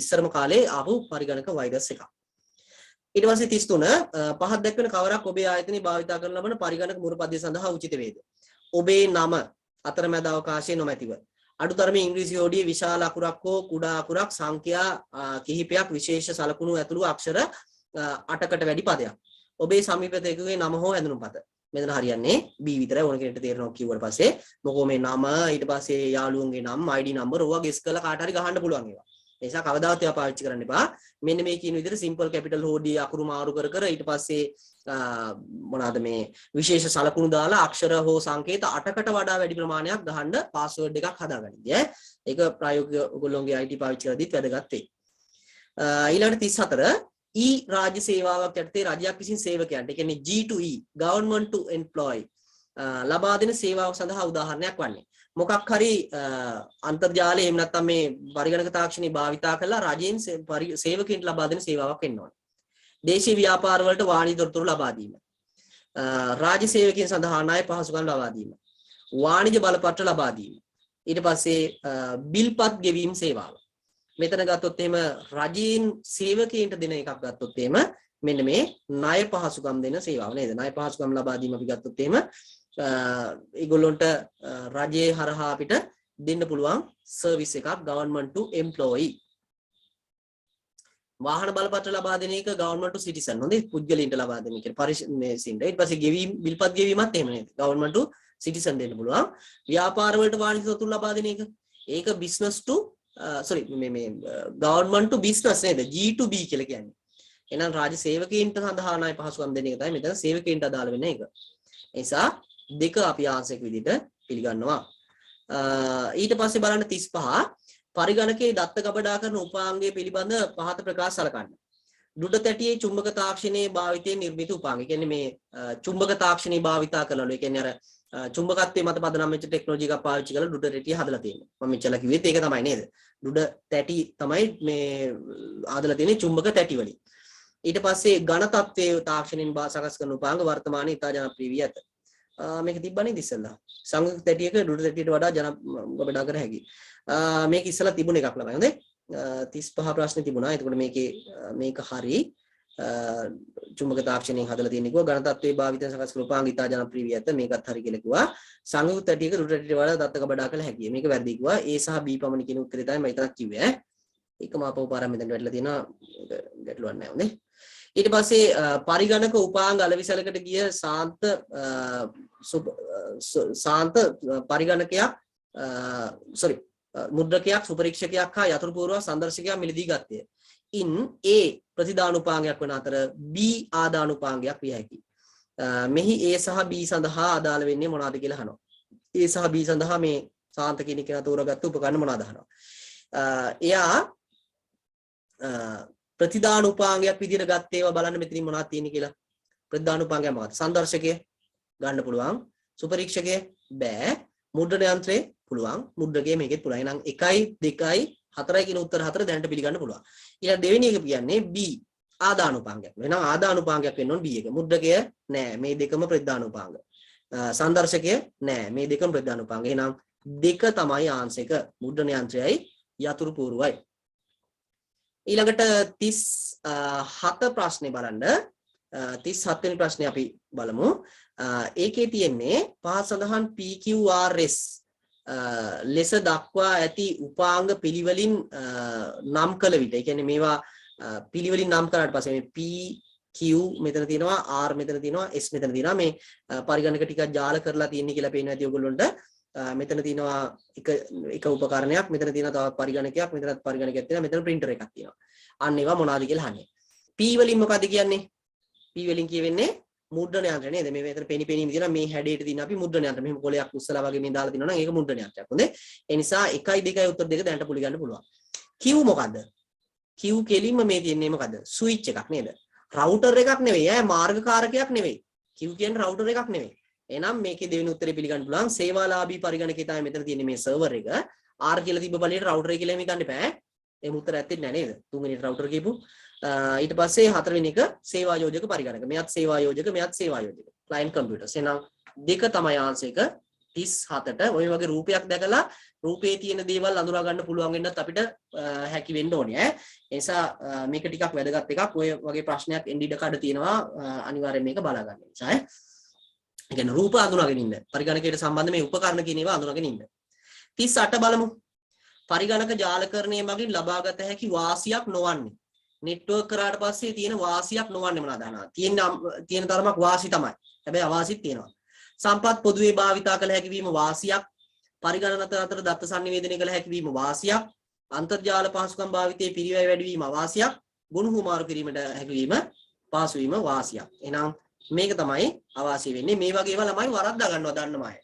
ඉස්සරම කාලේ ආපු පරිගණක වෛරස් එකක්. ඊට පස්සේ 33 පහත් දැක්වෙන කවරක් ඔබේ ආයතනයේ භාවිතා කරන ලබන පරිගණක මුරපදය සඳහා උචිත වේද? ඔබේ නම අතරමැද අවකාශයේ නොමැතිව අඩුතරමේ ඉංග්‍රීසි හෝඩියේ විශාල අකුරක් හෝ කුඩා අකුරක් සංඛ්‍යා කිහිපයක් විශේෂ සලකුණු ඇතුළු අක්ෂර 8කට වැඩි පදයක්. ඔබේ සමීපත එකගේ නම හෝ ඇඳුනුම්පත. මෙතන හරියන්නේ B විතරයි. ඕන කෙනෙක්ට තේරෙනවා කිව්වට පස්සේ මොකෝ මේ නම, ඊට පස්සේ යාළුවන්ගේ නම්, ID නම්බර් ඕවා ගෙස් කරලා කාට හරි ගහන්න පුළුවන් ඒවා. ඒ නිසා කවදාවත් ඒවා පාවිච්චි කරන්න එපා. මෙන්න මේ කියන විදිහට simple capital හෝඩියේ අකුරු මාරු කර කර ඊට පස්සේ මොනවාද මේ විශේෂ සලකුණු දාලා අක්ෂර හෝ සංකේත 8කට වඩා වැඩි ප්‍රමාණයක් ගහන්න password එකක් හදාගනින්න. ඒක ප්‍රායෝගික ඔයගොල්ලෝගේ IT පාවිච්චි කරද්දිත් වැදගත් වෙයි. ඊළඟට 34 රාජ්‍ය සේවාවක් යටතේ රජයක් විසින් සේවකයන්ට, ඒ කියන්නේ G2E government to employee ලබා දෙන සේවාව සඳහා උදාහරණයක් වන්නේ. මොකක් හරි අන්තර්ජාලයේ එහෙම නැත්නම් මේ පරිගණක තාක්ෂණي භාවිතා කරලා රජයෙන් සේවකයන්ට ලබා දෙන සේවාවක් වෙන්න ඕනේ. දේශීය ව්‍යාපාර වලට වාණිජ තොරතුරු ලබා දීම. රාජ්‍ය සේවකයන් සඳහා ණය පහසුකම් ලබා දීම. වාණිජ බලපත්‍ර ලබා දීම. ඊට පස්සේ බිල්පත් ගෙවීම සේවාව. මෙතන ගත්තොත් එහෙම රජයෙන් සේවකයන්ට දෙන එකක් ගත්තොත් එහෙම මෙන්න මේ ණය පහසුකම් දෙන සේවාව නේද? ණය පහසුකම් ලබා දීම අපි ගත්තොත් එහෙම ඒගොල්ලොන්ට රජයේ හරහා අපිට දෙන්න පුළුවන් සර්විස් එකක් government to employee. වාහන බලපත්‍ර ලබා දෙන එක government to citizen. හොඳේ. පුද්ගලයන්ට ලබා දෙන එක පරිශ්‍රමයේසින්ට. ඊට පස්සේ ගෙවීම බිල්පත් ගෙවීමත් එහෙම නේද? government to citizen දෙන්න පුළුවන්. ව්‍යාපාර වලට වාණිජ තොරතුරු ලබා දෙන එක. ඒක business to මේ government to business නේද? G2B කියලා කියන්නේ. එහෙනම් රාජ්‍ය සේවකයන්ට සඳහා ණය පහසුකම් දෙන එක තමයි මෙතන සේවකයන්ට අදාළ වෙන එක. ඒ නිසා දෙක අපි ආන්සර් එක විදිහට පිළිගන්නවා. ඊට පස්සේ බලන්න 35 පරිගණකයේ දත්ත ගබඩා කරන උපාංගය පිළිබඳ පහත ප්‍රකාශ සලකන්න. ඩුඩ තැටියේ චුම්බක තාක්ෂණයේ භාවිතයෙන් නිර්මිත උපාංග. ඒ කියන්නේ මේ චුම්බක තාක්ෂණي භාවිතා කරනලු. ඒ කියන්නේ අර චුම්බකත්වයේ මත පදනම් වෙච්ච ටෙක්නොලොජි එකක් පාවිච්චි කරලා ඩුඩ තැටිය හදලා තියෙනවා. මම මෙච්චර කිව්වෙත් ඒක තමයි නේද? ඩුඩ තැටි තමයි මේ හදලා තියෙන්නේ චුම්බක තැටි වලින්. ඊට පස්සේ ඝන තත්ත්වයේ තාක්ෂණයෙන් සකස් කරන උපාංග වර්තමානයේ ඉතා ජනප්‍රිය වී ඇත. මේක තිබ්බනේ ඉස්සෙල්ලා. සංගත තැටියක ඩුඩ තැටියට වඩා ගබඩා කර හැකියි. මේක ඉස්සෙල්ලා තිබුණ එකක් ළමයි. හොඳේ. 35 ප්‍රශ්නේ තිබුණා. එතකොට මේක හරි චුම්බක තාක්ෂණයෙන් හදලා තියෙන කිව්වා. ඝන තත්ත්වයේ භාවිතයෙන් සකස් කරන උපාංග ඉතා ජනප්‍රිය වී ඇත. මේකත් හරි කියලා කිව්වා. සංගත තැටියක ඩුඩ තැටියට වඩා දත්ත ගබඩා කළ හැකියි. මේක වැරදි කිව්වා. A සහ B පමණ කියන උත්තරේ තමයි මම එතනක් කිව්වේ. ඒකම අපව පාරම් මෙතන වැටලා තියෙනවා. ගැටලුවක් නැහැ. හොඳේ. ඊට පස්සේ පරිගණක උපාංග අලවිසලකට ගිය සාන්ත පරිගණකයක් sorry මුද්‍රකයක් සුපරීක්ෂකයක් හා යතුරු පුරවා සංදර්ශකයා මිලදී ගත්තේ. in A ප්‍රතිදානුපාංගයක් වන අතර B ආදානුපාංගයක් විය හැකියි. මෙහි A සහ B සඳහා අදාළ වෙන්නේ මොනවාද කියලා අහනවා. A සහ B සඳහා මේ සාන්ත කියන කෙනා තෝරාගත්ත උපකරණ මොනවාද අහනවා. එයා ප්‍රතිදානුපාංගයක් විදිහට ගත්ත ඒවා බලන්න මෙතනින් මොනවද තියෙන්නේ කියලා. ප්‍රතිදානුපාංගය මොකක්ද? සංදර්ශකය ගන්න පුළුවන්. සුපරීක්ෂකය බෑ. මුද්‍රණ යන්ත්‍රය පුළුවන්. මුද්‍රකයේ මේකෙත් පුළුවන්. එහෙනම් 1 2 4 කියන උත්තර 4 දැනට පිළිගන්න පුළුවන්. ඊළඟ දෙවෙනි එක කියන්නේ B ආදානුපාංගයක්. එහෙනම් ආදානුපාංගයක් වෙන්න ඕන B එක. මුද්‍රකය නෑ. මේ දෙකම ප්‍රතිදානුපාංග. සංදර්ශකය නෑ. මේ දෙකම ප්‍රතිදානුපාංග. එහෙනම් දෙක තමයි ආන්සර් එක. මුද්‍රණ යන්ත්‍රයයි යතුරු පුරුවයි. ඊළඟට 37 ප්‍රශ්නේ බලන්න. 37 වෙනි ප්‍රශ්නේ අපි බලමු. ඒකේ තියෙන්නේ පහත සඳහන් PQRS ලෙස දක්වා ඇති උපාංග පිළිවෙලින් නම් කළ විට. ඒ කියන්නේ මේවා පිළිවෙලින් නම් කරාට පස්සේ මේ P Q මෙතන තියෙනවා, R මෙතන තියෙනවා, S මෙතන තියෙනවා. මේ පරිගණක ටිකක් ජාල කරලා තියෙන්නේ කියලා පේනවා ඇති ඔයගොල්ලන්ට. මෙතන තියෙනවා එක උපකරණයක්, මෙතන තියෙනවා තවත් පරිගණකයක්, මෙතනත් පරිගණකයක් තියෙනවා, මෙතන printer එකක් තියෙනවා. අන්න ඒවා මොනවාද කියලා අහන්නේ. P වලින් මොකද්ද කියන්නේ? P වලින් කියවෙන්නේ මුද්‍රණ යන්ත්‍රය නේද? මේ මෙතන පෙනි තියෙනවා, මේ හැඩයට තියෙන අපි මුද්‍රණ යන්ත්‍රය. මෙහෙම කොලයක් උස්සලා වගේ මේ දාලා තිනවා නම් ඒක මුද්‍රණ යන්ත්‍රයක්. හොඳේ. ඒ නිසා 1 2 උත්තර දෙක දැනට පුලිගන්න පුළුවන්. Q මොකද්ද? Q කෙලින්ම මේ තියෙන්නේ මොකද්ද? ස්විච් එකක් නේද? රවුටර් එකක් නෙවෙයි ඈ, මාර්ගකාරකයක් නෙවෙයි. Q කියන්නේ රවුටර් එකක් නෙවෙයි. එහෙනම් මේකේ දෙවෙනි උත්තරේ පිළිගන්න පුළුවන්. සේවාලාභී පරිගණකයේ තමයි මෙතන තියෙන්නේ මේ සර්වර් එක. R කියලා තිබ්බ බලයට රවුටර් එක කියලා හිතන්න බෑ. එහෙම උත්තර ඇත්තේ නැහැ නේද? තුන්වෙනි රවුටර් කියපු. ඊට පස්සේ හතරවෙනි එක සේවා යෝජක පරිගණක. මෙයත් සේවා යෝජක, මෙයත් සේවා යෝජක. Client computers. එහෙනම් දෙක තමයි ආන්සර් එක 37ට. ඔය වගේ රූපයක් දැකලා රූපේ තියෙන දේවල් අඳුරා ගන්න පුළුවන් වෙන්නත් අපිට හැකි වෙන්න ඕනේ ඈ. ඒ නිසා මේක ටිකක් වැදගත් එකක්. ඔය වගේ ප්‍රශ්නයක් එන්න ඉඩ කඩ තියෙනවා. අනිවාර්යෙන් මේක බලා ගන්න නිසා ඈ. ඒ කියන්නේ රූප අඳුනගෙන ඉන්න. පරිගණකයට සම්බන්ධ මේ උපකරණ කියන ඒවා අඳුනගෙන ඉන්න. 38 බලමු. පරිගණක ජාලකරණය මගින් ලබාගත හැකි වාසියක් නොවන්නේ. නෙට්වර්ක් කරාට පස්සේ තියෙන වාසියක් නොවන්නේ මොනවාද අහනවා. තියෙන තරමක් වාසි තමයි. හැබැයි අවාසිත් තියෙනවා. සම්පත් පොදුවේ භාවිතා කළ හැකි වීම වාසියක්. පරිගණන අතර දත්ත sannivedanaya කළ හැකි වීම වාසියක්. අන්තර්ජාල පහසුකම් භාවිතයේ පිරිවැය වැඩි වීම වාසියක්. ගුණ හුමාරු කිරීමට හැකි වීම පහසු වීම වාසියක්. එහෙනම් මේක තමයි අවාසිය වෙන්නේ. මේ වගේ ඒවා ළමයි වරද්දා ගන්නවා දන්නමයි.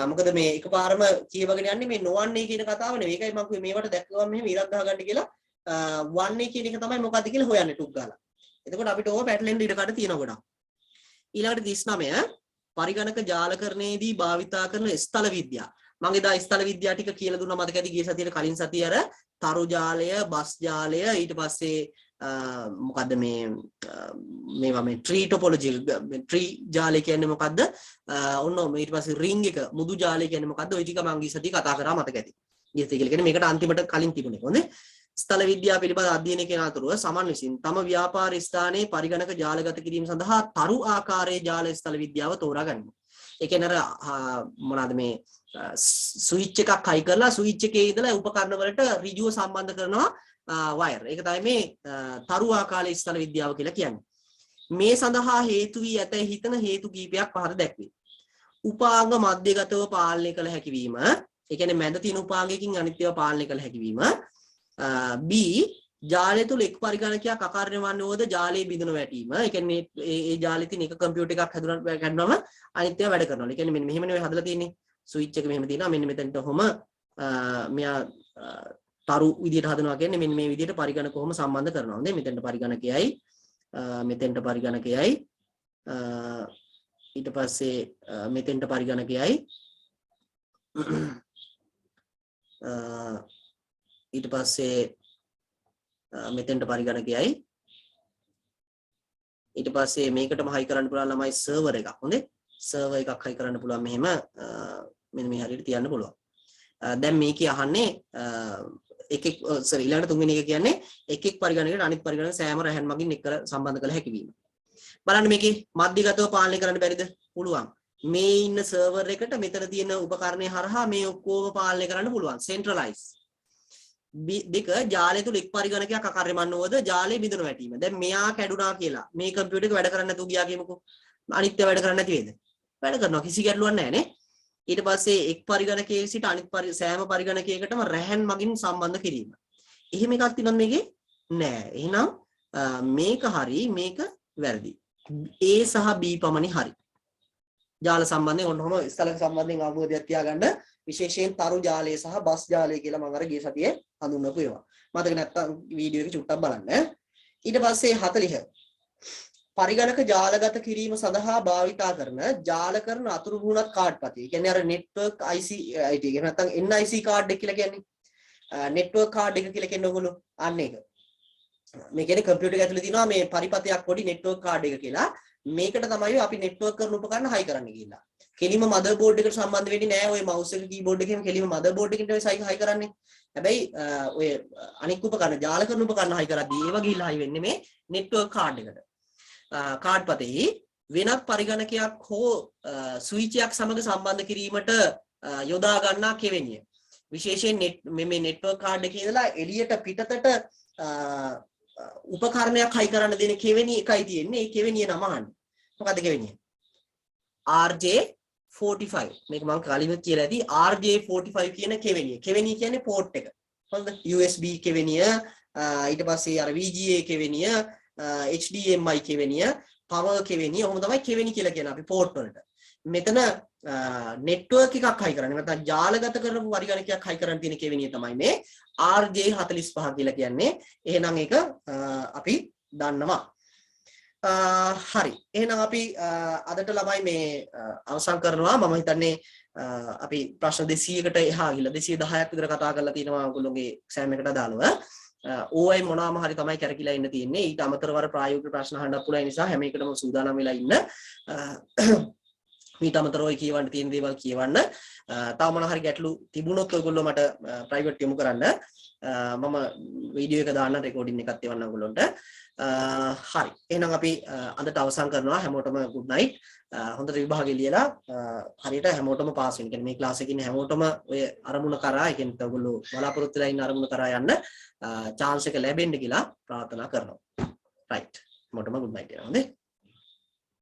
මොකද මේ එකපාරම කියවගෙන යන්නේ මේ නොවන්නේ කියන කතාව නෙවෙයි. ඒකයි මම මේවට දැක්කවම මෙහෙම ඉරක් ගහගන්න කියලා වන්නේ කියන එක තමයි මොකද්ද කියලා හොයන්නේ ටුක් ගාලා. එතකොට අපිට ඕව පැටලෙන්න ඉඩ කඩ තියෙනවා ගොඩක්. ඊළඟට 39 පරිගණක ජාලකරණයේදී භාවිතා කරන ස්ථල විද්‍යාව. මම එදා ස්ථල විද්‍යාව ටික කියලා දුන්නා මතක ඇති ගිය සතියේ කලින් සතියේ අර තරු ජාලය, බස් ජාලය, ඊට පස්සේ මොකද්ද මේවා මේ ට්‍රී ටොපොලොජි ට්‍රී ජාලය කියන්නේ මොකද්ද? ඔන්න ඊට පස්සේ රින්ග් එක මුදු ජාලය කියන්නේ මොකද්ද? ওই ටික මම ගිය සතියේ කතා කරා මතක ඇති. ගිය සතියේ කියන්නේ මේකට අන්තිමට කලින් තිබුණේ. හොඳේ. ස්ථල විද්‍යාව පිළිබඳ අධ්‍යයනය කරන අතරතුර සමන් විසින් තම ව්‍යාපාර ස්ථානයේ පරිගණක ජාලගත කිරීම සඳහා තරු ආකාරයේ ජාල ස්ථල විද්‍යාව තෝරා ගන්නවා. ඒ කියන්නේ අර මොනවාද මේ ස්විච් එකක් හයි කරලා ස්විච් එකේ ඉඳලා උපකරණ වලට ඍජුව සම්බන්ධ කරනවා වයර්. ඒක තමයි මේ තරු ආකාරයේ ස්ථල විද්‍යාව කියලා කියන්නේ. මේ සඳහා හේතු වී ඇතැයි හිතන හේතු කීපයක් පහත දැක්වේ. උපාංග මධ්‍යගතව පාලනය කළ හැකි වීම. ඒ කියන්නේ මැද තියෙන උපාංගයකින් අනිත් ඒවා පාලනය කළ හැකි වීම. B ජාලය තුල එක් පරිගණකයක් අකාර්ය වන්නේවද ජාලයේ බිඳුන වැටීම. ඒ කියන්නේ ඒ ජාලයේ තියෙන එක කම්පියුටර් එකක් හැදුනම අනිත් ඒවා වැඩ කරනවා. ඒ කියන්නේ මෙන්න මෙහෙම නෙවෙයි හදලා තියෙන්නේ. ස්විච් එක මෙහෙම තියෙනවා. මෙන්න මෙතනට කොහොම මෙයා තරු විදියට හදනවා කියන්නේ මෙන්න මේ විදියට පරිගණක කොහොම සම්බන්ධ කරනවා. හොඳේ මෙතෙන්ට පරිගණකයයි මෙතෙන්ට පරිගණකයයි ඊට පස්සේ මෙතෙන්ට පරිගණකයයි ඊට පස්සේ මෙතෙන්ට පරිගණකයයි ඊට පස්සේ මේකටම හයි කරන්න පුළුවන් ළමයි සර්වර් එකක්. හොඳේ සර්වර් එකක් හයි කරන්න පුළුවන් මෙහෙම මෙන්න මේ හරියට තියන්න පුළුවන්. දැන් මේකේ අහන්නේ එකෙක් ඊළඟට තුන්වෙනි එක කියන්නේ එකෙක් පරිගණකයකට අනිත් පරිගණක සෑම රැහන් මගින් එක් කර සම්බන්ධ කළ හැකි වීම. බලන්න මේකේ මධ්‍යගතව පාලනය කරන්න බැරිද? පුළුවන්. මේ ඉන්න සර්වර් එකට මෙතන තියෙන උපකරණය හරහා මේ ඔක්කොම පාලනය කරන්න පුළුවන්. සෙන්ට්‍රලයිස්. දෙක ජාලය තුල එක් පරිගණකයක් අකාර්යමන්නවද ජාලයේ බිඳුන වැටීම. දැන් මෙයා කැඩුනා කියලා මේ කම්පියුටර් එක වැඩ කරන්නේ නැතුව ගියා කියමුකෝ. අනිත් ඒවා වැඩ කරන්නේ නැති වේද? වැඩ කරනවා කිසි ගැටලුවක් නැහැ නේ. ඊට පස්සේ එක් පරිගණකයේ සිට අනිත් සෑම පරිගණකයකටම රැහන් මගින් සම්බන්ධ කිරීම. එහෙම එකක් තියෙනවද මේකේ? නෑ. එහෙනම් මේක හරි මේක වැරදි. A සහ B පමණි හරි. ජාල සම්බන්ධයෙන් ඔන්නෝම ස්ථලක සම්බන්ධයෙන් අවබෝධයක් තියාගන්න විශේෂයෙන් තරු ජාලය සහ බස් ජාලය කියලා මම අර ගිය සතියේ හඳුන්වපු ඒවා. මතක නැත්තම් වීඩියෝ එක චුට්ටක් බලන්න. ඊට පස්සේ 40 පරිගණක ජාලගත කිරීම සඳහා භාවිතා කරන ජාල කරන අතුරු මුහුණත් කාඩ් පතේ. ඒ කියන්නේ අර network IC IT එක නැත්තම් NIC කාඩ් එක කියලා කියන්නේ. network කාඩ් එක කියලා කියන්නේ ඔයගොල්ලෝ අන්න ඒක. මේ කියන්නේ කම්පියුටර් එක ඇතුලේ තියෙනවා මේ පරිපතයක් පොඩි network කාඩ් එක කියලා. මේකට තමයි අපි network කරන උපකරණ හයි කරන්න ගිහිල්ලා. කෙලිම motherboard එකට සම්බන්ධ වෙන්නේ නැහැ. ඔය mouse එක keyboard එකේම කෙලිම motherboard එකින් තමයි හයි කරන්නේ. හැබැයි ඔය අනික් උපකරණ ජාල කරන උපකරණ හයි කරද්දී ඒව ගිහිල්ලා හයි වෙන්නේ මේ network කාඩ් එකට. කාඩ් පතෙහි වෙනත් පරිගණකයක් හෝ ස්විචයක් සමග සම්බන්ධ කිරීමට යොදා ගන්නා කෙවෙනිය. විශේෂයෙන් මේ network කාඩ් එකේ ඉඳලා එළියට පිටතට උපකරණයක් හයි කරන්න දෙන කෙවෙනිය එකයි තියෙන්නේ. ඒ කෙවෙනිය නම අහන්න. මොකද්ද කෙවෙනිය? RJ45. මේක මම කලින්ම කියලා ඇති RJ45 කියන කෙවෙනිය. කෙවෙනිය කියන්නේ port එක. හරිද? USB කෙවෙනිය, ඊට පස්සේ අර VGA කෙවෙනිය, HDMI කෙවෙනිය, power කෙවෙනිය, ඔහොම තමයි කෙවෙනි කියලා කියන අපි port වලට. මෙතන network එකක් හයි කරන්නේ. නැත්නම් ජාලගත කරපු පරිගණකයක් හයි කරන්න තියෙන කෙවෙනිය තමයි මේ RJ45 කියලා කියන්නේ. එහෙනම් ඒක අපි දන්නවා. හරි. එහෙනම් අපි අදට ළමයි මේ අවසන් කරනවා. මම හිතන්නේ අපි ප්‍රශ්න 200කට එහා ගිහලා 210ක් විතර කතා කරලා තියෙනවා ඔයගොල්ලෝගේ එක්සෑම් එකට අදාළව. ඕයි මොනවාම හරි තමයි කරකිලා ඉන්න තියෙන්නේ. ඊට අමතරව ප්‍රායෝගික ප්‍රශ්න අහන්න පුළුවන් නිසා හැම එකටම සූදානම් වෙලා ඉන්න. ඊට අමතරව ඔය කියවන්න තියෙන දේවල් කියවන්න. තව මොනවා හරි ගැටලු තිබුණොත් ඔයගොල්ලෝ මට ප්‍රයිවට් යොමු කරන්න. මම වීඩියෝ එක දාන්න රෙකෝඩින් එකක් එවන්න ඔයගොල්ලන්ට. හරි. එහෙනම් අපි අදට අවසන් කරනවා. හැමෝටම good night. හොඳට විභාගෙ ලියලා හරියට හැමෝටම පාස් වෙන්න. කියන්නේ මේ ක්ලාස් එකේ ඉන්න හැමෝටම ඔය අරමුණ කරා, ඒ කියන්නේ ඔයගොල්ලෝ බලාපොරොත්තු වෙලා ඉන්න අරමුණ කරා යන්න chance එක ලැබෙන්න කියලා ප්‍රාර්ථනා කරනවා. right. හැමෝටම good night. හොඳේ.